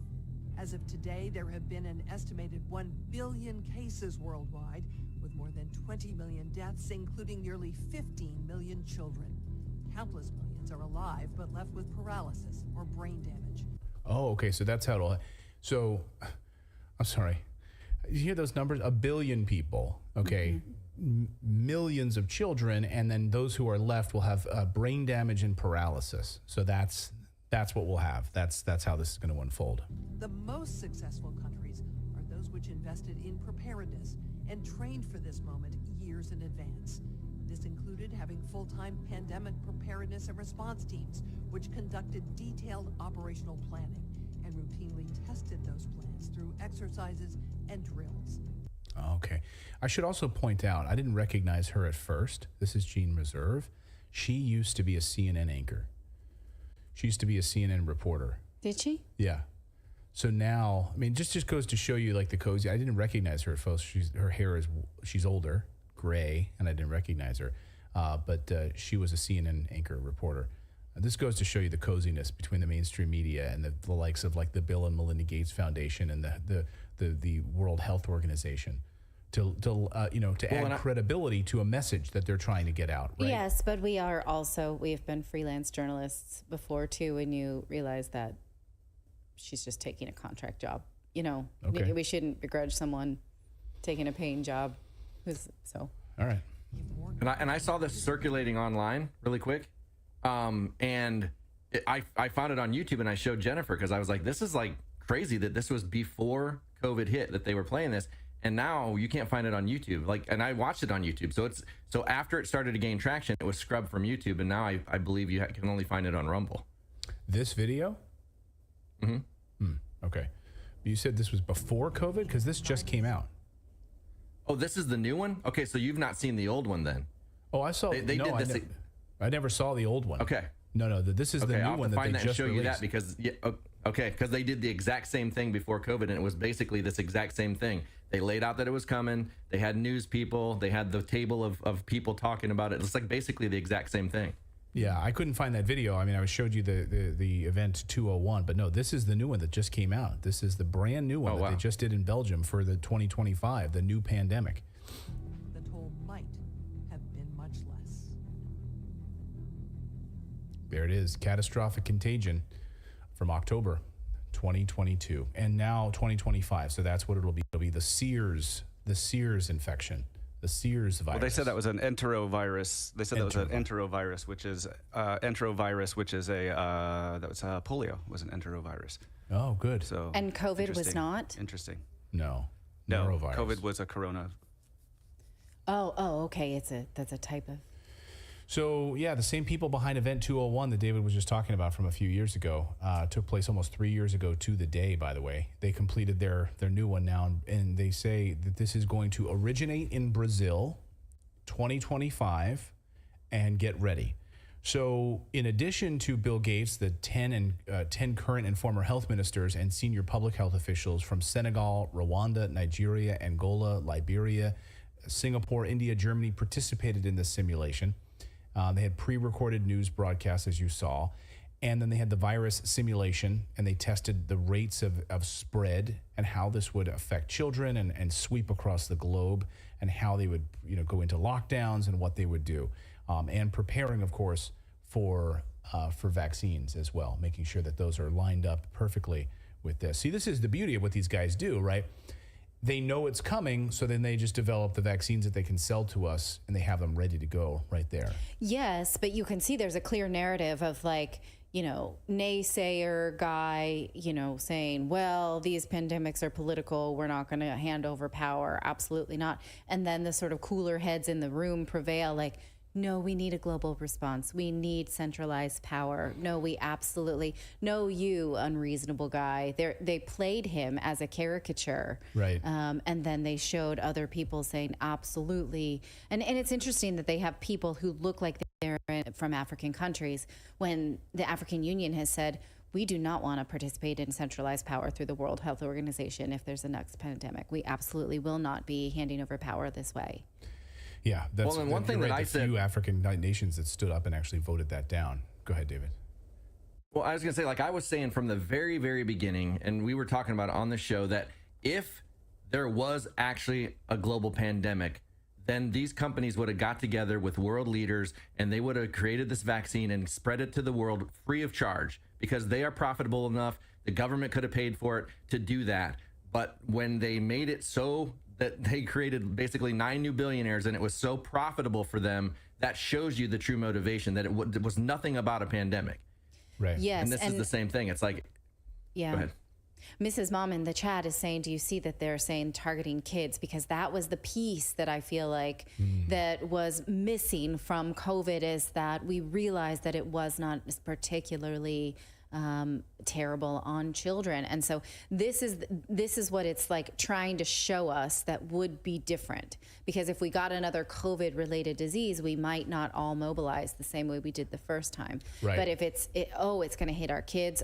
As of today, there have been an estimated 1 billion cases worldwide, with more than 20 million deaths, including nearly 15 million children. Countless millions are alive, but left with paralysis or brain damage. Oh, okay, so that's how it'll... So, I'm sorry. You hear those numbers? 1 billion people, okay? Millions of children, and then those who are left will have brain damage and paralysis. So that's what we'll have. That's how this is going to unfold. The most successful countries are those which invested in preparedness and trained for this moment years in advance. This included having full-time pandemic preparedness and response teams, which conducted detailed operational planning and routinely tested those plans through exercises and drills. Okay. I should also point out, I didn't recognize her at first. This is Jean Reserve. She used to be a CNN anchor. She used to be a CNN reporter. Did she? Yeah. So now, I mean, just goes to show you like the cozy. I didn't recognize her at first. Her hair is, she's older, gray, and I didn't recognize her. But she was a CNN anchor reporter. This goes to show you the coziness between the mainstream media and the likes of like the Bill and Melinda Gates Foundation and the World Health Organization to add credibility to a message that they're trying to get out. Right? Yes, but we've been freelance journalists before too, and you realize that she's just taking a contract job. Okay. We shouldn't begrudge someone taking a paying job. All right. And I saw this circulating online really quick. And I found it on YouTube and I showed Jennifer because I was like, this is like crazy that this was before COVID hit that they were playing this. And now you can't find it on YouTube. And I watched it on YouTube. So after it started to gain traction, it was scrubbed from YouTube. And now I believe you can only find it on Rumble. This video? Okay. You said this was before COVID? Because this just came out. Oh, this is the new one? Okay, so you've not seen the old one then. Oh, I saw. They did this. I never saw the old one. Okay. No. This is the new one that they just show released. you that because because they did the exact same thing before COVID, and it was basically this exact same thing. They laid out that it was coming. They had news people. They had the table of people talking about it. It's like basically the exact same thing. Yeah, I couldn't find that video. I mean, I showed you the event 201, but no, this is the new one that just came out. This is the brand new one that they just did in Belgium for the 2025, the new pandemic. The toll might have been much less. There it is, catastrophic contagion from October 2022, and now 2025. So that's what it'll be. It'll be the SEERS infection. The SEERS virus. Well, they said that was an enterovirus. They said that was an enterovirus, which is a that was polio was an enterovirus. Oh, good. So and COVID was not. Interesting. No. Norovirus. COVID was a corona. Oh, okay. That's a type of. So yeah, the same people behind Event 201 that David was just talking about from a few years ago took place almost 3 years ago to the day, by the way. They completed their new one now, and they say that this is going to originate in Brazil 2025 and get ready. So in addition to Bill Gates, the 10 current and former health ministers and senior public health officials from Senegal, Rwanda, Nigeria, Angola, Liberia, Singapore, India, Germany participated in this simulation. They had pre-recorded news broadcasts, as you saw, and then they had the virus simulation, and they tested the rates of spread and how this would affect children and sweep across the globe, and how they would go into lockdowns and what they would do, and preparing, of course, for vaccines as well, making sure that those are lined up perfectly with this. See, this is the beauty of what these guys do, right? they know it's coming, so then they just develop the vaccines that they can sell to us, and they have them ready to go right there. Yes, but you can see there's a clear narrative of like, you know, naysayer guy, you know, saying, well, these pandemics are political. We're not going to hand over power. Absolutely not. And then the sort of cooler heads in the room prevail like, no, we need a global response. We need centralized power. No, we absolutely, no, you unreasonable guy. They played him as a caricature. Right. And then they showed other people saying absolutely. And it's interesting that they have people who look like they're from African countries when the African Union has said, we do not want to participate in centralized power through the World Health Organization if there's a next pandemic. We absolutely will not be handing over power this way. Yeah, that's Well, and one thing that I said, few African nations that stood up and actually voted that down. Go ahead, David. well, I was going to say, like I was saying from the very, very beginning, and we were talking about it on the show, that if there was actually a global pandemic, then these companies would have got together with world leaders and they would have created this vaccine and spread it to the world free of charge because they are profitable enough. The government could have paid for it to do that. But when they made it so that they created basically 9 new billionaires and it was so profitable for them, that shows you the true motivation, that it was nothing about a pandemic. Right. Yes. And this is the same thing. It's like, yeah. Go ahead. Mrs. Mom in the chat is saying, do you see that they're saying targeting kids? Because that was the piece that I feel like that was missing from COVID, is that we realized that it was not particularly terrible on children. And so this is what it's like trying to show us that would be different, because if we got another COVID related disease, we might not all mobilize the same way we did the first time. Right. But if it's going to hit our kids,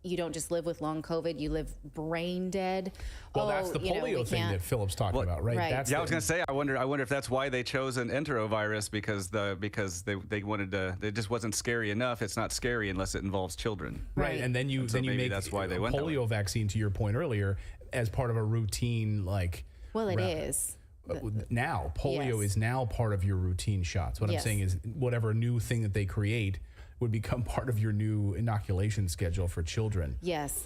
you don't just live with long COVID, you live brain dead. Well, that's the polio thing that Philip's talking about, right? Right. That's I was going to say, I wonder if that's why they chose an enterovirus, because they wanted to. It just wasn't scary enough. It's not scary unless it involves children. Right. And then you make that's why they a went that polio way. vaccine, to your point earlier, as part of a routine, like. Well, it is. Now, polio Yes. is now part of your routine shots. What I'm Yes. saying is, whatever new thing that they create would become part of your new inoculation schedule for children. Yes.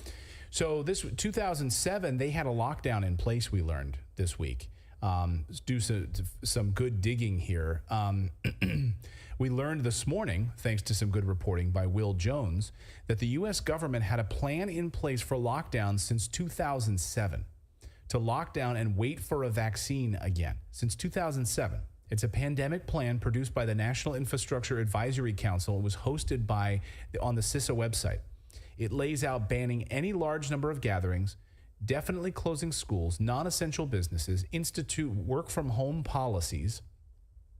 So this 2007, they had a lockdown in place, we learned this week. Do some good digging here. We learned this morning, thanks to some good reporting by Will Jones, that the U.S. government had a plan in place for lockdown since 2007, to lock down and wait for a vaccine again. Since 2007. It's a pandemic plan produced by the National Infrastructure Advisory Council. It was hosted on the CISA website. It lays out banning any large number of gatherings, definitely closing schools, non-essential businesses, institute work-from-home policies,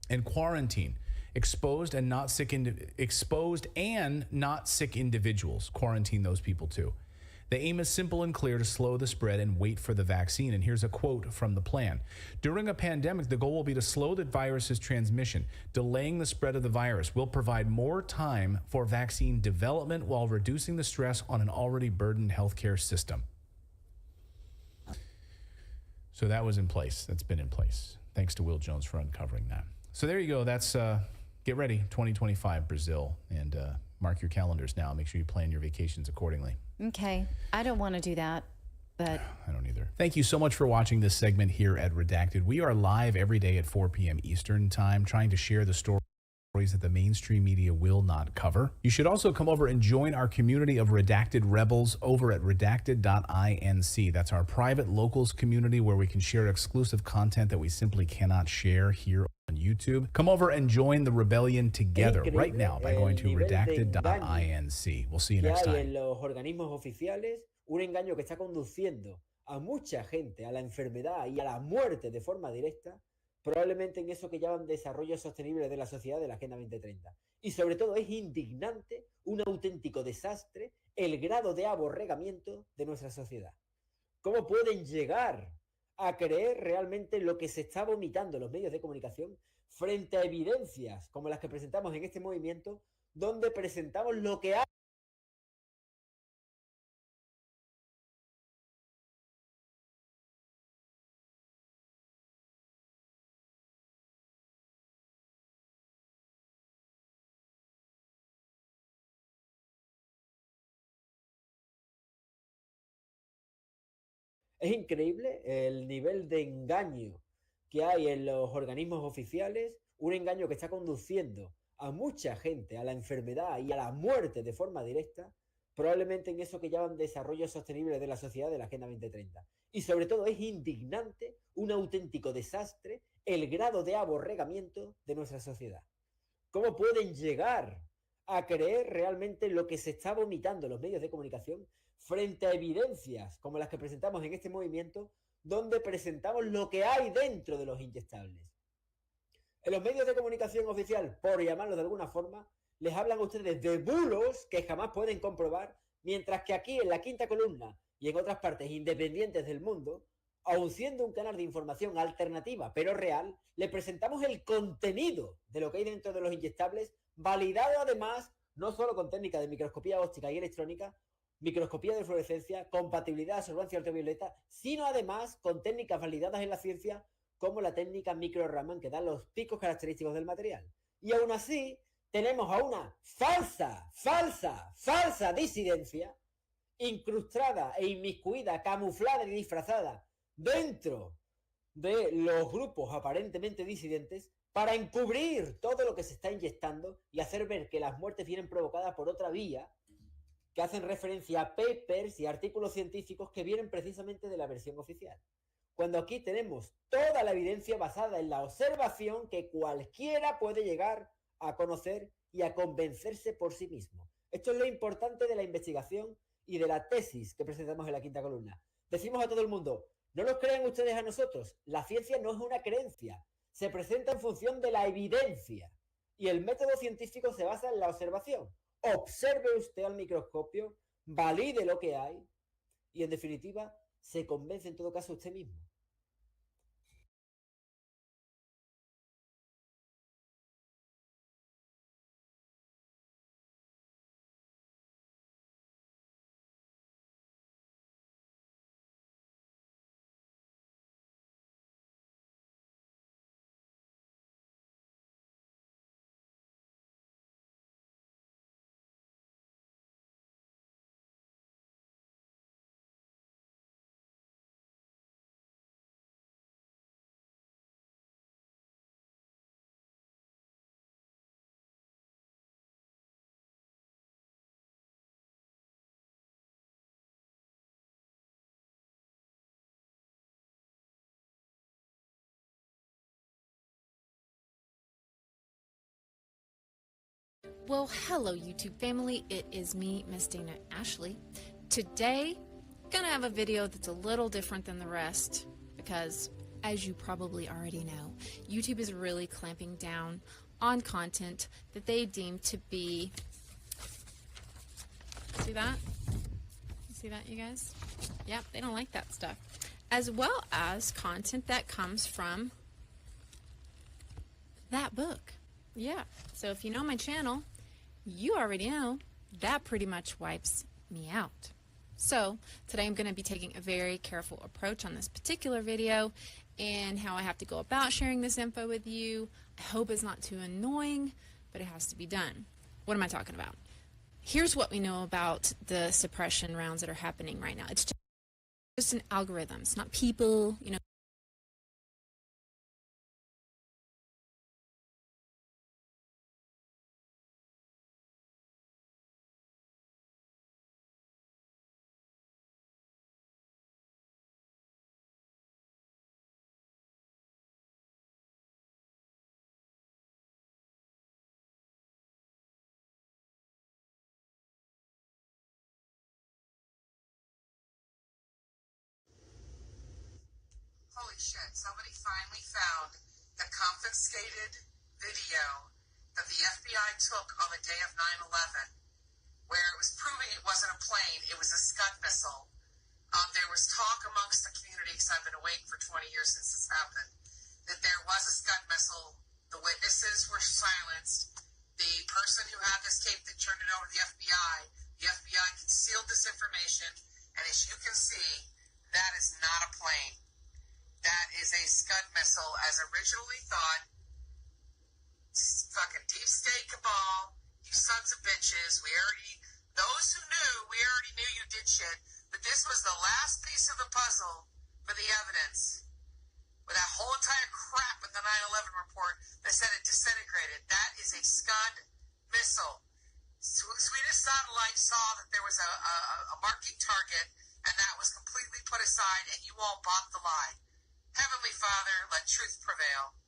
and quarantine exposed and not sick individuals. Quarantine those people too. The aim is simple and clear: to slow the spread and wait for the vaccine. And here's a quote from the plan. During a pandemic, the goal will be to slow the virus's transmission. Delaying the spread of the virus will provide more time for vaccine development while reducing the stress on an already burdened healthcare system. So that was in place. That's been in place. Thanks to Will Jones for uncovering that. So there you go. That's get ready, 2025 Brazil, and mark your calendars now. Make sure you plan your vacations accordingly. Okay. I don't want to do that, but I don't either. Thank you so much for watching this segment here at Redacted. We are live every day at 4 p.m. Eastern time, trying to share the stories that the mainstream media will not cover. You should also come over and join our community of Redacted Rebels over at redacted.inc. That's our private locals community where we can share exclusive content that we simply cannot share here on YouTube. Come over and join the rebellion together right now by going to redacted.inc. We'll see you next hay time. en los organismos oficiales, un engaño que está conduciendo a mucha gente a la enfermedad y a la muerte de forma directa, probablemente en eso que llaman desarrollo sostenible de la sociedad de la Agenda 2030. Y sobre todo es indignante, un auténtico desastre, el grado de aborregamiento de nuestra sociedad. ¿Cómo pueden llegar a creer realmente lo que se está vomitando en los medios de comunicación frente a evidencias como las que presentamos en este movimiento, donde presentamos lo que ha Es increíble el nivel de engaño que hay en los organismos oficiales, un engaño que está conduciendo a mucha gente a la enfermedad y a la muerte de forma directa, probablemente en eso que llaman desarrollo sostenible de la sociedad de la Agenda 2030. Y sobre todo es indignante, un auténtico desastre, el grado de aborregamiento de nuestra sociedad. ¿Cómo pueden llegar a creer realmente lo que se está vomitando en los medios de comunicación frente a evidencias como las que presentamos en este movimiento, donde presentamos lo que hay dentro de los inyectables? En los medios de comunicación oficial, por llamarlo de alguna forma, les hablan a ustedes de bulos que jamás pueden comprobar, mientras que aquí en la Quinta Columna y en otras partes independientes del mundo, aun siendo un canal de información alternativa pero real, le presentamos el contenido de lo que hay dentro de los inyectables, validado además no solo con técnicas de microscopía óptica y electrónica, microscopía de fluorescencia, compatibilidad, absorbancia ultravioleta, sino además con técnicas validadas en la ciencia como la técnica micro-Raman, que da los picos característicos del material. Y aún así, tenemos a una falsa disidencia incrustada e inmiscuida, camuflada y disfrazada dentro de los grupos aparentemente disidentes para encubrir todo lo que se está inyectando y hacer ver que las muertes vienen provocadas por otra vía, que hacen referencia a papers y artículos científicos que vienen precisamente de la versión oficial. Cuando aquí tenemos toda la evidencia basada en la observación que cualquiera puede llegar a conocer y a convencerse por sí mismo. Esto es lo importante de la investigación y de la tesis que presentamos en la Quinta Columna. Decimos a todo el mundo, no nos crean ustedes a nosotros, la ciencia no es una creencia, se presenta en función de la evidencia y el método científico se basa en la observación. Observe usted al microscopio, valide lo que hay y en definitiva se convence en todo caso usted mismo. Well, hello YouTube family, it is me, Miss Dana Ashley. Today, gonna have a video that's a little different than the rest because, as you probably already know, YouTube is really clamping down on content that they deem to be, see that? See that, you guys? Yep, they don't like that stuff. As well as content that comes from that book. Yeah, so if you know my channel, you already know that pretty much wipes me out. So today I'm going to be taking a very careful approach on this particular video and how I have to go about sharing this info with you. I hope it's not too annoying, but it has to be done. What am I talking about? Here's what we know about the suppression rounds that are happening right now. It's just an algorithm. It's not people, you know. Holy shit, somebody finally found the confiscated video that the FBI took on the day of 9/11, where it was proving it wasn't a plane, it was a Scud missile. There was talk amongst the community, because I've been awake for 20 years since this happened, that there was a Scud missile. The witnesses were silenced. The person who had this tape that turned it over to the FBI concealed this information, and as you can see, that is not a plane. That is a Scud missile, as originally thought. Fucking deep state cabal, you sons of bitches. Those who knew, we already knew you did shit. But this was the last piece of the puzzle for the evidence. With that whole entire crap with the 9/11 report that said it disintegrated, that is a Scud missile. Swedish satellite saw that there was a marking target, and that was completely put aside, and you all bought the lie. Heavenly Father, let truth prevail.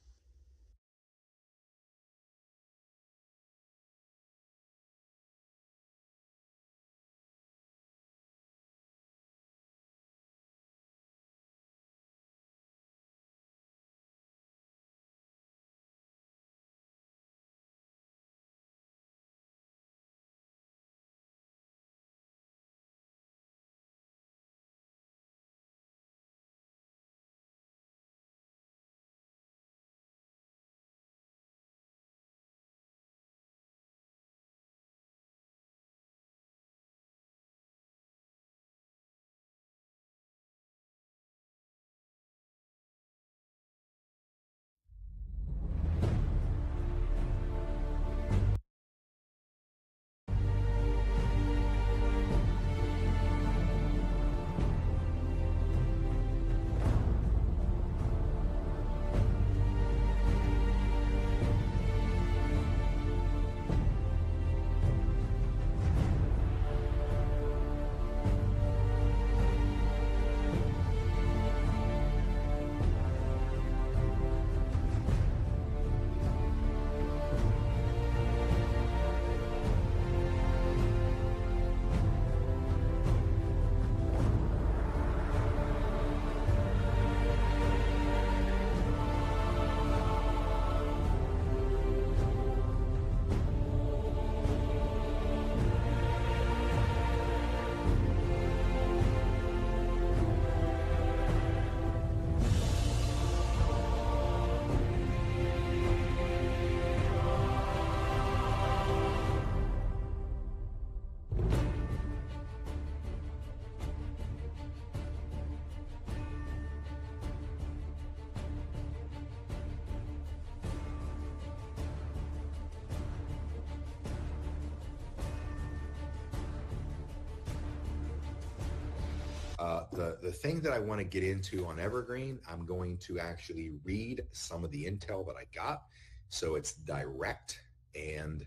The thing that I want to get into on Evergreen, I'm going to actually read some of the intel that I got. So it's direct, and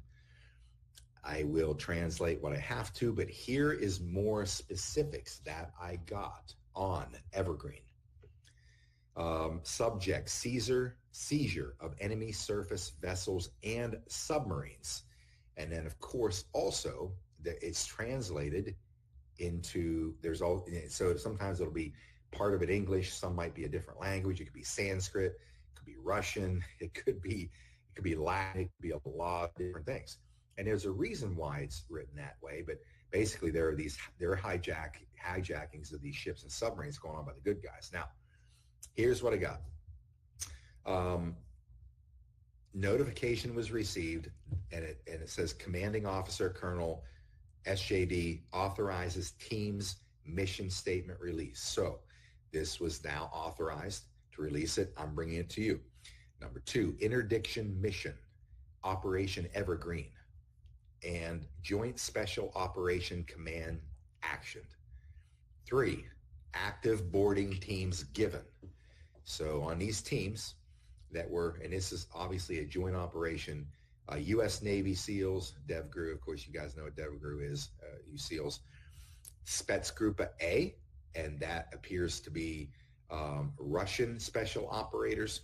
I will translate what I have to, but here is more specifics that I got on Evergreen. Subject, seizure of enemy surface vessels and submarines. And then, of course, also, it's translated into, so sometimes it'll be part of it English, some might be a different language. It could be Sanskrit, it could be Russian, it could be Latin, it could be a lot of different things. And there's a reason why it's written that way, but basically there are hijackings of these ships and submarines going on by the good guys. Now, here's what I got. Notification was received, and it says Commanding Officer Colonel SJD authorizes team's mission statement release. So this was now authorized to release it. I'm bringing it to you. Number 2, interdiction mission, Operation Evergreen, and Joint Special Operation Command actioned. 3, active boarding teams given. So on these teams that were, and this is obviously a joint operation, U.S. Navy SEALs, DevGRU, of course you guys know what DevGRU is, you SEALs, Spetsgruppe A, and that appears to be Russian special operators,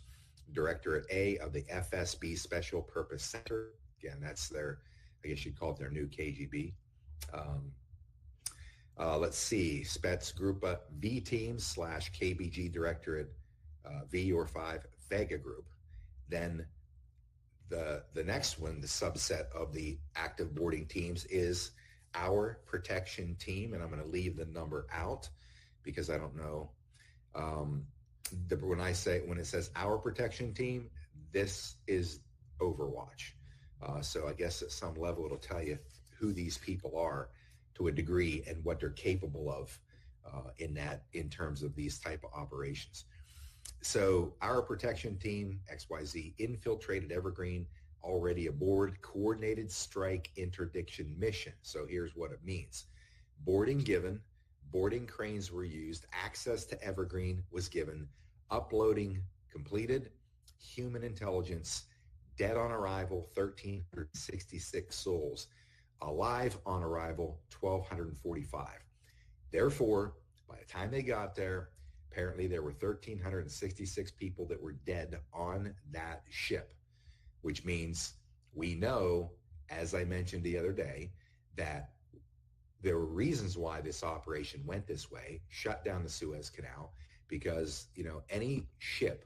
Directorate A of the FSB Special Purpose Center. Again, that's their, I guess you'd call it their new KGB. Let's see, Spetsgruppe V teams / KBG Directorate V or 5 Vega Group. Then the next one, the subset of the active boarding teams, is our protection team, and I'm going to leave the number out because I don't know. When it says our protection team, this is Overwatch. So I guess at some level it'll tell you who these people are to a degree and what they're capable of in terms of these type of operations. So our protection team, XYZ, infiltrated Evergreen, already aboard, coordinated strike interdiction mission. So here's what it means. Boarding given, Boarding cranes were used. Access to Evergreen was given. Uploading completed. Human intelligence. Dead on arrival, 1,366 souls. Alive on arrival, 1,245. Therefore, by the time they got there, apparently there were 1,366 people that were dead on that ship, which means we know, as I mentioned the other day, that there were reasons why this operation went this way, shut down the Suez Canal, because, you know, any ship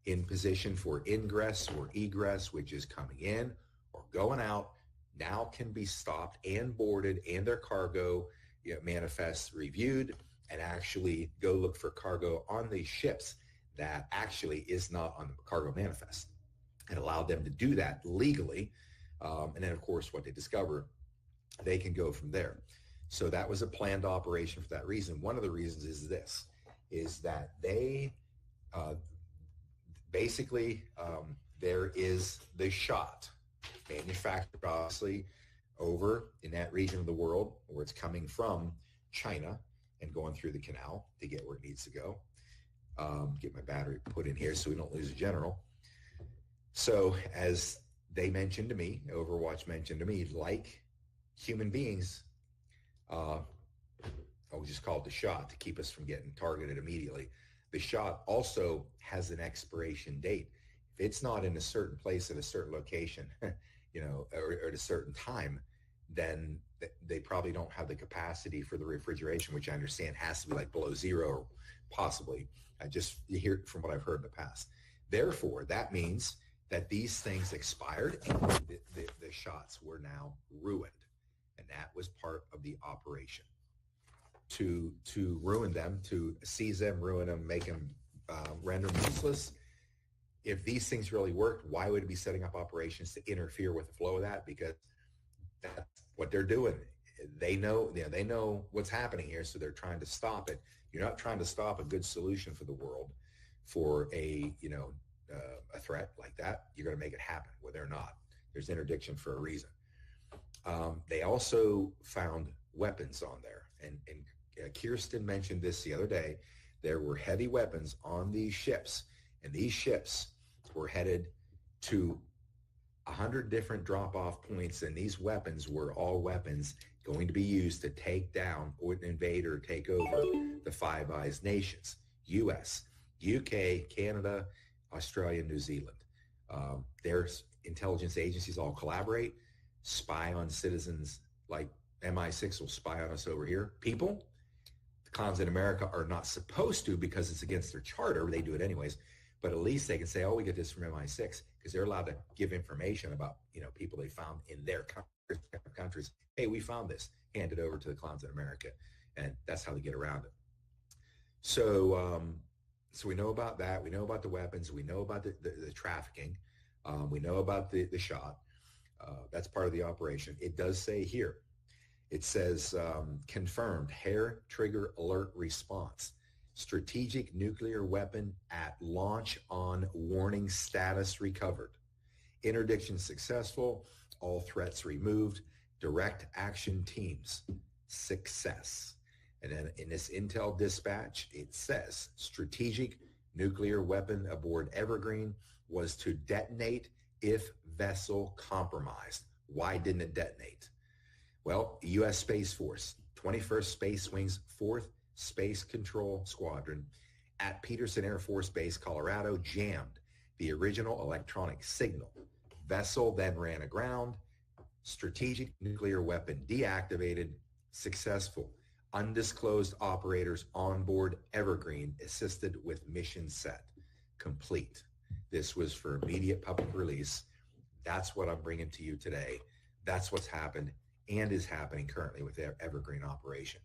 in position for ingress or egress, which is coming in or going out, now can be stopped and boarded and their cargo, you know, manifests reviewed, and actually go look for cargo on these ships that actually is not on the cargo manifest. It allowed them to do that legally. And then, of course, what they discover, they can go from there. So that was a planned operation for that reason. One of the reasons is this, is that they basically, there is the shot manufactured, obviously, over in that region of the world where it's coming from China and going through the canal to get where it needs to go. Get my battery put in here so we don't lose a general. So as they mentioned to me, Overwatch mentioned to me, like human beings, I'll just call it the shot to keep us from getting targeted immediately. The shot also has an expiration date. If it's not in a certain place at a certain location, you know, or at a certain time, then they probably don't have the capacity for the refrigeration, which I understand has to be like below zero, possibly. You hear it from what I've heard in the past. Therefore, that means that these things expired and the shots were now ruined. And that was part of the operation. To ruin them, to seize them, ruin them, make them, render them useless. If these things really worked, why would it be setting up operations to interfere with the flow of that? Because that's what they're doing. They know what's happening here, so they're trying to stop it. You're not trying to stop a good solution for the world for a threat like that. You're going to make it happen. Well, they're not. There's interdiction for a reason. They also found weapons on there, and Kirsten mentioned this the other day. There were heavy weapons on these ships, and these ships were headed to 100 different drop-off points, and these weapons were all weapons going to be used to take down or invade or take over the Five Eyes nations: U.S., UK, Canada, Australia, New Zealand. Their intelligence agencies all collaborate, spy on citizens. Like MI6 will spy on us over here. People, the clowns in America are not supposed to, because it's against their charter. They do it anyways. But at least they can say, oh, we get this from MI6, because they're allowed to give information about, people they found in their countries. Hey, we found this. Hand it over to the clowns in America. And that's how they get around it. So we know about that. We know about the weapons. We know about the trafficking. We know about the shot. That's part of the operation. It does say here, it says, confirmed hair trigger alert response. Strategic nuclear weapon at launch on warning status recovered. Interdiction successful. All threats removed. Direct action teams. Success. And then in this intel dispatch, it says strategic nuclear weapon aboard Evergreen was to detonate if vessel compromised. Why didn't it detonate? Well, U.S. Space Force, 21st Space Wing's 4th Space Control Squadron at Peterson Air Force Base, Colorado, jammed the original electronic signal. Vessel then ran aground. Strategic nuclear weapon deactivated. Successful. Undisclosed operators on board Evergreen assisted with mission set. Complete. This was for immediate public release. That's what I'm bringing to you today. That's what's happened and is happening currently with their Evergreen operation.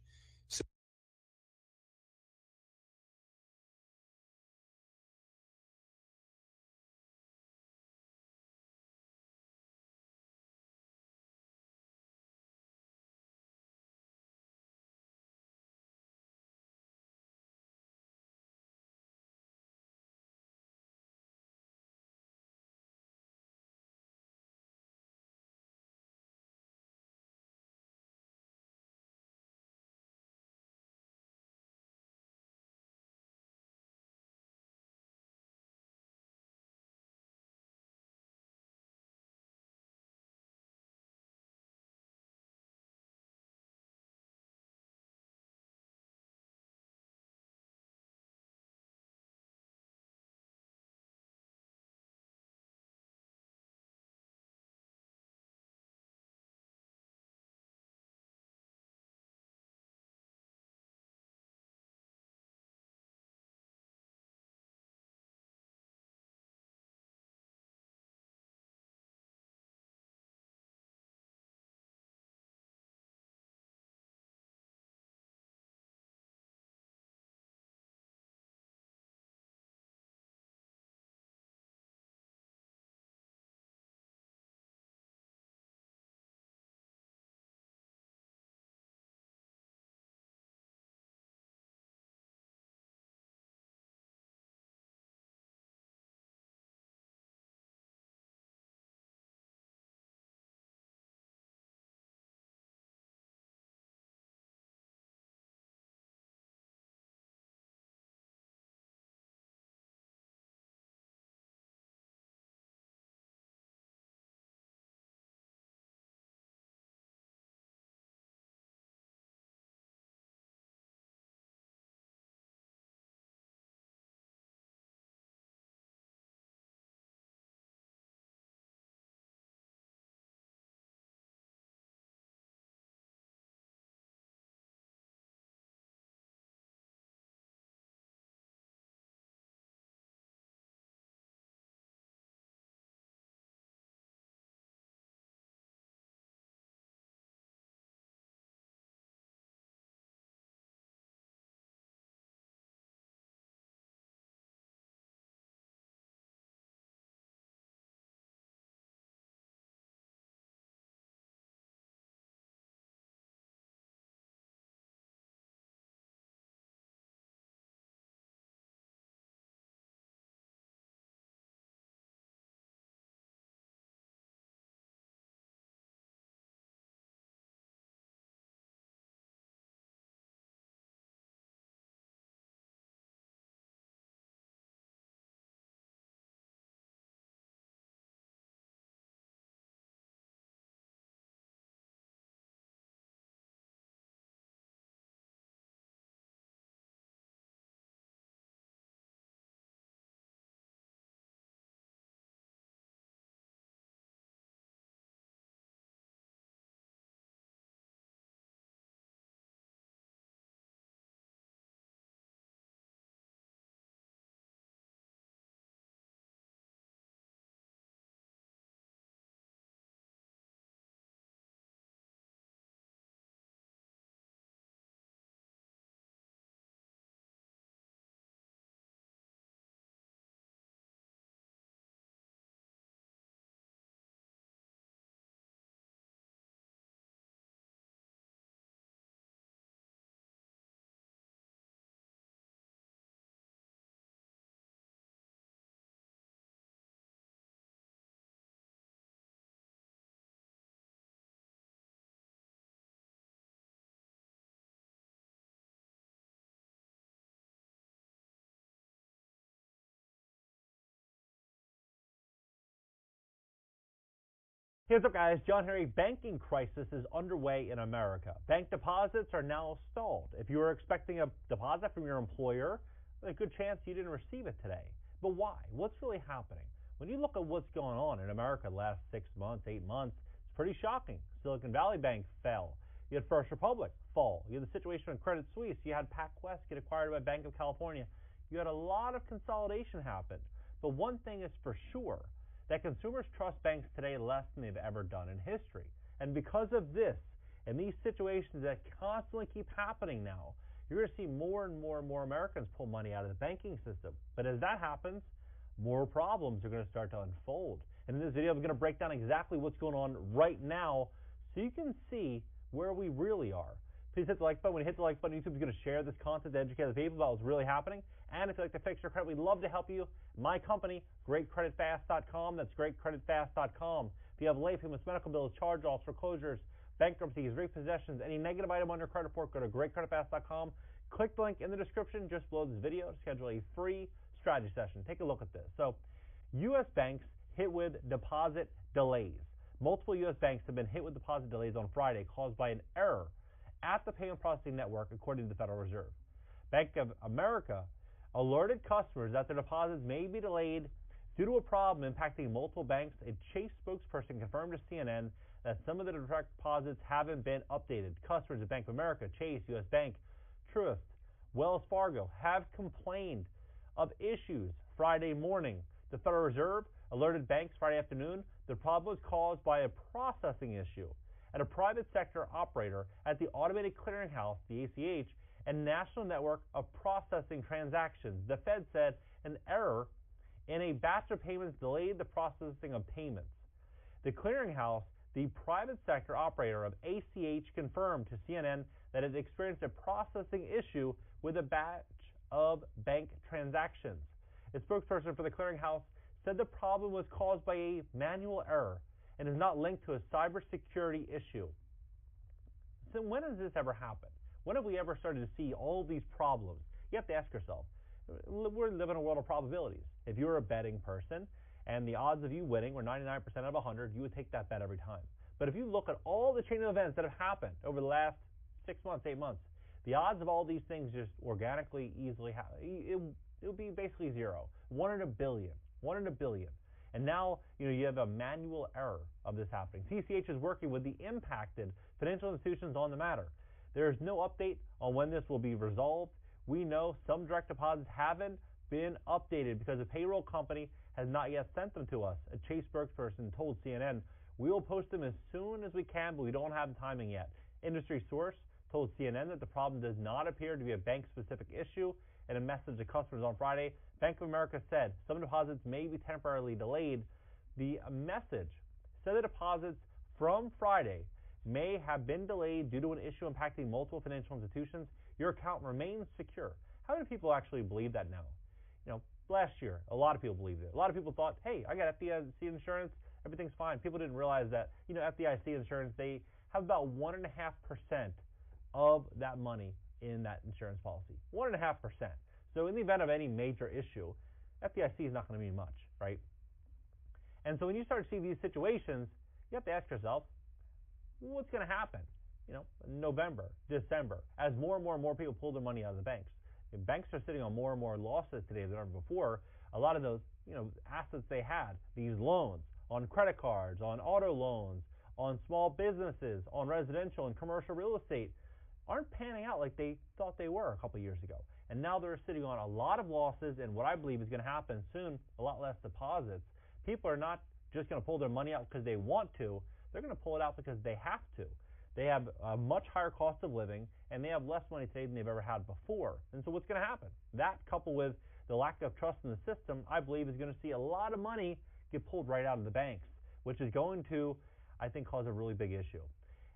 Here's up, guys. John Henry, banking crisis is underway in America. Bank deposits are now stalled. If you were expecting a deposit from your employer, there's a good chance you didn't receive it today. But why? What's really happening? When you look at what's going on in America the last 6 months, 8 months, it's pretty shocking. Silicon Valley Bank fell. You had First Republic fall. You had the situation with Credit Suisse. You had PacWest get acquired by Bank of California. You had a lot of consolidation happen. But one thing is for sure, that consumers trust banks today less than they've ever done in history. And because of this, and these situations that constantly keep happening now, you're going to see more and more and more Americans pull money out of the banking system. But as that happens, more problems are going to start to unfold. And in this video, I'm going to break down exactly what's going on right now so you can see where we really are. Please hit the like button. When you hit the like button, YouTube is going to share this content to educate other people about what's really happening. And if you'd like to fix your credit, we'd love to help you. My company, GreatCreditFast.com. That's GreatCreditFast.com. If you have late payments, medical bills, charge-offs, foreclosures, bankruptcies, repossessions, any negative item on your credit report, go to GreatCreditFast.com. Click the link in the description just below this video to schedule a free strategy session. Take a look at this. So, U.S. banks hit with deposit delays. Multiple U.S. banks have been hit with deposit delays on Friday caused by an error at the payment processing network, according to the Federal Reserve. Bank of America alerted customers that their deposits may be delayed due to a problem impacting multiple banks. A Chase spokesperson confirmed to CNN that some of the direct deposits haven't been updated. Customers at Bank of America, Chase, U.S. Bank, Truist, Wells Fargo have complained of issues Friday morning. The Federal Reserve alerted banks Friday afternoon the problem was caused by a processing issue at a private sector operator at the Automated Clearinghouse, the ACH, and National Network of Processing Transactions. The Fed said an error in a batch of payments delayed the processing of payments. The clearinghouse, the private sector operator of ACH, confirmed to CNN that it experienced a processing issue with a batch of bank transactions. A spokesperson for the clearinghouse said the problem was caused by a manual error and is not linked to a cybersecurity issue. So when has this ever happened? When have we ever started to see all these problems? You have to ask yourself, we're living in a world of probabilities. If you're a betting person and the odds of you winning were 99% out of 100, you would take that bet every time. But if you look at all the chain of events that have happened over the last 6 months, 8 months, the odds of all these things just organically, easily happen, it would be basically zero. 1 in a billion. 1 in a billion. And now, you have a manual error of this happening. CCH is working with the impacted financial institutions on the matter. There is no update on when this will be resolved. We know some direct deposits haven't been updated because the payroll company has not yet sent them to us. A Chase spokesperson told CNN, "We will post them as soon as we can, but we don't have the timing yet." Industry source told CNN that the problem does not appear to be a bank-specific issue. In a message to customers on Friday, Bank of America said some deposits may be temporarily delayed. The message said the deposits from Friday may have been delayed due to an issue impacting multiple financial institutions. Your account remains secure. How many people actually believe that now? Last year, a lot of people believed it. A lot of people thought, hey, I got FDIC insurance, everything's fine. People didn't realize that, FDIC insurance, they have about 1.5% of that money in that insurance policy. 1.5%. So in the event of any major issue, FDIC is not going to mean much, right? And so when you start to see these situations, you have to ask yourself, what's going to happen? November, December, as more and more people pull their money out of the banks. Banks are sitting on more and more losses today than ever before. A lot of those, assets they had, these loans on credit cards, on auto loans, on small businesses, on residential and commercial real estate, aren't panning out like they thought they were a couple years ago. And now they're sitting on a lot of losses, and what I believe is going to happen soon, a lot less deposits. People are not just going to pull their money out because they want to. They're going to pull it out because they have to. They have a much higher cost of living, and they have less money today than they've ever had before. And so what's going to happen? That, coupled with the lack of trust in the system, I believe is going to see a lot of money get pulled right out of the banks, which is going to, I think, cause a really big issue.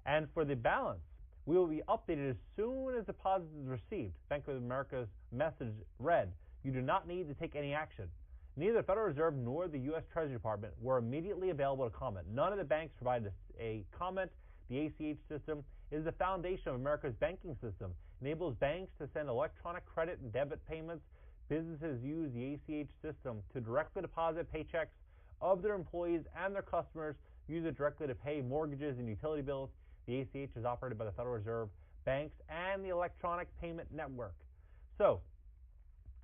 And for the balance, we will be updated as soon as deposit is received. Bank of America's message read, "You do not need to take any action." Neither the Federal Reserve nor the U.S. Treasury Department were immediately available to comment. None of the banks provided a comment. The ACH system is the foundation of America's banking system. It enables banks to send electronic credit and debit payments. Businesses use the ACH system to directly deposit paychecks of their employees and their customers use it directly to pay mortgages and utility bills. The ACH is operated by the Federal Reserve, banks, and the electronic payment network. So,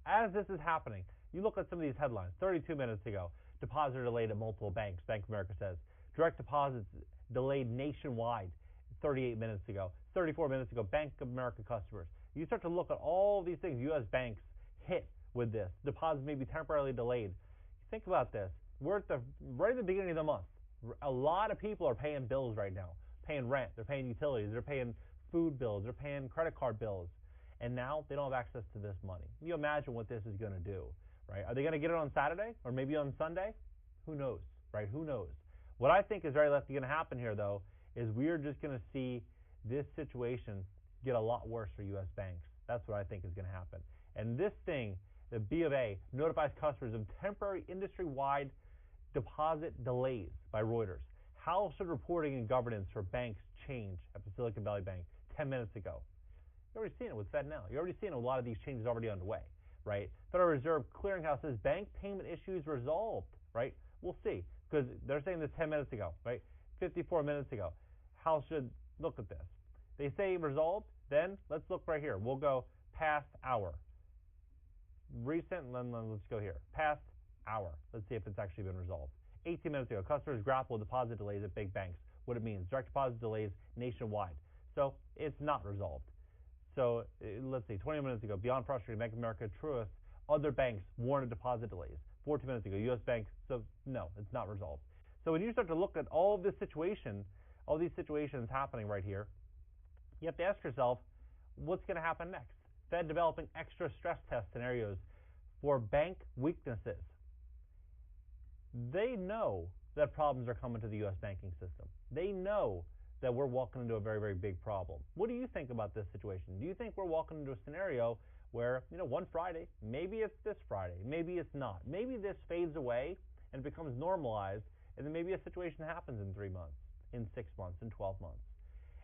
as this is happening, you look at some of these headlines. 32 minutes ago, depositor delayed at multiple banks, Bank of America says. Direct deposits delayed nationwide 38 minutes ago. 34 minutes ago, Bank of America customers. You start to look at all these things. U.S. banks hit with this. Deposits may be temporarily delayed. Think about this. We're at right at the beginning of the month. A lot of people are paying bills right now, paying rent, they're paying utilities, they're paying food bills, they're paying credit card bills, and now they don't have access to this money. Can you imagine what this is going to do, right? Are they going to get it on Saturday or maybe on Sunday? Who knows, right? Who knows? What I think is very likely going to happen here, though, is we're just going to see this situation get a lot worse for U.S. banks. That's what I think is going to happen. And this thing, the B of A notifies customers of temporary industry-wide deposit delays by Reuters. How should reporting and governance for banks change at the Silicon Valley Bank 10 minutes ago? You've already seen it with FedNow. You've already seen a lot of these changes already underway, right? Federal Reserve Clearinghouse says bank payment issues resolved, right? We'll see, because they're saying this 10 minutes ago, right? 54 minutes ago. How should look at this? They say resolved, then let's look right here. We'll go past hour. Recent, and then let's go here. Past hour. Let's see if it's actually been resolved. 18 minutes ago, customers grapple with deposit delays at big banks. What it means, direct deposit delays nationwide. So it's not resolved. So let's see, 20 minutes ago, beyond frustrating, Bank of America, Truist, other banks warned of deposit delays. 14 minutes ago, U.S. Bank, so no, it's not resolved. So when you start to look at all of this situation, all these situations happening right here, you have to ask yourself, what's going to happen next? Fed developing extra stress test scenarios for bank weaknesses. They know that problems are coming to the U.S. banking system. They know that we're walking into a very, very big problem. What do you think about this situation? Do you think we're walking into a scenario where, one Friday, maybe it's this Friday, maybe it's not. Maybe this fades away and becomes normalized, and then maybe a situation happens in 3 months, in 6 months, in 12 months.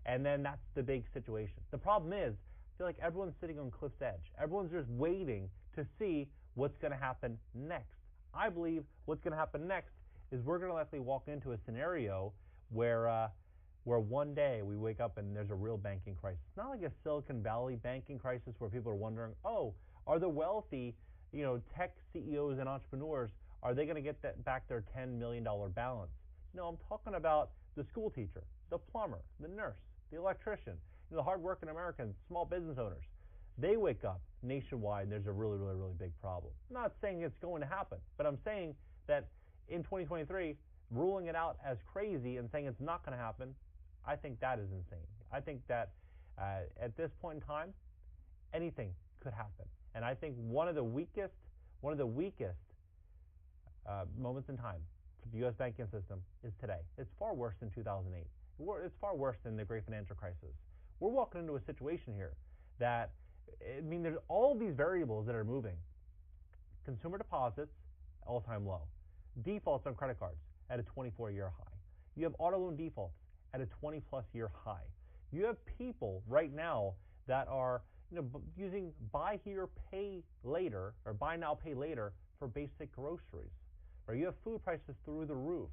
And then that's the big situation. The problem is, I feel like everyone's sitting on cliff's edge. Everyone's just waiting to see what's going to happen next. I believe what's going to happen next is we're going to likely walk into a scenario where one day we wake up and there's a real banking crisis. Not like a Silicon Valley banking crisis where people are wondering, are the wealthy, tech CEOs and entrepreneurs, are they going to get back their $10 million balance? No, I'm talking about the school teacher, the plumber, the nurse, the electrician, the hardworking Americans, small business owners. They wake up nationwide and there's a really, really, really big problem. I'm not saying it's going to happen, but I'm saying that in 2023, ruling it out as crazy and saying it's not going to happen, I think that is insane. I think that at this point in time, anything could happen. And I think one of the weakest moments in time for the U.S. banking system is today. It's far worse than 2008. It's far worse than the great financial crisis. We're walking into a situation here that, there's all these variables that are moving. Consumer deposits, all-time low. Defaults on credit cards at a 24-year high. You have auto loan defaults at a 20-plus year high. You have people right now that are using buy here, pay later, or buy now, pay later for basic groceries. Or you have food prices through the roof.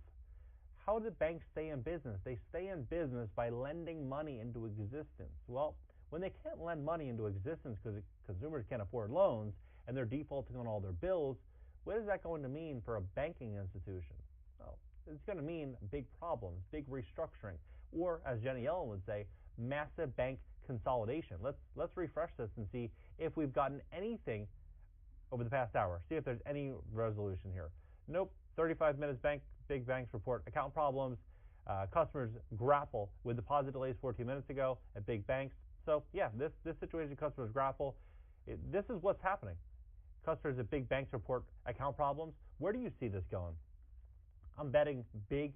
How do banks stay in business? They stay in business by lending money into existence. Well, when they can't lend money into existence because consumers can't afford loans and they're defaulting on all their bills, what is that going to mean for a banking institution? Well, it's going to mean big problems, big restructuring, or as Jenny Yellen would say, massive bank consolidation. Let's refresh this and see if we've gotten anything over the past hour. See if there's any resolution here. Nope. 35 minutes big banks report account problems. Customers grapple with deposit delays 14 minutes ago at big banks. So yeah, this situation, customers grapple. This is what's happening. Customers at big banks report account problems. Where do you see this going? I'm betting big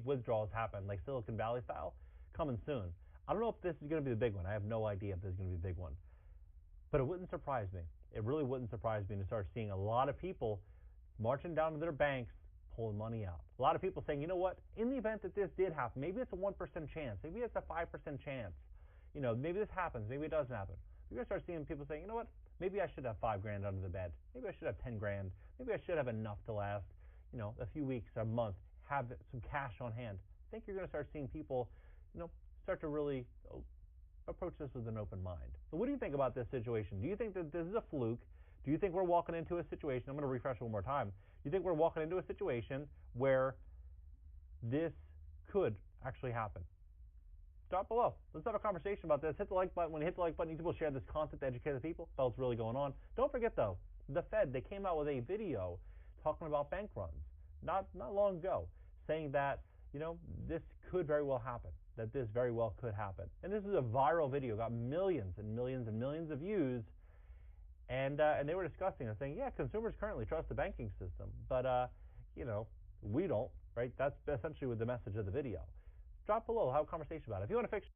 withdrawals happen, like Silicon Valley style, coming soon. I don't know if this is going to be the big one. I have no idea if this is going to be the big one. But it wouldn't surprise me. It really wouldn't surprise me to start seeing a lot of people marching down to their banks, pulling money out. A lot of people saying, you know what, in the event that this did happen, maybe it's a 1% chance, maybe it's a 5% chance. Maybe this happens, maybe it doesn't happen. You're going to start seeing people saying, you know what, maybe I should have $5,000 under the bed. Maybe I should have $10,000. Maybe I should have enough to last, a few weeks, a month, have some cash on hand. I think you're going to start seeing people, start to really approach this with an open mind. So what do you think about this situation? Do you think that this is a fluke? Do you think we're walking into a situation, I'm going to refresh it one more time. Do you think we're walking into a situation where this could actually happen? Drop below. Let's have a conversation about this. Hit the like button. When you hit the like button, you people share this content to educate the people. That's what's really going on. Don't forget, though, the Fed, they came out with a video talking about bank runs not long ago, saying that, this could very well happen, that this very well could happen. And this is a viral video, got millions and millions and millions of views. And they were discussing and saying, yeah, consumers currently trust the banking system, but, we don't, right? That's essentially what the message of the video. Drop below, have a conversation about it. If you want to fix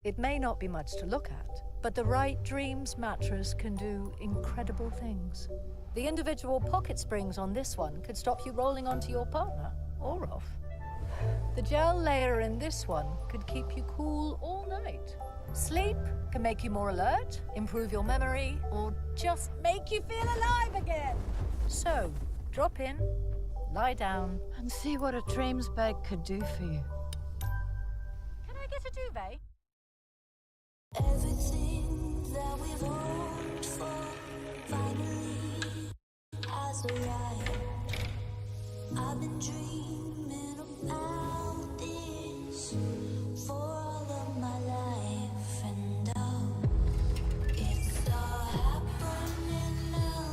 It may not be much to look at, but the right Dreams mattress can do incredible things. The individual pocket springs on this one could stop you rolling onto your partner or off. The gel layer in this one could keep you cool all night. Sleep can make you more alert, improve your memory, or just make you feel alive again. So, drop in, lie down, and see what a Dreams bed could do for you. Can I get a duvet? Everything that we've hoped for finally has arrived. I've been dreaming about this for all of my life, and it's all happening now.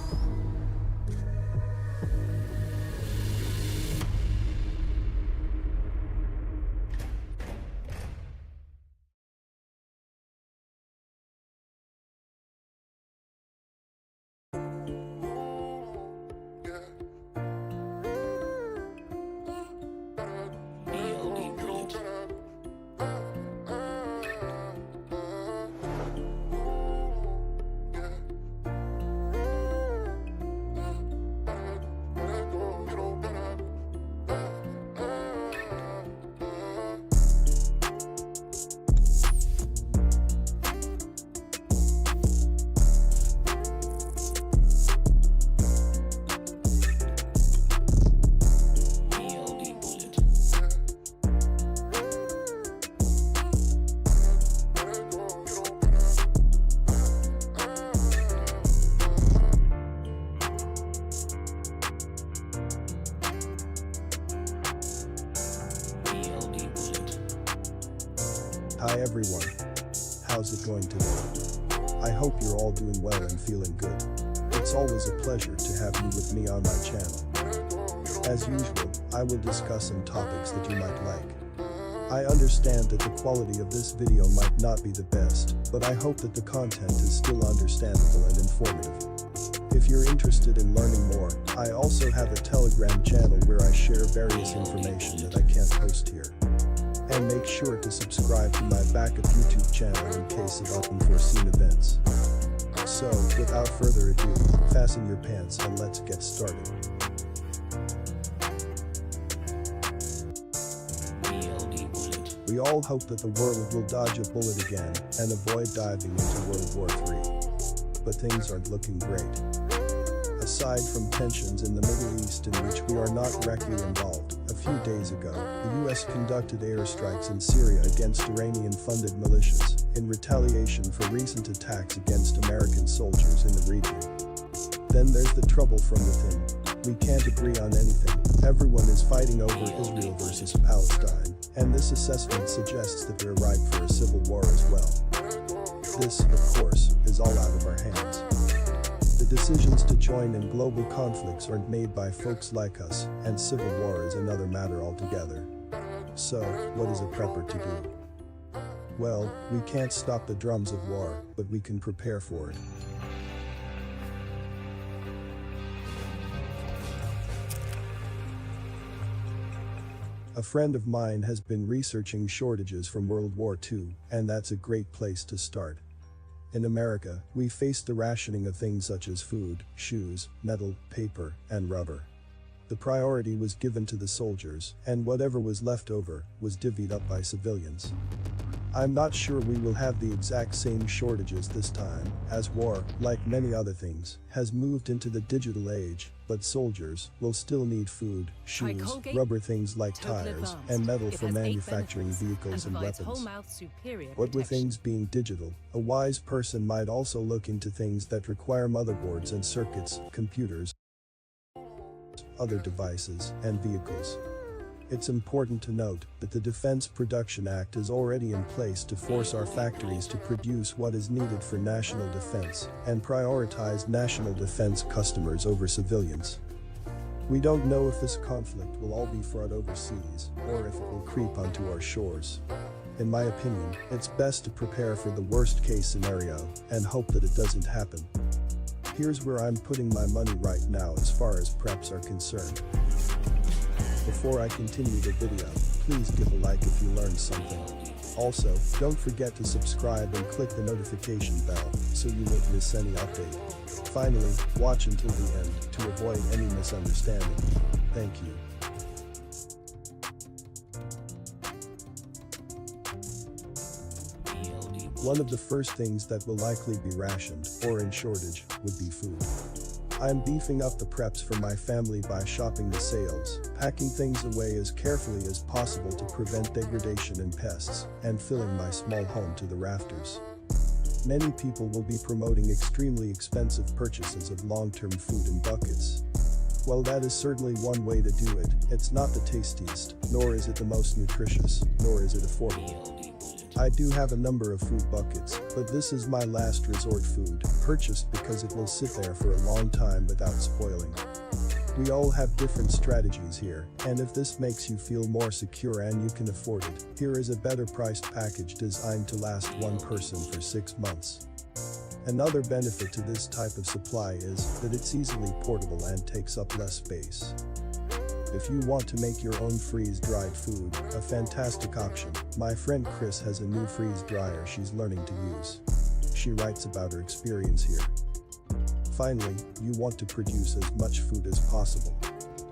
Hi everyone. How's it going today? I hope you're all doing well and feeling good. It's always a pleasure to have you with me on my channel. As usual, I will discuss some topics that you might like. I understand that the quality of this video might not be the best, but I hope that the content is still understandable and informative. If you're interested in learning more, I also have a Telegram channel where I share various information that I can't post here. And make sure to subscribe to my backup YouTube channel in case of unforeseen events. So, without further ado, fasten your pants and let's get started. We all hope that the world will dodge a bullet again and avoid diving into World War III. But things aren't looking great. Aside from tensions in the Middle East in which we are not directly involved, a few days ago, the US conducted airstrikes in Syria against Iranian-funded militias, in retaliation for recent attacks against American soldiers in the region. Then there's the trouble from within. We can't agree on anything. Everyone is fighting over Israel versus Palestine, and this assessment suggests that we're ripe for a civil war as well. This, of course, is all out of our hands. The decisions to join in global conflicts aren't made by folks like us, and civil war is another matter altogether. So, what is a prepper to do? Well, we can't stop the drums of war, but we can prepare for it. A friend of mine has been researching shortages from World War II, and that's a great place to start. In America, we faced the rationing of things such as food, shoes, metal, paper, and rubber. The priority was given to the soldiers, and whatever was left over was divvied up by civilians. I'm not sure we will have the exact same shortages this time, as war, like many other things, has moved into the digital age, but soldiers will still need food, shoes, rubber things like tires, and metal for manufacturing vehicles and weapons. What with things being digital, a wise person might also look into things that require motherboards and circuits, computers, other devices, and vehicles. It's important to note that the Defense Production Act is already in place to force our factories to produce what is needed for national defense and prioritize national defense customers over civilians. We don't know if this conflict will all be fought overseas or if it will creep onto our shores. In my opinion, it's best to prepare for the worst case scenario and hope that it doesn't happen. Here's where I'm putting my money right now as far as preps are concerned. Before I continue the video, please give a like if you learned something. Also, don't forget to subscribe and click the notification bell so you won't miss any update. Finally, watch until the end to avoid any misunderstanding. Thank you. One of the first things that will likely be rationed or in shortage would be food. I'm beefing up the preps for my family by shopping the sales, packing things away as carefully as possible to prevent degradation and pests, and filling my small home to the rafters. Many people will be promoting extremely expensive purchases of long-term food in buckets. While that is certainly one way to do it, it's not the tastiest, nor is it the most nutritious, nor is it affordable. I do have a number of food buckets, but this is my last resort food, purchased because it will sit there for a long time without spoiling. We all have different strategies here, and if this makes you feel more secure and you can afford it, here is a better priced package designed to last one person for 6 months. Another benefit to this type of supply is that it's easily portable and takes up less space. If you want to make your own freeze-dried food, a fantastic option, my friend Chris has a new freeze dryer she's learning to use. She writes about her experience here. Finally, you want to produce as much food as possible,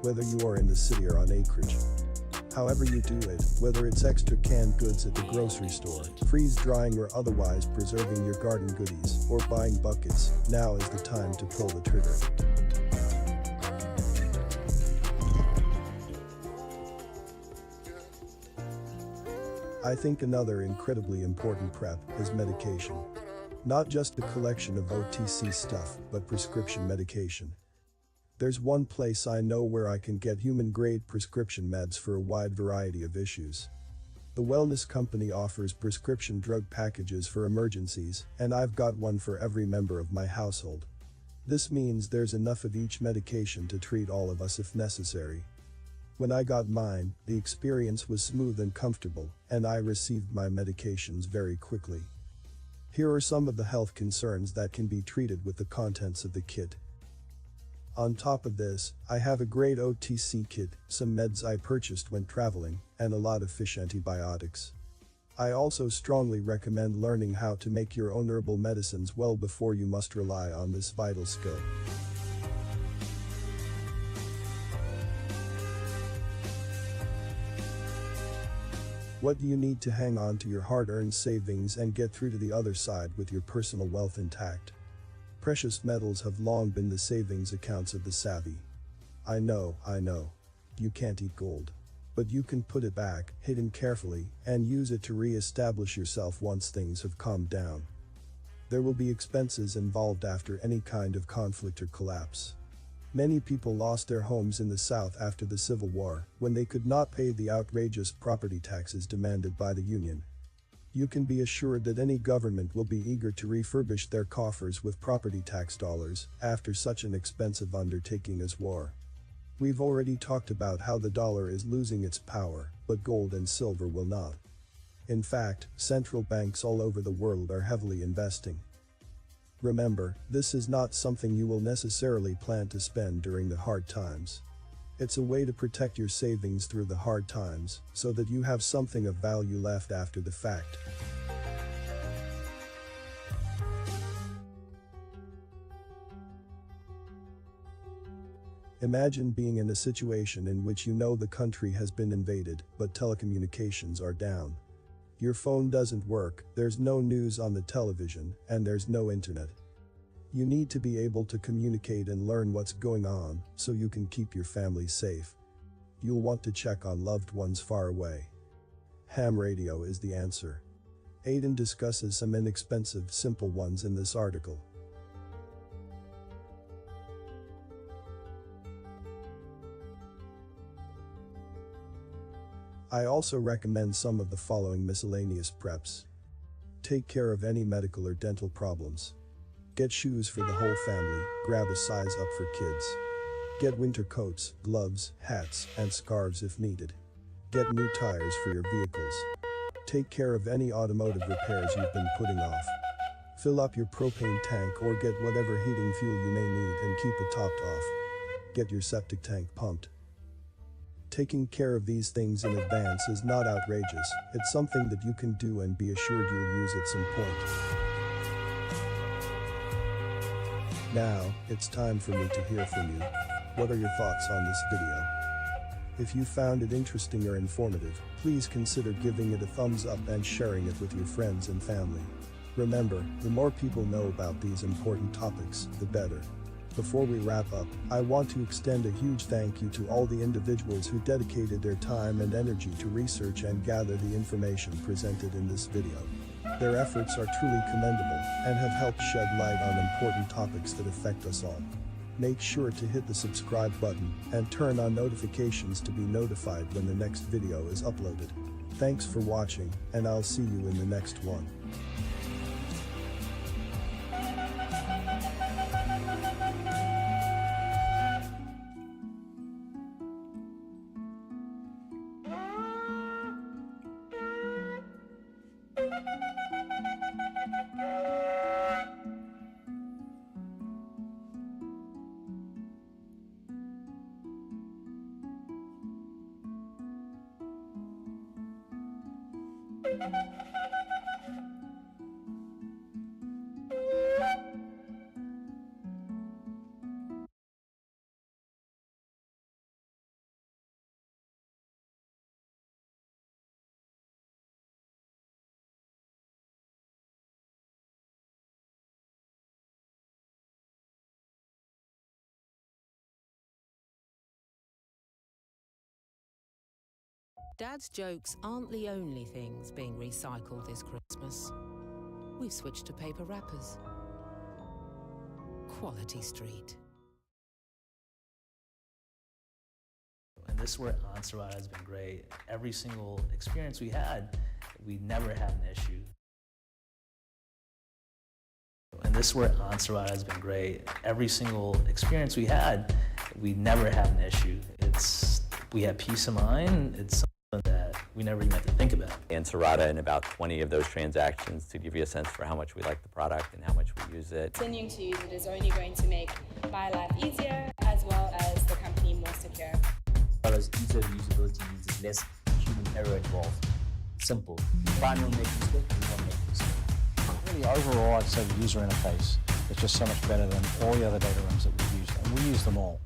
whether you are in the city or on acreage. However you do it, whether it's extra canned goods at the grocery store, freeze-drying or otherwise preserving your garden goodies, or buying buckets, now is the time to pull the trigger. I think another incredibly important prep is medication. Not just a collection of OTC stuff, but prescription medication. There's one place I know where I can get human-grade prescription meds for a wide variety of issues. The wellness company offers prescription drug packages for emergencies, and I've got one for every member of my household. This means there's enough of each medication to treat all of us if necessary. When I got mine, the experience was smooth and comfortable, and I received my medications very quickly. Here are some of the health concerns that can be treated with the contents of the kit. On top of this, I have a great OTC kit, some meds I purchased when traveling, and a lot of fish antibiotics. I also strongly recommend learning how to make your own herbal medicines well before you must rely on this vital skill. What do you need to hang on to your hard-earned savings and get through to the other side with your personal wealth intact? Precious metals have long been the savings accounts of the savvy. I know. You can't eat gold. But you can put it back, hidden carefully, and use it to re-establish yourself once things have calmed down. There will be expenses involved after any kind of conflict or collapse. Many people lost their homes in the South after the Civil War, when they could not pay the outrageous property taxes demanded by the Union. You can be assured that any government will be eager to refurbish their coffers with property tax dollars after such an expensive undertaking as war. We've already talked about how the dollar is losing its power, but gold and silver will not. In fact, central banks all over the world are heavily investing. Remember, this is not something you will necessarily plan to spend during the hard times. It's a way to protect your savings through the hard times, so that you have something of value left after the fact. Imagine being in a situation in which you know the country has been invaded, but telecommunications are down. Your phone doesn't work, there's no news on the television, and there's no internet. You need to be able to communicate and learn what's going on, so you can keep your family safe. You'll want to check on loved ones far away. Ham radio is the answer. Aidan discusses some inexpensive, simple ones in this article. I also recommend some of the following miscellaneous preps. Take care of any medical or dental problems. Get shoes for the whole family, grab a size up for kids. Get winter coats, gloves, hats, and scarves if needed. Get new tires for your vehicles. Take care of any automotive repairs you've been putting off. Fill up your propane tank or get whatever heating fuel you may need and keep it topped off. Get your septic tank pumped. Taking care of these things in advance is not outrageous, it's something that you can do and be assured you'll use at some point. Now, it's time for me to hear from you. What are your thoughts on this video? If you found it interesting or informative, please consider giving it a thumbs up and sharing it with your friends and family. Remember, the more people know about these important topics, the better. Before we wrap up, I want to extend a huge thank you to all the individuals who dedicated their time and energy to research and gather the information presented in this video. Their efforts are truly commendable and have helped shed light on important topics that affect us all. Make sure to hit the subscribe button and turn on notifications to be notified when the next video is uploaded. Thanks for watching, and I'll see you in the next one. Dad's jokes aren't the only things being recycled this Christmas. We've switched to paper wrappers. Quality Street. And this is where Ansarada has been great. Every single experience we had, we never had an issue. And this is where Ansarada has been great. Every single experience we had, we never had an issue. We had peace of mind. It's something that we never even had to think about. Ansarada in about 20 of those transactions to give you a sense for how much we like the product and how much we use it. Continuing to use it is only going to make my life easier as well as the company more secure. As well as ease of usability means there's less human error involved. Simple. You find you'll make a mistake, you won't make a mistake. Really, overall, I'd say the user interface is just so much better than all the other data rooms that we've used, and we use them all.